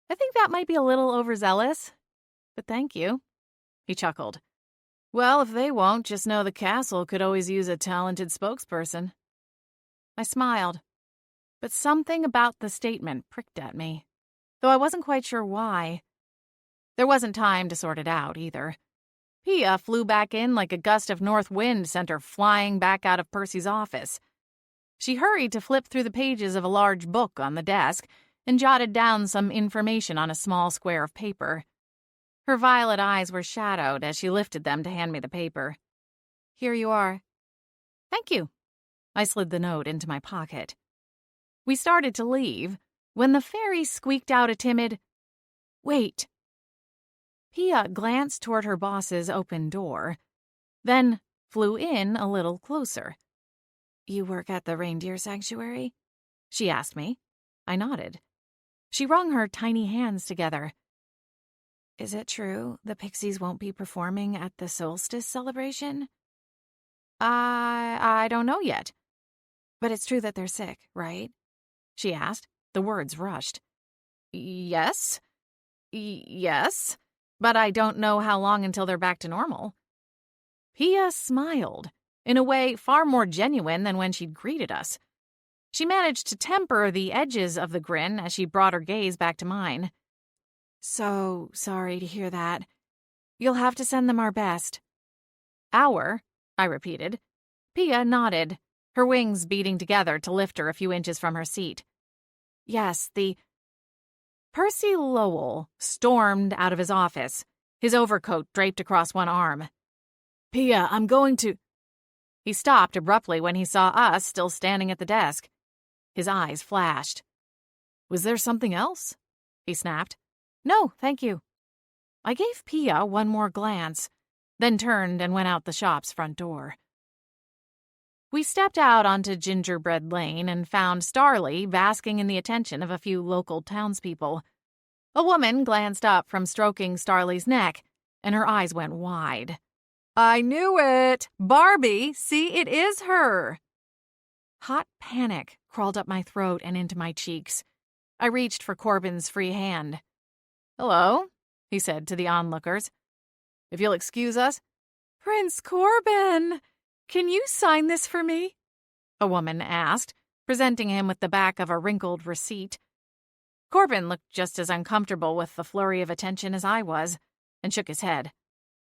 I think that might be a little overzealous, but thank you. He chuckled. Well, if they won't, just know the castle could always use a talented spokesperson. I smiled, but something about the statement pricked at me, though I wasn't quite sure why. There wasn't time to sort it out, either. Pia flew back in like a gust of north wind sent her flying back out of Percy's office. She hurried to flip through the pages of a large book on the desk and jotted down some information on a small square of paper. Her violet eyes were shadowed as she lifted them to hand me the paper. Here you are. Thank you. I slid the note into my pocket. We started to leave when the fairy squeaked out a timid, Wait. Pia glanced toward her boss's open door, then flew in a little closer. "You work at the reindeer sanctuary?" she asked me. I nodded. She wrung her tiny hands together. "Is it true the Pixies won't be performing at the solstice celebration?" I don't know yet." "But it's true that they're sick, right?" she asked. The words rushed. Yes, but I don't know how long until they're back to normal." Pia smiled, in a way far more genuine than when she'd greeted us. She managed to temper the edges of the grin as she brought her gaze back to mine. "So sorry to hear that. You'll have to send them our best." "Our?" I repeated. Pia nodded, her wings beating together to lift her a few inches from her seat. "Yes, Percy Lowell stormed out of his office, his overcoat draped across one arm. "Pia, I'm going to—" He stopped abruptly when he saw us still standing at the desk. His eyes flashed. "Was there something else?" he snapped. "No, thank you." I gave Pia one more glance, then turned and went out the shop's front door. We stepped out onto Gingerbread Lane and found Starly basking in the attention of a few local townspeople. A woman glanced up from stroking Starly's neck, and her eyes went wide. "I knew it! Barbie! See, it is her!" Hot panic crawled up my throat and into my cheeks. I reached for Corbin's free hand. "Hello," he said to the onlookers. "If you'll excuse us—" "Prince Corbin! Can you sign this for me?" a woman asked, presenting him with the back of a wrinkled receipt. Corbin looked just as uncomfortable with the flurry of attention as I was, and shook his head.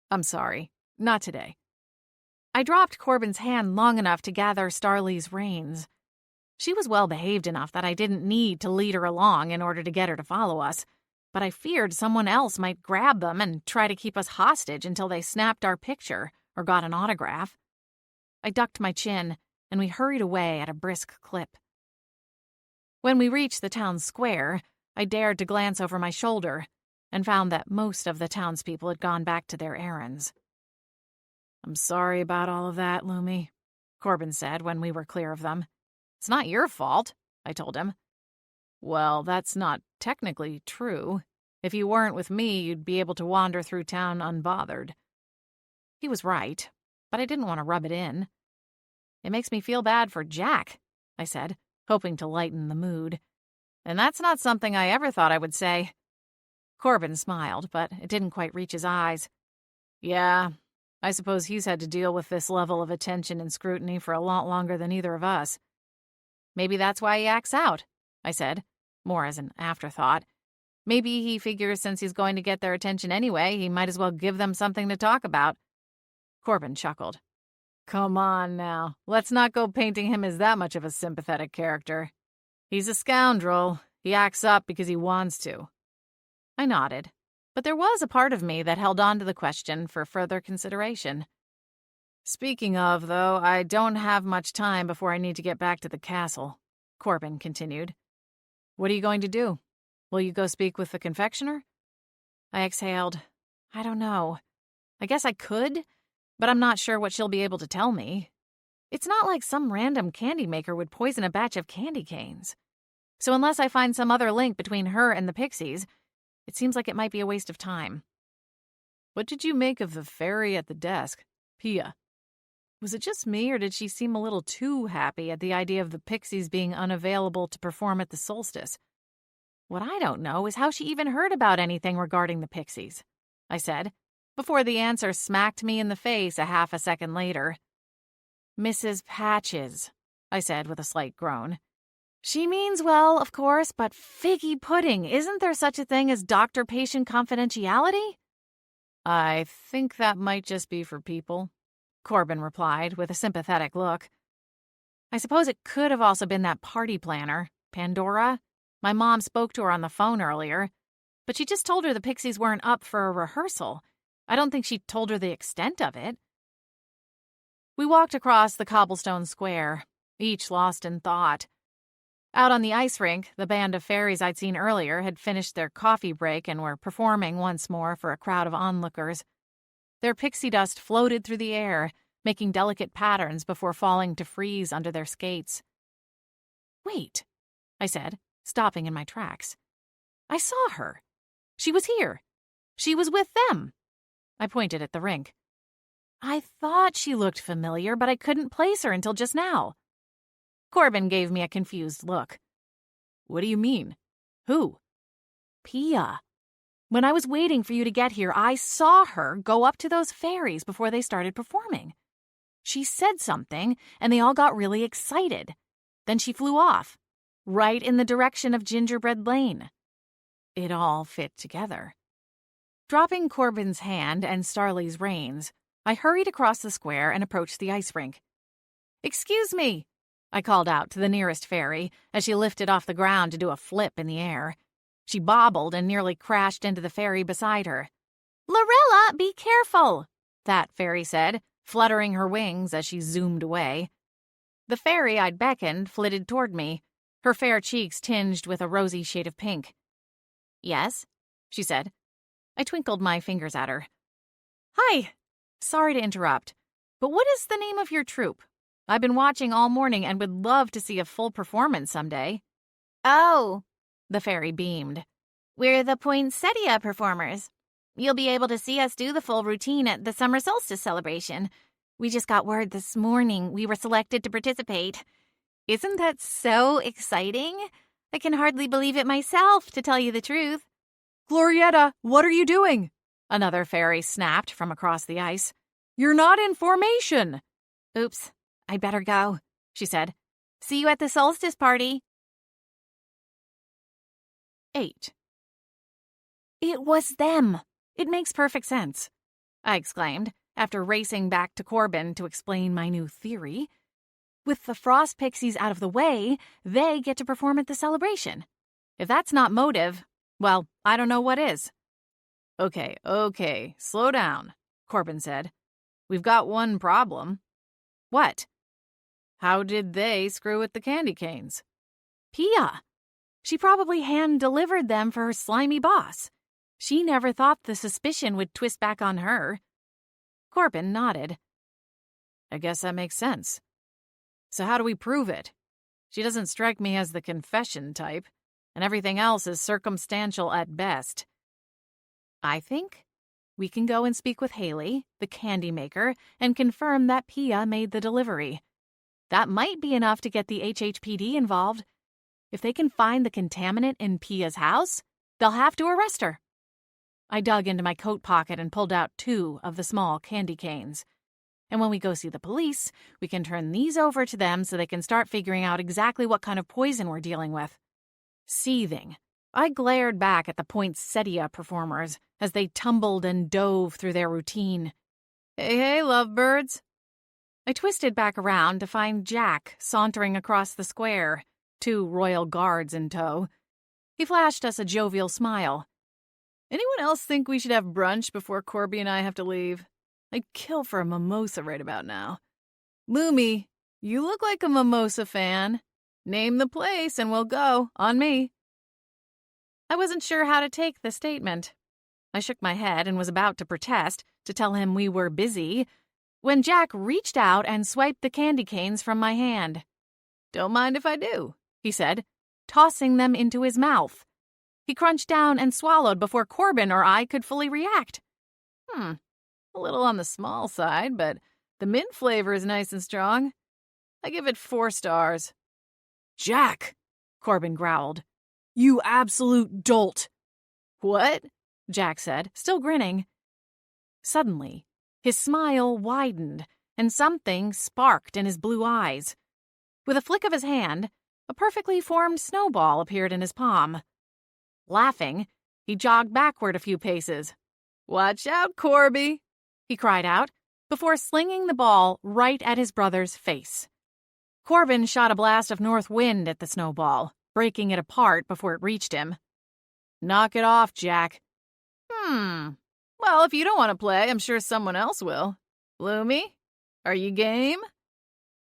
"I'm sorry, not today." I dropped Corbin's hand long enough to gather Starly's reins. She was well behaved enough that I didn't need to lead her along in order to get her to follow us, but I feared someone else might grab them and try to keep us hostage until they snapped our picture or got an autograph. I ducked my chin, and we hurried away at a brisk clip. When we reached the town square, I dared to glance over my shoulder and found that most of the townspeople had gone back to their errands. "I'm sorry about all of that, Lumi," Corbin said when we were clear of them. "It's not your fault," I told him. "Well, that's not technically true. If you weren't with me, you'd be able to wander through town unbothered." He was right, but I didn't want to rub it in. "It makes me feel bad for Jack," I said, hoping to lighten the mood. "And that's not something I ever thought I would say." Corbin smiled, but it didn't quite reach his eyes. "Yeah, I suppose he's had to deal with this level of attention and scrutiny for a lot longer than either of us." "Maybe that's why he acts out," I said, more as an afterthought. "Maybe he figures since he's going to get their attention anyway, he might as well give them something to talk about." Corbin chuckled. "Come on now, let's not go painting him as that much of a sympathetic character. He's a scoundrel. He acts up because he wants to." I nodded, but there was a part of me that held on to the question for further consideration. "Speaking of, though, I don't have much time before I need to get back to the castle," Corbin continued. "What are you going to do? Will you go speak with the confectioner?" I exhaled. I don't know. I guess I could, but I'm not sure what she'll be able to tell me. It's not like some random candy maker would poison a batch of candy canes. So unless I find some other link between her and the Pixies, it seems like it might be a waste of time. "What did you make of the fairy at the desk, Pia? Was it just me, or did she seem a little too happy at the idea of the Pixies being unavailable to perform at the solstice? What I don't know is how she even heard about anything regarding the Pixies," I said, before the answer smacked me in the face a half a second later. "Mrs. Patches," I said with a slight groan. "She means well, of course, but figgy pudding, isn't there such a thing as doctor-patient confidentiality?" "I think that might just be for people," Corbin replied with a sympathetic look. "I suppose it could have also been that party planner, Pandora. My mom spoke to her on the phone earlier, but she just told her the Pixies weren't up for a rehearsal. I don't think she told her the extent of it." We walked across the cobblestone square, each lost in thought. Out on the ice rink, the band of fairies I'd seen earlier had finished their coffee break and were performing once more for a crowd of onlookers. Their pixie dust floated through the air, making delicate patterns before falling to freeze under their skates. "Wait," I said, stopping in my tracks. "I saw her. She was here. She was with them." I pointed at the rink. "I thought she looked familiar, but I couldn't place her until just now." Corbin gave me a confused look. "What do you mean? Who?" "Pia. When I was waiting for you to get here, I saw her go up to those fairies before they started performing. She said something, and they all got really excited. Then she flew off, right in the direction of Gingerbread Lane." It all fit together. Dropping Corbin's hand and Starly's reins, I hurried across the square and approached the ice rink. "Excuse me," I called out to the nearest fairy as she lifted off the ground to do a flip in the air. She bobbled and nearly crashed into the fairy beside her. "Lorella, be careful," that fairy said, fluttering her wings as she zoomed away. The fairy I'd beckoned flitted toward me, her fair cheeks tinged with a rosy shade of pink. "Yes," she said. I twinkled my fingers at her. "Hi. Sorry to interrupt, but what is the name of your troupe? I've been watching all morning and would love to see a full performance someday." "Oh," the fairy beamed. "We're the poinsettia performers. You'll be able to see us do the full routine at the summer solstice celebration. We just got word this morning we were selected to participate. Isn't that so exciting? I can hardly believe it myself, to tell you the truth." "Glorietta, what are you doing?" another fairy snapped from across the ice. "You're not in formation." "Oops, I'd better go," she said. "See you at the solstice party." 8. "It was them. It makes perfect sense," I exclaimed, after racing back to Corbin to explain my new theory. "With the frost pixies out of the way, they get to perform at the celebration. If that's not motive, well, I don't know what is." Okay, slow down," Corbin said. "We've got one problem." "What?" "How did they screw with the candy canes?" "Pia. She probably hand-delivered them for her slimy boss. She never thought the suspicion would twist back on her." Corbin nodded. "I guess that makes sense. So how do we prove it? She doesn't strike me as the confession type, and everything else is circumstantial at best." "I think we can go and speak with Haley, the candy maker, and confirm that Pia made the delivery. That might be enough to get the HHPD involved. If they can find the contaminant in Pia's house, they'll have to arrest her." I dug into my coat pocket and pulled out 2 of the small candy canes. "And when we go see the police, we can turn these over to them so they can start figuring out exactly what kind of poison we're dealing with." Seething, I glared back at the poinsettia performers as they tumbled and dove through their routine. Hey, lovebirds." I twisted back around to find Jack sauntering across the square, 2 royal guards in tow. He flashed us a jovial smile. "Anyone else think we should have brunch before Corby and I have to leave? I'd kill for a mimosa right about now. Lumi, you look like a mimosa fan. Name the place and we'll go, on me." I wasn't sure how to take the statement. I shook my head and was about to protest, to tell him we were busy, when Jack reached out and swiped the candy canes from my hand. "Don't mind if I do," he said, tossing them into his mouth. He crunched down and swallowed before Corbin or I could fully react. A little on the small side, but the mint flavor is nice and strong. I give it 4 stars. "Jack," Corbin growled. "You absolute dolt." "What?" Jack said, still grinning. Suddenly, his smile widened, and something sparked in his blue eyes. With a flick of his hand, a perfectly formed snowball appeared in his palm. Laughing, he jogged backward a few paces. "Watch out, Corby," he cried out, before slinging the ball right at his brother's face. Corbin shot a blast of north wind at the snowball, breaking it apart before it reached him. "Knock it off, Jack." Well, if you don't want to play, I'm sure someone else will. Lumi, are you game?"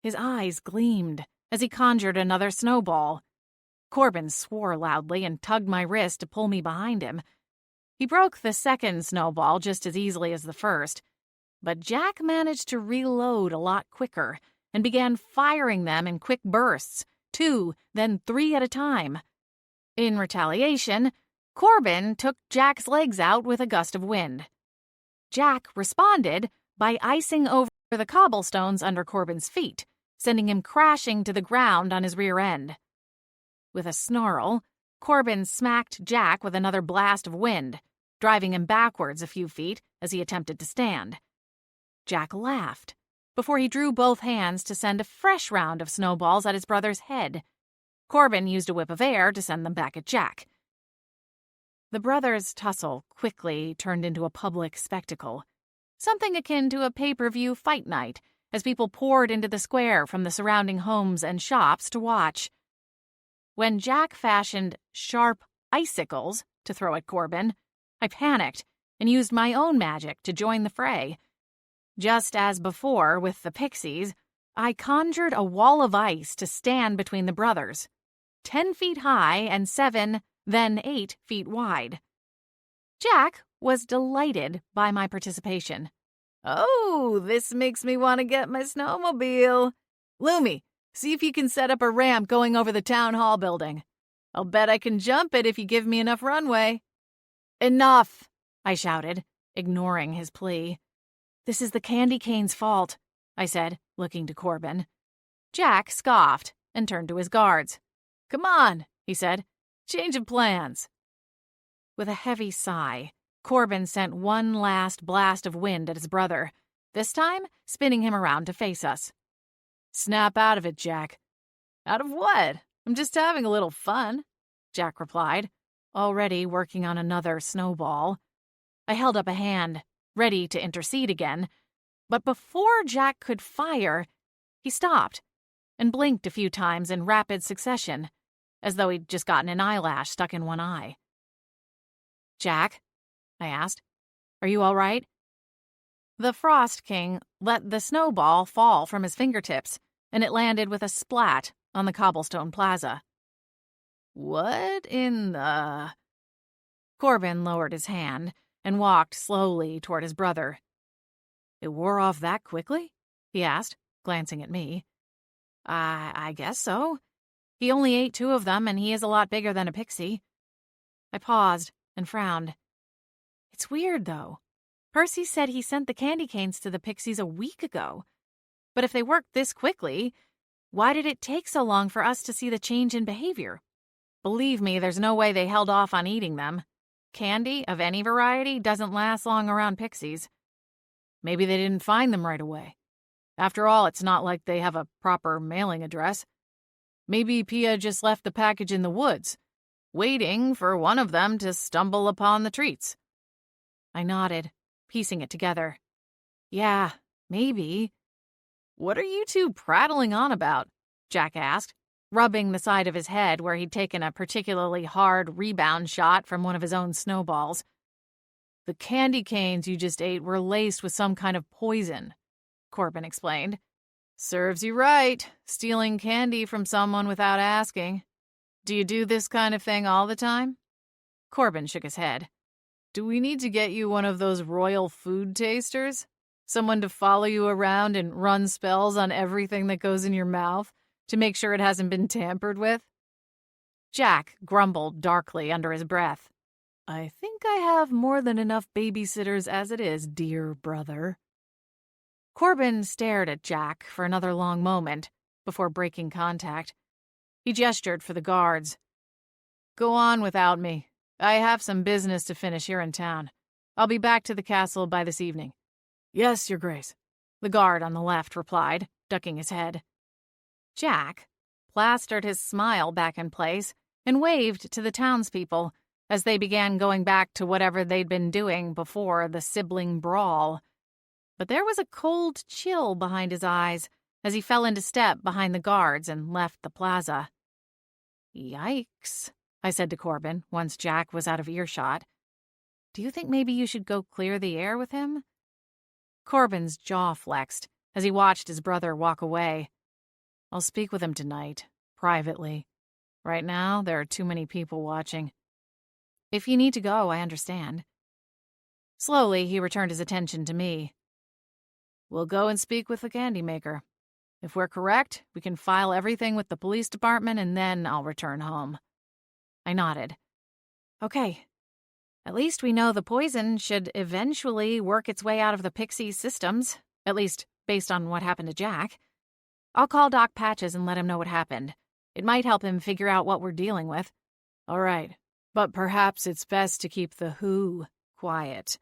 His eyes gleamed as he conjured another snowball, Corbin swore loudly and tugged my wrist to pull me behind him. He broke the second snowball just as easily as the first, but Jack managed to reload a lot quicker and began firing them in quick bursts, 2, then 3 at a time. In retaliation, Corbin took Jack's legs out with a gust of wind. Jack responded by icing over the cobblestones under Corbin's feet, sending him crashing to the ground on his rear end. With a snarl, Corbin smacked Jack with another blast of wind, driving him backwards a few feet as he attempted to stand. Jack laughed before he drew both hands to send a fresh round of snowballs at his brother's head. Corbin used a whip of air to send them back at Jack. The brothers' tussle quickly turned into a public spectacle, something akin to a pay-per-view fight night, as people poured into the square from the surrounding homes and shops to watch. When Jack fashioned sharp icicles to throw at Corbin, I panicked and used my own magic to join the fray. Just as before with the Pixies, I conjured a wall of ice to stand between the brothers, 10 feet high and 7, then 8 feet wide. Jack was delighted by my participation. "Oh, this makes me want to get my snowmobile. Lumi, see if you can set up a ramp going over the town hall building. I'll bet I can jump it if you give me enough runway." "Enough," I shouted, ignoring his plea. "This is the candy cane's fault," I said, looking to Corbin. Jack scoffed and turned to his guards. "Come on," he said. "Change of plans." With a heavy sigh, Corbin sent one last blast of wind at his brother, this time spinning him around to face us. "Snap out of it, Jack." "Out of what? I'm just having a little fun," Jack replied, already working on another snowball. I held up a hand, ready to intercede again, but before Jack could fire, he stopped and blinked a few times in rapid succession, as though he'd just gotten an eyelash stuck in one eye. "Jack," I asked, "are you all right?" The Frost King let the snowball fall from his fingertips, and it landed with a splat on the cobblestone plaza. "What in the—" Corbin lowered his hand and walked slowly toward his brother. "It wore off that quickly?" he asked, glancing at me. I guess so. He only ate 2 of them, and he is a lot bigger than a pixie." I paused and frowned. It's weird, though. Percy said he sent the candy canes to the Pixies a week ago. But if they worked this quickly, why did it take so long for us to see the change in behavior? Believe me, there's no way they held off on eating them. Candy of any variety doesn't last long around Pixies. Maybe they didn't find them right away. After all, it's not like they have a proper mailing address. Maybe Pia just left the package in the woods, waiting for one of them to stumble upon the treats. I nodded, piecing it together. Yeah, maybe. "What are you two prattling on about?" Jack asked, rubbing the side of his head where he'd taken a particularly hard rebound shot from one of his own snowballs. "The candy canes you just ate were laced with some kind of poison," Corbin explained. "Serves you right, stealing candy from someone without asking. Do you do this kind of thing all the time?" Corbin shook his head. "Do we need to get you one of those royal food tasters? Someone to follow you around and run spells on everything that goes in your mouth to make sure it hasn't been tampered with?" Jack grumbled darkly under his breath. "I think I have more than enough babysitters as it is, dear brother." Corbin stared at Jack for another long moment before breaking contact. He gestured for the guards. "Go on without me. I have some business to finish here in town. I'll be back to the castle by this evening." "Yes, Your Grace," the guard on the left replied, ducking his head. Jack plastered his smile back in place and waved to the townspeople as they began going back to whatever they'd been doing before the sibling brawl. But there was a cold chill behind his eyes as he fell into step behind the guards and left the plaza. "Yikes," I said to Corbin once Jack was out of earshot. "Do you think maybe you should go clear the air with him?" Corbin's jaw flexed as he watched his brother walk away. "I'll speak with him tonight, privately. Right now, there are too many people watching. If you need to go, I understand. Slowly, he returned his attention to me. We'll go and speak with the candy maker. If we're correct, we can file everything with the police department and then I'll return home. I nodded. Okay. At least we know the poison should eventually work its way out of the Pixies' systems, at least based on what happened to Jack. I'll call Doc Patches and let him know what happened. It might help him figure out what we're dealing with. All right, but perhaps it's best to keep the who quiet.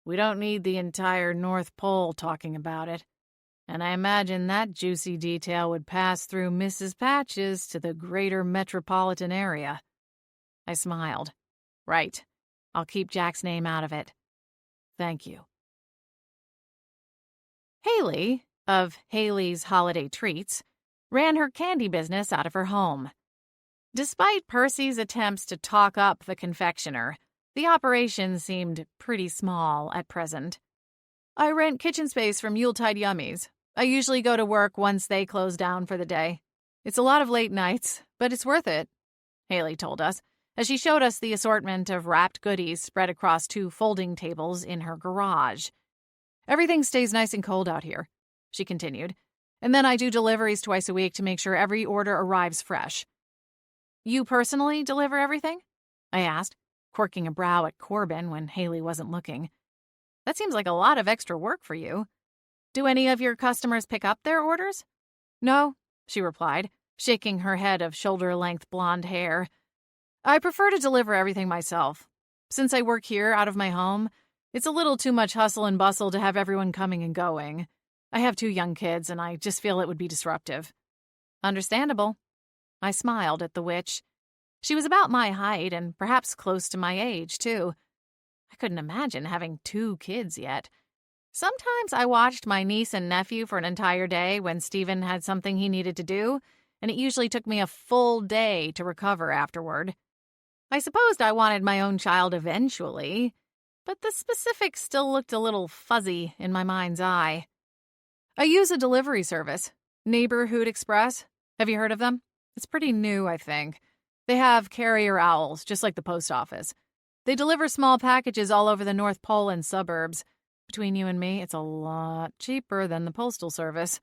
We don't need the entire North Pole talking about it. And I imagine that juicy detail would pass through Mrs. Patches to the greater metropolitan area. I smiled. Right. I'll keep Jack's name out of it. Thank you. Haley, of Haley's Holiday Treats, ran her candy business out of her home. Despite Percy's attempts to talk up the confectioner, the operation seemed pretty small at present. I rent kitchen space from Yuletide Yummies. I usually go to work once they close down for the day. It's a lot of late nights, but it's worth it, Haley told us, as she showed us the assortment of wrapped goodies spread across 2 folding tables in her garage. Everything stays nice and cold out here, she continued, and then I do deliveries twice a week to make sure every order arrives fresh. You personally deliver everything? I asked, quirking a brow at Corbin when Haley wasn't looking. That seems like a lot of extra work for you. Do any of your customers pick up their orders? No, she replied, shaking her head of shoulder-length blonde hair. I prefer to deliver everything myself. Since I work here out of my home, it's a little too much hustle and bustle to have everyone coming and going. I have 2 young kids, and I just feel it would be disruptive. Understandable. I smiled at the witch. She was about my height and perhaps close to my age, too. I couldn't imagine having 2 kids yet. Sometimes I watched my niece and nephew for an entire day when Stephen had something he needed to do, and it usually took me a full day to recover afterward. I supposed I wanted my own child eventually, but the specifics still looked a little fuzzy in my mind's eye. I use a delivery service, Neighborhood Express. Have you heard of them? It's pretty new, I think. They have carrier owls, just like the post office. They deliver small packages all over the North Pole and suburbs. Between you and me, it's a lot cheaper than the postal service.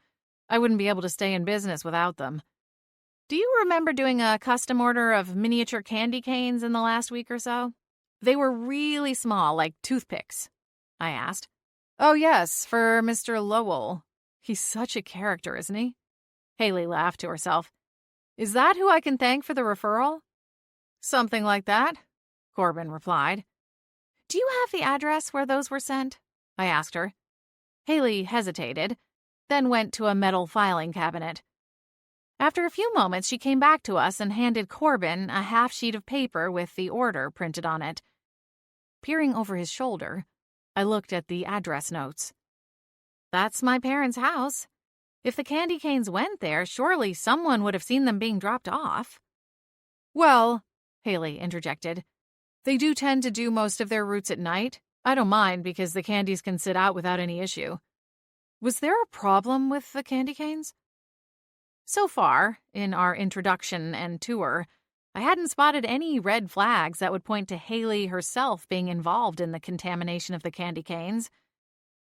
I wouldn't be able to stay in business without them. Do you remember doing a custom order of miniature candy canes in the last week or so? They were really small, like toothpicks, I asked. Oh, yes, for Mr. Lowell. He's such a character, isn't he? Haley laughed to herself. Is that who I can thank for the referral? Something like that, Corbin replied. Do you have the address where those were sent? I asked her. Haley hesitated, then went to a metal filing cabinet. After a few moments, she came back to us and handed Corbin a half sheet of paper with the order printed on it. Peering over his shoulder, I looked at the address notes. That's my parents' house. If the candy canes went there, surely someone would have seen them being dropped off. Well, Haley interjected, they do tend to do most of their routes at night. I don't mind because the candies can sit out without any issue. Was there a problem with the candy canes? So far, in our introduction and tour, I hadn't spotted any red flags that would point to Haley herself being involved in the contamination of the candy canes.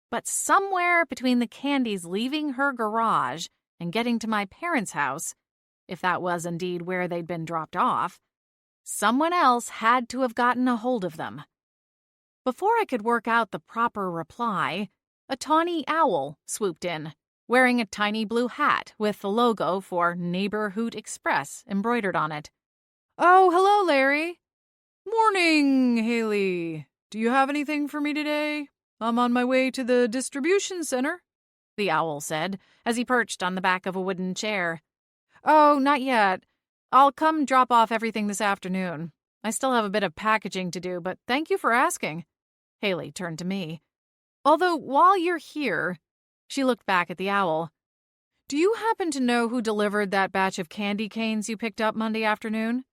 But somewhere between the candies leaving her garage and getting to my parents' house, if that was indeed where they'd been dropped off, someone else had to have gotten a hold of them. Before I could work out the proper reply, a tawny owl swooped in, wearing a tiny blue hat with the logo for Neighborhood Express embroidered on it. Oh, hello, Larry. Morning, Haley. Do you have anything for me today? I'm on my way to the distribution center, the owl said, as he perched on the back of a wooden chair. Oh, not yet. I'll come drop off everything this afternoon. I still have a bit of packaging to do, but thank you for asking. Haley turned to me. Although, while you're here, she looked back at the owl. Do you happen to know who delivered that batch of candy canes you picked up Monday afternoon?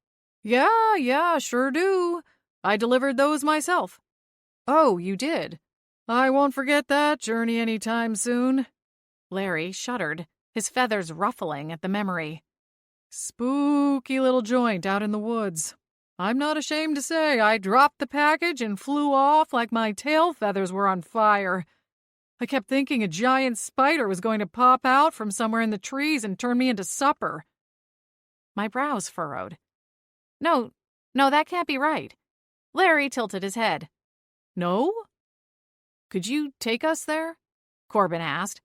Yeah, sure do. I delivered those myself. Oh, you did? I won't forget that journey anytime soon. Larry shuddered, his feathers ruffling at the memory. Spooky little joint out in the woods. I'm not ashamed to say I dropped the package and flew off like my tail feathers were on fire. I kept thinking a giant spider was going to pop out from somewhere in the trees and turn me into supper. My brows furrowed. No, that can't be right. Larry tilted his head. No? Could you take us there? Corbin asked.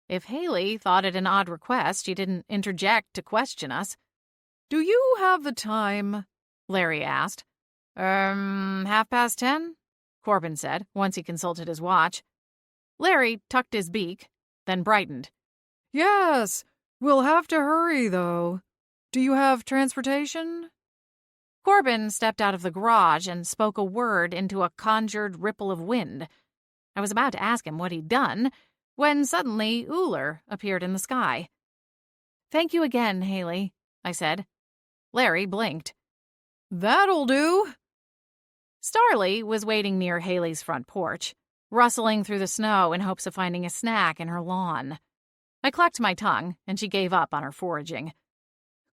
If Haley thought it an odd request, she didn't interject to question us. Do you have the time? Larry asked. 10:30? Corbin said, once he consulted his watch. Larry tucked his beak, then brightened. Yes, we'll have to hurry, though. Do you have transportation? Corbin stepped out of the garage and spoke a word into a conjured ripple of wind. I was about to ask him what he'd done, when suddenly Uller appeared in the sky. Thank you again, Haley, I said. Larry blinked. That'll do. Starly was waiting near Haley's front porch, rustling through the snow in hopes of finding a snack in her lawn. I clucked my tongue, and she gave up on her foraging.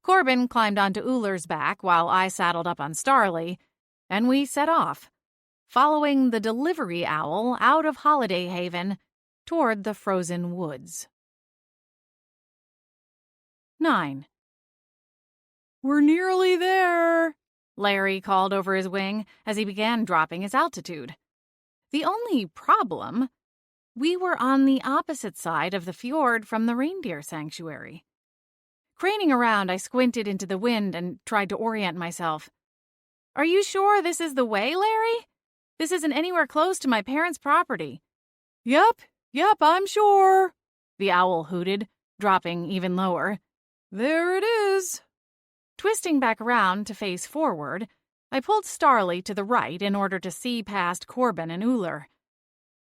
Corbin climbed onto Uller's back while I saddled up on Starly, and we set off, following the delivery owl out of Holiday Haven toward the frozen woods. 9. We're nearly there, Larry called over his wing as he began dropping his altitude. The only problem, we were on the opposite side of the fjord from the reindeer sanctuary. Craning around, I squinted into the wind and tried to orient myself. Are you sure this is the way, Larry? This isn't anywhere close to my parents' property. Yep, I'm sure, the owl hooted, dropping even lower. There it is. Twisting back around to face forward, I pulled Starly to the right in order to see past Corbin and Uller.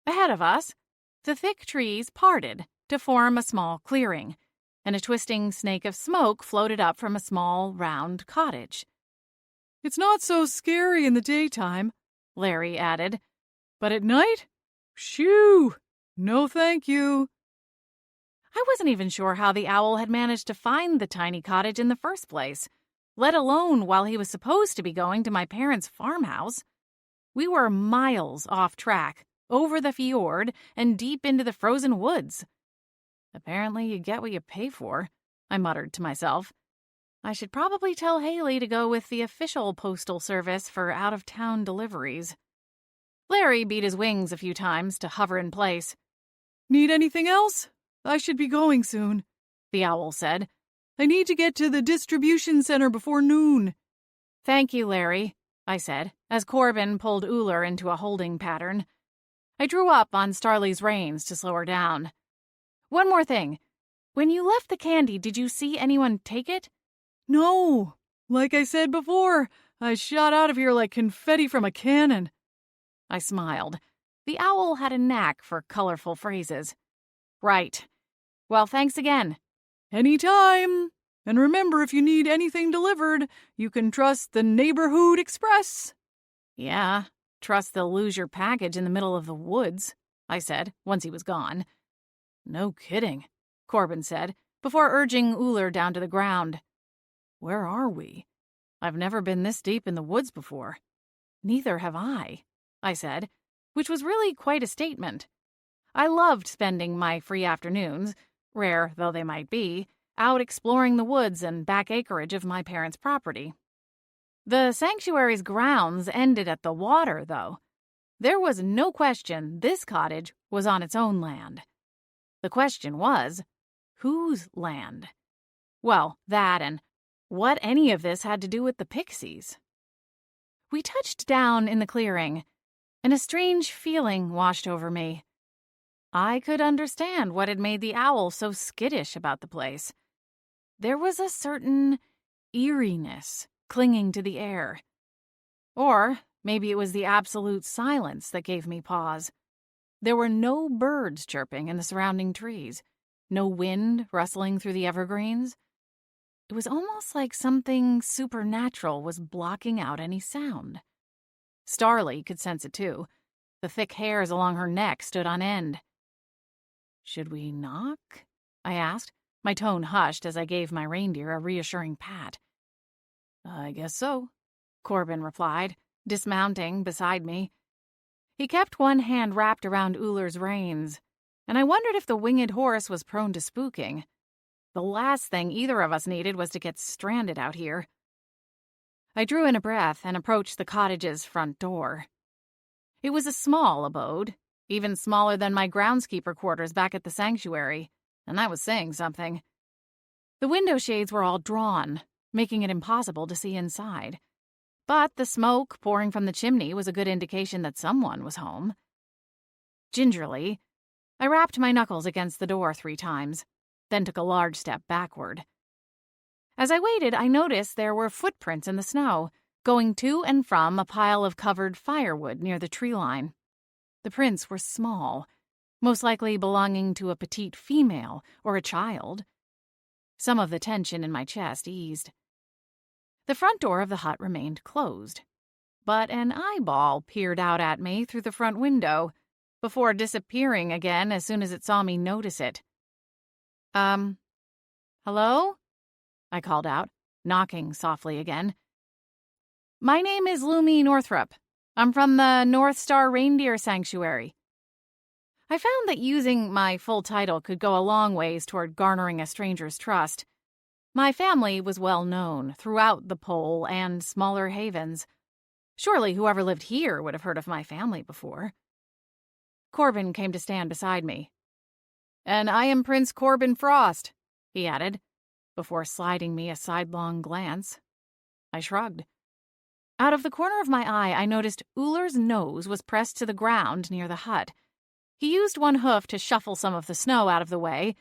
Ahead of us, the thick trees parted to form a small clearing, and a twisting snake of smoke floated up from a small, round cottage. It's not so scary in the daytime, Larry added. But at night? Shoo! No thank you. I wasn't even sure how the owl had managed to find the tiny cottage in the first place, let alone while he was supposed to be going to my parents' farmhouse. We were miles off track, over the fjord, and deep into the frozen woods. Apparently you get what you pay for, I muttered to myself. I should probably tell Haley to go with the official postal service for out-of-town deliveries. Larry beat his wings a few times to hover in place. Need anything else? I should be going soon, the owl said. I need to get to the distribution center before noon. Thank you, Larry, I said, as Corbin pulled Uller into a holding pattern. I drew up on Starly's reins to slow her down. One more thing. When you left the candy, did you see anyone take it? No. Like I said before, I shot out of here like confetti from a cannon. I smiled. The owl had a knack for colorful phrases. Right. Well, thanks again. Anytime. And remember, if you need anything delivered, you can trust the Neighborhood Express. Yeah, trust they'll lose your package in the middle of the woods, I said, once he was gone. No kidding, Corbin said, before urging Uller down to the ground. Where are we? I've never been this deep in the woods before. Neither have I said, which was really quite a statement. I loved spending my free afternoons, rare though they might be, out exploring the woods and back acreage of my parents' property. The sanctuary's grounds ended at the water, though. There was no question this cottage was on its own land. The question was, whose land? Well, that and what any of this had to do with the Pixies. We touched down in the clearing, and a strange feeling washed over me. I could understand what had made the owl so skittish about the place. There was a certain eeriness clinging to the air. Or maybe it was the absolute silence that gave me pause. There were no birds chirping in the surrounding trees, no wind rustling through the evergreens. It was almost like something supernatural was blocking out any sound. Starly could sense it too. The thick hairs along her neck stood on end. Should we knock? I asked, My tone hushed as I gave my reindeer a reassuring pat. "I guess so," Corbin replied, dismounting beside me. He kept one hand wrapped around Ullr's reins, and I wondered if the winged horse was prone to spooking. The last thing either of us needed was to get stranded out here. I drew in a breath and approached the cottage's front door. It was a small abode, even smaller than my groundskeeper quarters back at the sanctuary, and that was saying something. The window shades were all drawn, making it impossible to see inside. But the smoke pouring from the chimney was a good indication that someone was home. Gingerly, I rapped my knuckles against the door 3 times, then took a large step backward. As I waited, I noticed there were footprints in the snow, going to and from a pile of covered firewood near the tree line. The prints were small, most likely belonging to a petite female or a child. Some of the tension in my chest eased. The front door of the hut remained closed, but an eyeball peered out at me through the front window before disappearing again as soon as it saw me notice it. Hello?" I called out, knocking softly again. "My name is Lumi Northrup. I'm from the North Star Reindeer Sanctuary." I found that using my full title could go a long ways toward garnering a stranger's trust. My family was well known throughout the Pole and smaller havens. Surely whoever lived here would have heard of my family before. Corbin came to stand beside me. "And I am Prince Corbin Frost," he added, before sliding me a sidelong glance. I shrugged. Out of the corner of my eye, I noticed Ullr's nose was pressed to the ground near the hut. He used one hoof to shuffle some of the snow out of the way,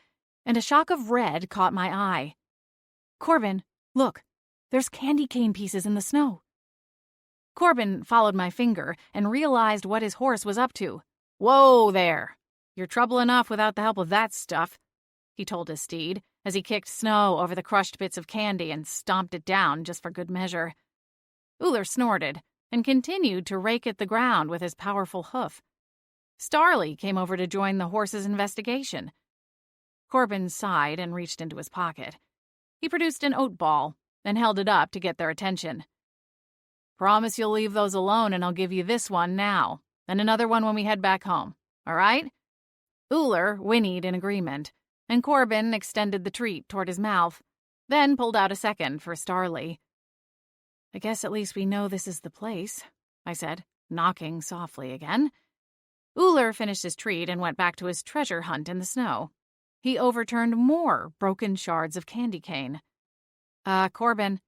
and a shock of red caught my eye. "Corbin, look, there's candy cane pieces in the snow." Corbin followed my finger and realized what his horse was up to. "Whoa there! You're trouble enough without the help of that stuff," he told his steed as he kicked snow over the crushed bits of candy and stomped it down just for good measure. Ullr snorted and continued to rake at the ground with his powerful hoof. Starly came over to join the horse's investigation. Corbin sighed and reached into his pocket. He produced an oat ball and held it up to get their attention. "Promise you'll leave those alone and I'll give you this one now, and another one when we head back home. All right?" Ullr whinnied in agreement, and Corbin extended the treat toward his mouth, then pulled out a second for Starly. "I guess at least we know this is the place," I said, knocking softly again. Ullr finished his treat and went back to his treasure hunt in the snow. He overturned more broken shards of candy cane. Corbin."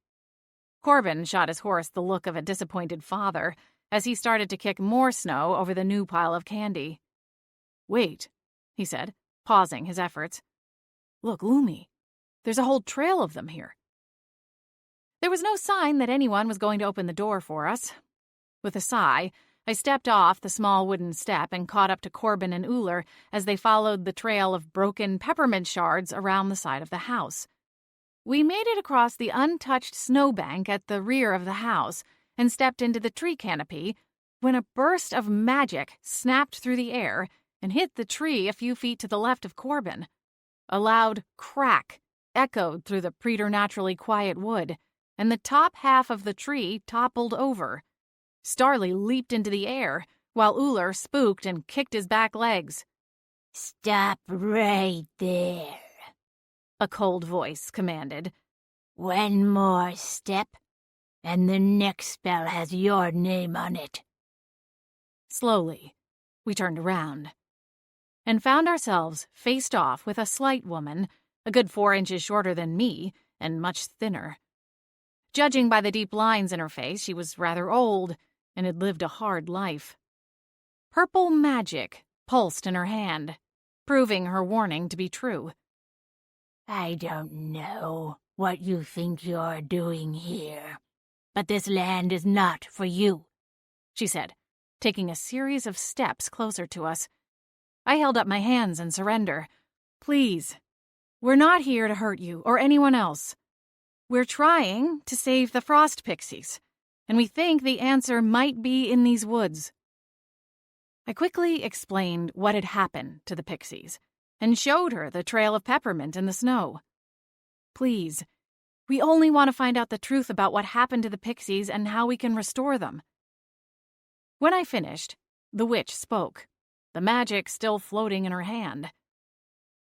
Corbin shot his horse the look of a disappointed father as he started to kick more snow over the new pile of candy. "Wait," he said, pausing his efforts. "Look, Lumi, there's a whole trail of them here." There was no sign that anyone was going to open the door for us. With a sigh, I stepped off the small wooden step and caught up to Corbin and Ullr as they followed the trail of broken peppermint shards around the side of the house. We made it across the untouched snowbank at the rear of the house and stepped into the tree canopy when a burst of magic snapped through the air and hit the tree a few feet to the left of Corbin. A loud crack echoed through the preternaturally quiet wood, and the top half of the tree toppled over. Starly leaped into the air, while Ullr spooked and kicked his back legs. "Stop right there," a cold voice commanded. "One more step, and the next spell has your name on it." Slowly, we turned around and found ourselves faced off with a slight woman, a good 4 inches shorter than me and much thinner. Judging by the deep lines in her face, she was rather old and had lived a hard life. Purple magic pulsed in her hand, proving her warning to be true. "I don't know what you think you're doing here, but this land is not for you," she said, taking a series of steps closer to us. I held up my hands in surrender. "Please, we're not here to hurt you or anyone else. We're trying to save the frost pixies, and we think the answer might be in these woods." I quickly explained what had happened to the pixies and showed her the trail of peppermint in the snow. please. We only want to find out the truth about what happened to the pixies and how we can restore them." When I finished, the witch spoke, the magic still floating in her hand.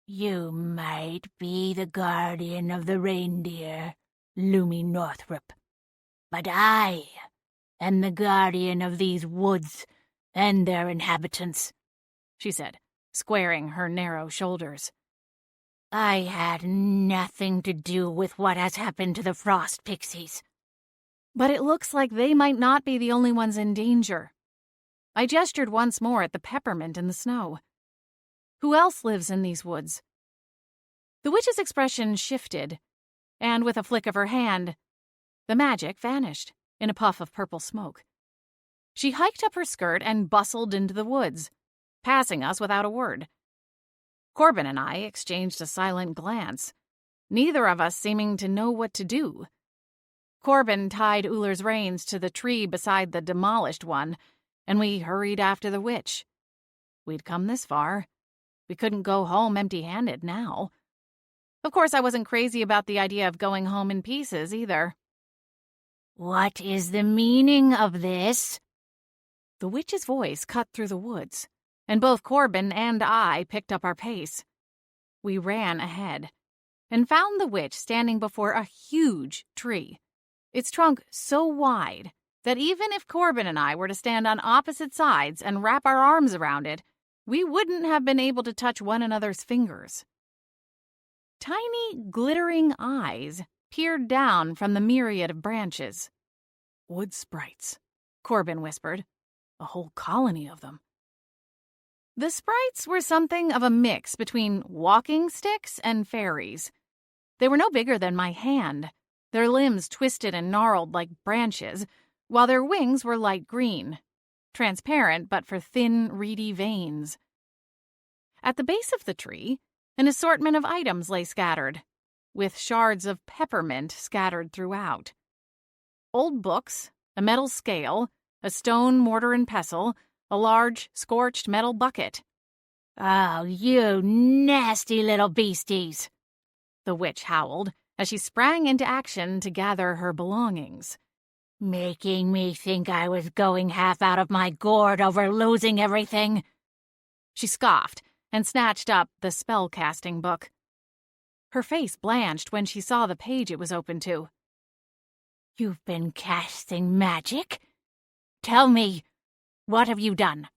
"You might be the guardian of the reindeer, Lumi Northrop, but I am the guardian of these woods and their inhabitants," she said, squaring her narrow shoulders. "I had nothing to do with what has happened to the frost pixies." But it looks like they might not be the only ones in danger. I gestured once more at the peppermint in the snow. Who else lives in these woods? The witch's expression shifted, and with a flick of her hand, the magic vanished in a puff of purple smoke. She hiked up her skirt and bustled into the woods, passing us without a word. Corbin and I exchanged a silent glance, neither of us seeming to know what to do. Corbin tied Uller's reins to the tree beside the demolished one, and we hurried after the witch. We'd come this far. We couldn't go home empty-handed now. Of course, I wasn't crazy about the idea of going home in pieces either. "What is the meaning of this?" The witch's voice cut through the woods, and both Corbin and I picked up our pace. We ran ahead and found the witch standing before a huge tree, its trunk so wide that even if Corbin and I were to stand on opposite sides and wrap our arms around it, we wouldn't have been able to touch one another's fingers. Tiny, glittering eyes peered down from the myriad of branches. "Wood sprites," Corbin whispered. "A whole colony of them." The sprites were something of a mix between walking sticks and fairies. They were no bigger than my hand, their limbs twisted and gnarled like branches, while their wings were light green, transparent but for thin, reedy veins. At the base of the tree, an assortment of items lay scattered, with shards of peppermint scattered throughout. Old books, a metal scale, a stone mortar and pestle, a large, scorched metal bucket. "Oh, you nasty little beasties!" the witch howled as she sprang into action to gather her belongings. "Making me think I was going half out of my gourd over losing everything." She scoffed and snatched up the spell-casting book. Her face blanched when she saw the page it was open to. "You've been casting magic? Tell me, what have you done?"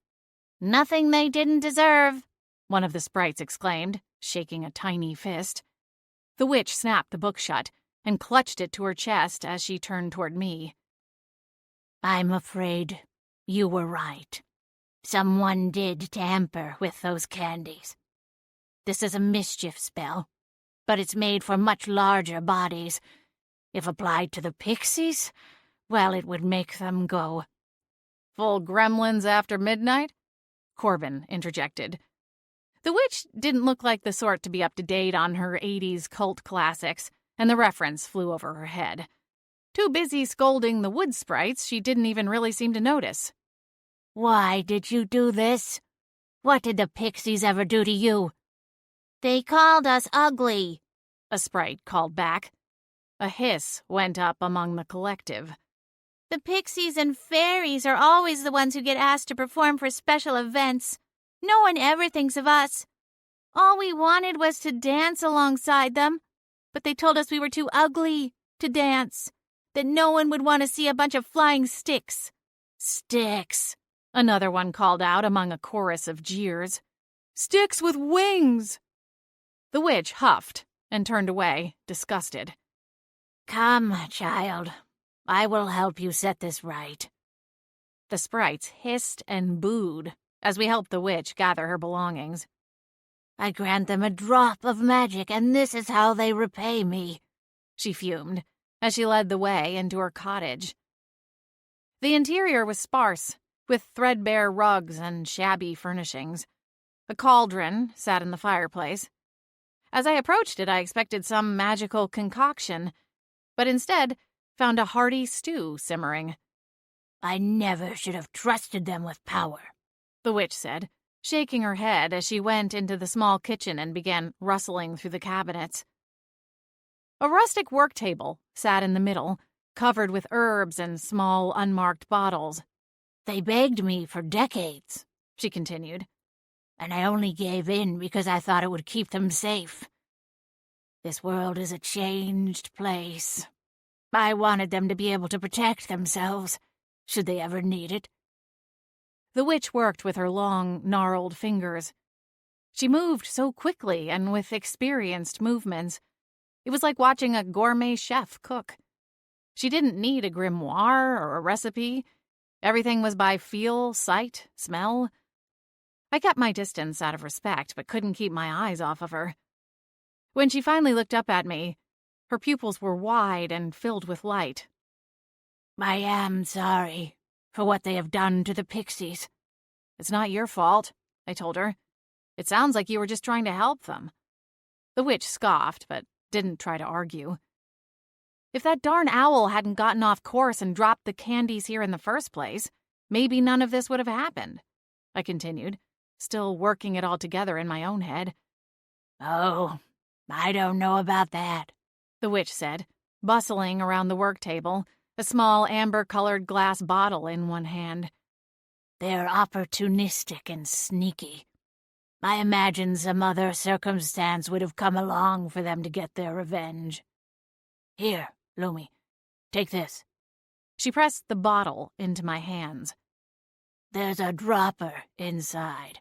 "Nothing they didn't deserve," one of the sprites exclaimed, shaking a tiny fist. The witch snapped the book shut and clutched it to her chest as she turned toward me. "I'm afraid you were right. Someone did tamper with those candies. This is a mischief spell, but it's made for much larger bodies. If applied to the pixies, well, it would make them go." "Full gremlins after midnight?" Corbin interjected. The witch didn't look like the sort to be up to date on her 80s cult classics, and the reference flew over her head. Too busy scolding the wood sprites, she didn't even really seem to notice. "Why did you do this? What did the pixies ever do to you?" "They called us ugly," a sprite called back. A hiss went up among the collective. "The pixies and fairies are always the ones who get asked to perform for special events. No one ever thinks of us. All we wanted was to dance alongside them, but they told us we were too ugly to dance, that no one would want to see a bunch of flying sticks." "Sticks," another one called out among a chorus of jeers. "Sticks with wings!" The witch huffed and turned away, disgusted. "Come, child. I will help you set this right." The sprites hissed and booed as we helped the witch gather her belongings. "I grant them a drop of magic, and this is how they repay me," she fumed as she led the way into her cottage. The interior was sparse, with threadbare rugs and shabby furnishings. A cauldron sat in the fireplace. As I approached it, I expected some magical concoction, but instead found a hearty stew simmering. "I never should have trusted them with power," the witch said, shaking her head as she went into the small kitchen and began rustling through the cabinets. A rustic work table sat in the middle, covered with herbs and small, unmarked bottles. They begged me for decades, She continued. and I only gave in because I thought it would keep them safe. This world is a changed place. I wanted them to be able to protect themselves, should they ever need it. The witch worked with her long, gnarled fingers. She moved so quickly and with experienced movements. It was like watching a gourmet chef cook. She didn't need a grimoire or a recipe. Everything was by feel, sight, smell. I kept my distance out of respect, but couldn't keep my eyes off of her. When she finally looked up at me, her pupils were wide and filled with light. I am sorry for what they have done to the Pixies. It's not your fault, I told her. It sounds like you were just trying to help them. The witch scoffed, but didn't try to argue. If that darn owl hadn't gotten off course and dropped the candies here in the first place, maybe none of this would have happened, I continued, still working it all together in my own head. Oh, I don't know about that, the witch said, bustling around the work table, a small amber-colored glass bottle in one hand. They're opportunistic and sneaky. I imagine some other circumstance would have come along for them to get their revenge. Here, Lumi, take this. She pressed the bottle into my hands. There's a dropper inside.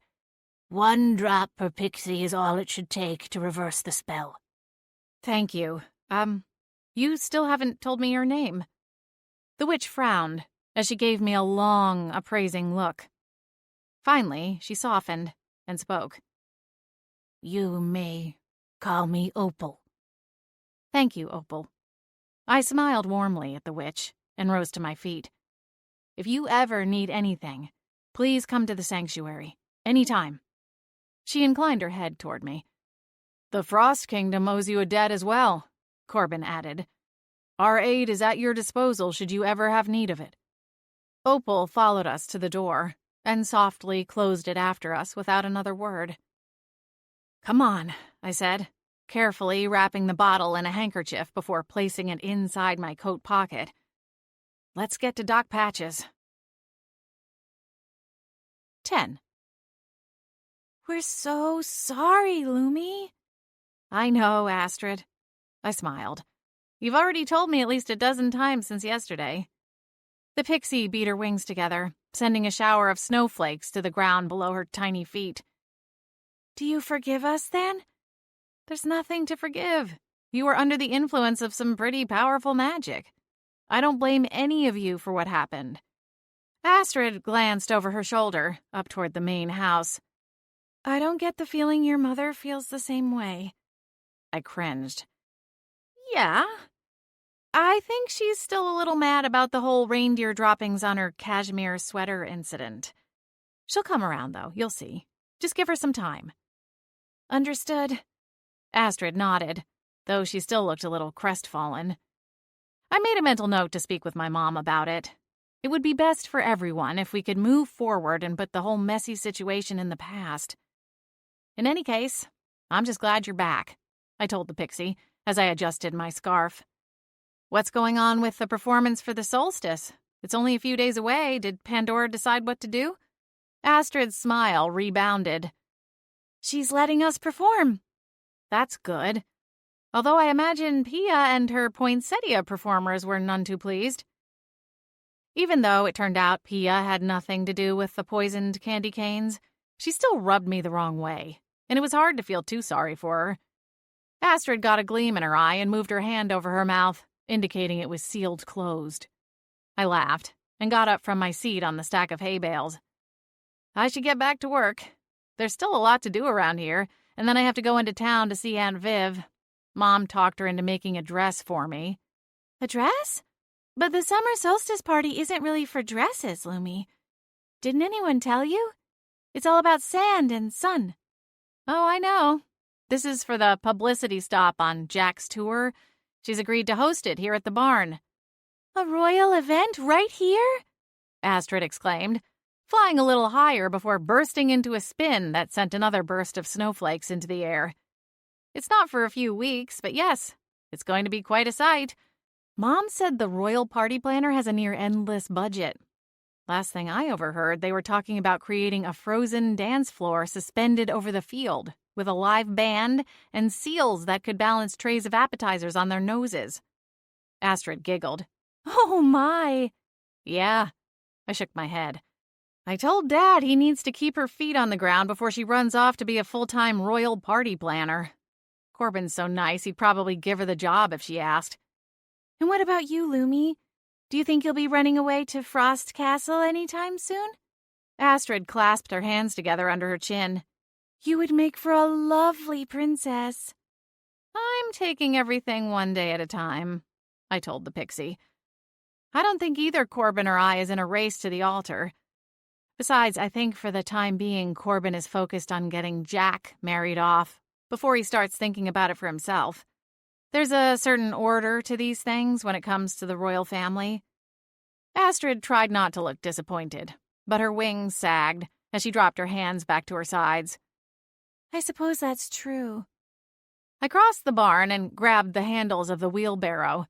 1 drop per pixie is all it should take to reverse the spell. Thank you. You still haven't told me your name. The witch frowned as she gave me a long, appraising look. Finally, she softened and spoke. You may call me Opal. Thank you, Opal. I smiled warmly at the witch and rose to my feet. If you ever need anything, please come to the sanctuary, anytime. She inclined her head toward me. The Frost Kingdom owes you a debt as well, Corbin added. Our aid is at your disposal should you ever have need of it. Opal followed us to the door and softly closed it after us without another word. Come on, I said, carefully wrapping the bottle in a handkerchief before placing it inside my coat pocket. Let's get to Doc Patch's. 10. We're so sorry, Lumi. I know, Astrid. I smiled. You've already told me at least a dozen times since yesterday. The pixie beat her wings together, sending a shower of snowflakes to the ground below her tiny feet. Do you forgive us, then? There's nothing to forgive. You were under the influence of some pretty powerful magic. I don't blame any of you for what happened. Astrid glanced over her shoulder, up toward the main house. I don't get the feeling your mother feels the same way. I cringed. Yeah. I think she's still a little mad about the whole reindeer droppings on her cashmere sweater incident. She'll come around, though, you'll see. Just give her some time. Understood. Astrid nodded, though she still looked a little crestfallen. I made a mental note to speak with my mom about it. It would be best for everyone if we could move forward and put the whole messy situation in the past. In any case, I'm just glad you're back, I told the pixie as I adjusted my scarf. What's going on with the performance for the solstice? It's only a few days away. Did Pandora decide what to do? Astrid's smile rebounded. She's letting us perform. That's good. Although I imagine Pia and her poinsettia performers were none too pleased. Even though it turned out Pia had nothing to do with the poisoned candy canes, she still rubbed me the wrong way, and it was hard to feel too sorry for her. Astrid got a gleam in her eye and moved her hand over her mouth, indicating it was sealed closed. I laughed and got up from my seat on the stack of hay bales. I should get back to work. There's still a lot to do around here, and then I have to go into town to see Aunt Viv. Mom talked her into making a dress for me. A dress? But the summer solstice party isn't really for dresses, Lumi. Didn't anyone tell you? It's all about sand and sun. Oh, I know. This is for the publicity stop on Jack's tour. She's agreed to host it here at the barn. A royal event right here? Astrid exclaimed, flying a little higher before bursting into a spin that sent another burst of snowflakes into the air. It's not for a few weeks, but yes, It's going to be quite a sight. Mom said the royal party planner has a near-endless budget. Last thing I overheard, they were talking about creating a frozen dance floor suspended over the field, with a live band and seals that could balance trays of appetizers on their noses. Astrid giggled. Oh, my. Yeah. I shook my head. I told Dad he needs to keep her feet on the ground before she runs off to be a full-time royal party planner. Corbin's so nice he'd probably give her the job if she asked. And what about you, Lumi? Do you think you'll be running away to Frost Castle anytime soon? Astrid clasped her hands together under her chin. You would make for a lovely princess. I'm taking everything one day at a time, I told the pixie. I don't think either Corbin or I is in a race to the altar. Besides, I think for the time being, Corbin is focused on getting Jack married off before he starts thinking about it for himself. There's a certain order to these things when it comes to the royal family. Astrid tried not to look disappointed, but her wings sagged as she dropped her hands back to her sides. I suppose that's true. I crossed the barn and grabbed the handles of the wheelbarrow.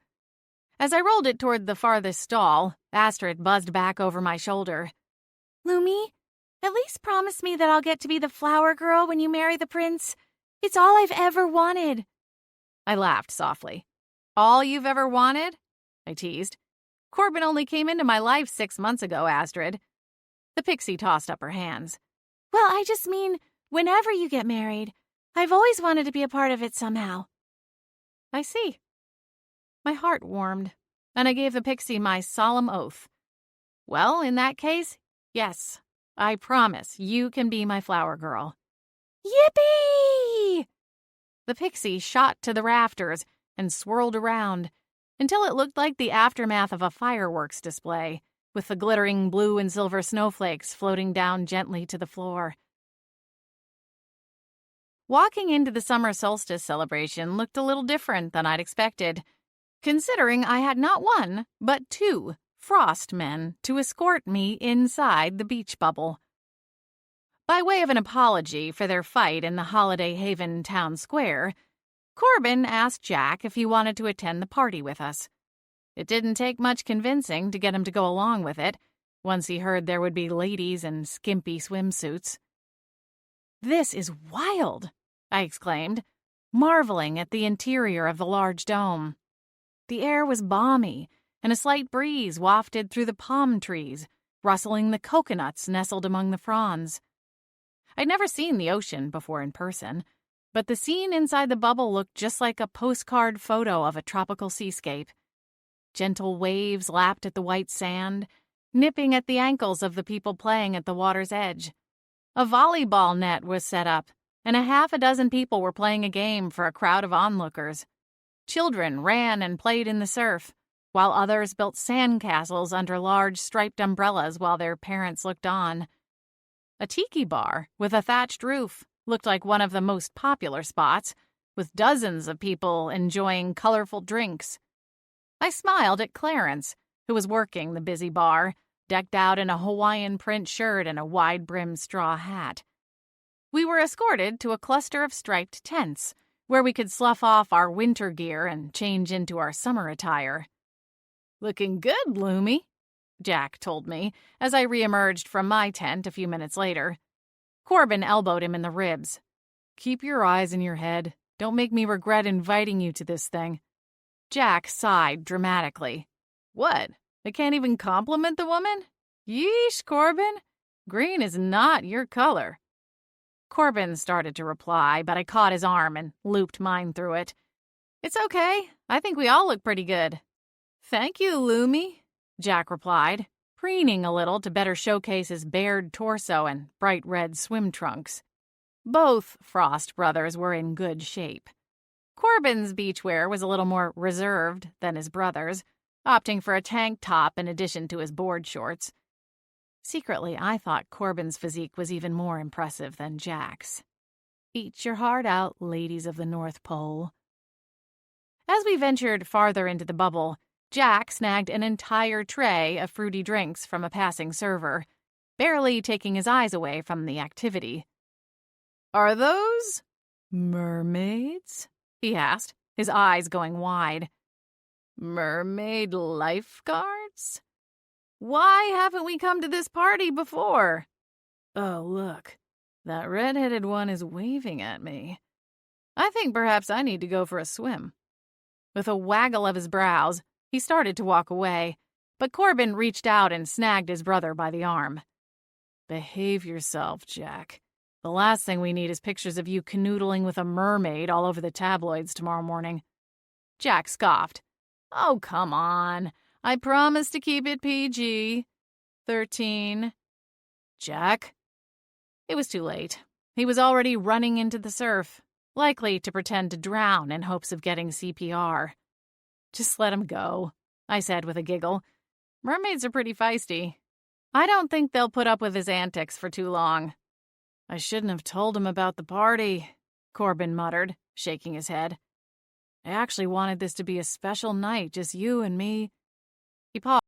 As I rolled it toward the farthest stall, Astrid buzzed back over my shoulder. Lumi, at least promise me that I'll get to be the flower girl when you marry the prince. It's all I've ever wanted. I laughed softly. All you've ever wanted? I teased. Corbin only came into my life 6 months ago, Astrid. The pixie tossed up her hands. Well, I just mean, whenever you get married, I've always wanted to be a part of it somehow. I see. My heart warmed, and I gave the pixie my solemn oath. Well, in that case, yes, I promise you can be my flower girl. Yippee! The pixie shot to the rafters and swirled around until it looked like the aftermath of a fireworks display, with the glittering blue and silver snowflakes floating down gently to the floor. Walking into the summer solstice celebration looked a little different than I'd expected, considering I had not one, but 2 frost men to escort me inside the beach bubble. By way of an apology for their fight in the Holiday Haven town square, Corbin asked Jack if he wanted to attend the party with us. It didn't take much convincing to get him to go along with it, once he heard there would be ladies in skimpy swimsuits. This is wild, I exclaimed, marveling at the interior of the large dome. The air was balmy, and a slight breeze wafted through the palm trees, rustling the coconuts nestled among the fronds. I'd never seen the ocean before in person, but the scene inside the bubble looked just like a postcard photo of a tropical seascape. Gentle waves lapped at the white sand, nipping at the ankles of the people playing at the water's edge. A volleyball net was set up, and a half a dozen people were playing a game for a crowd of onlookers. Children ran and played in the surf, while others built sandcastles under large striped umbrellas while their parents looked on. A tiki bar with a thatched roof looked like one of the most popular spots, with dozens of people enjoying colorful drinks. I smiled at Clarence, who was working the busy bar, decked out in a Hawaiian print shirt and a wide-brimmed straw hat. We were escorted to a cluster of striped tents, where we could slough off our winter gear and change into our summer attire. "Looking good, Lumi," Jack told me, as I reemerged from my tent a few minutes later. Corbin elbowed him in the ribs. "Keep your eyes in your head. Don't make me regret inviting you to this thing." Jack sighed dramatically. "What? I can't even compliment the woman? Yeesh, Corbin. Green is not your color." Corbin started to reply, but I caught his arm and looped mine through it. "It's okay. I think we all look pretty good." "Thank you, Lumi," Jack replied, preening a little to better showcase his bared torso and bright red swim trunks. Both Frost brothers were in good shape. Corbin's beachwear was a little more reserved than his brother's, opting for a tank top in addition to his board shorts. Secretly, I thought Corbin's physique was even more impressive than Jack's. Eat your heart out, ladies of the North Pole. As we ventured farther into the bubble, Jack snagged an entire tray of fruity drinks from a passing server, barely taking his eyes away from the activity. "Are those mermaids?" he asked, his eyes going wide. Mermaid lifeguards? Why haven't we come to this party before? Oh, look. That red-headed one is waving at me. I think perhaps I need to go for a swim. With a waggle of his brows, he started to walk away, but Corbin reached out and snagged his brother by the arm. Behave yourself, Jack. The last thing we need is pictures of you canoodling with a mermaid all over the tabloids tomorrow morning. Jack scoffed. Oh, come on. I promise to keep it PG. 13. Jack? It was too late. He was already running into the surf, likely to pretend to drown in hopes of getting CPR. Just let him go, I said with a giggle. Mermaids are pretty feisty. I don't think they'll put up with his antics for too long. I shouldn't have told him about the party, Corbin muttered, shaking his head. I actually wanted this to be a special night, just you and me. He paused.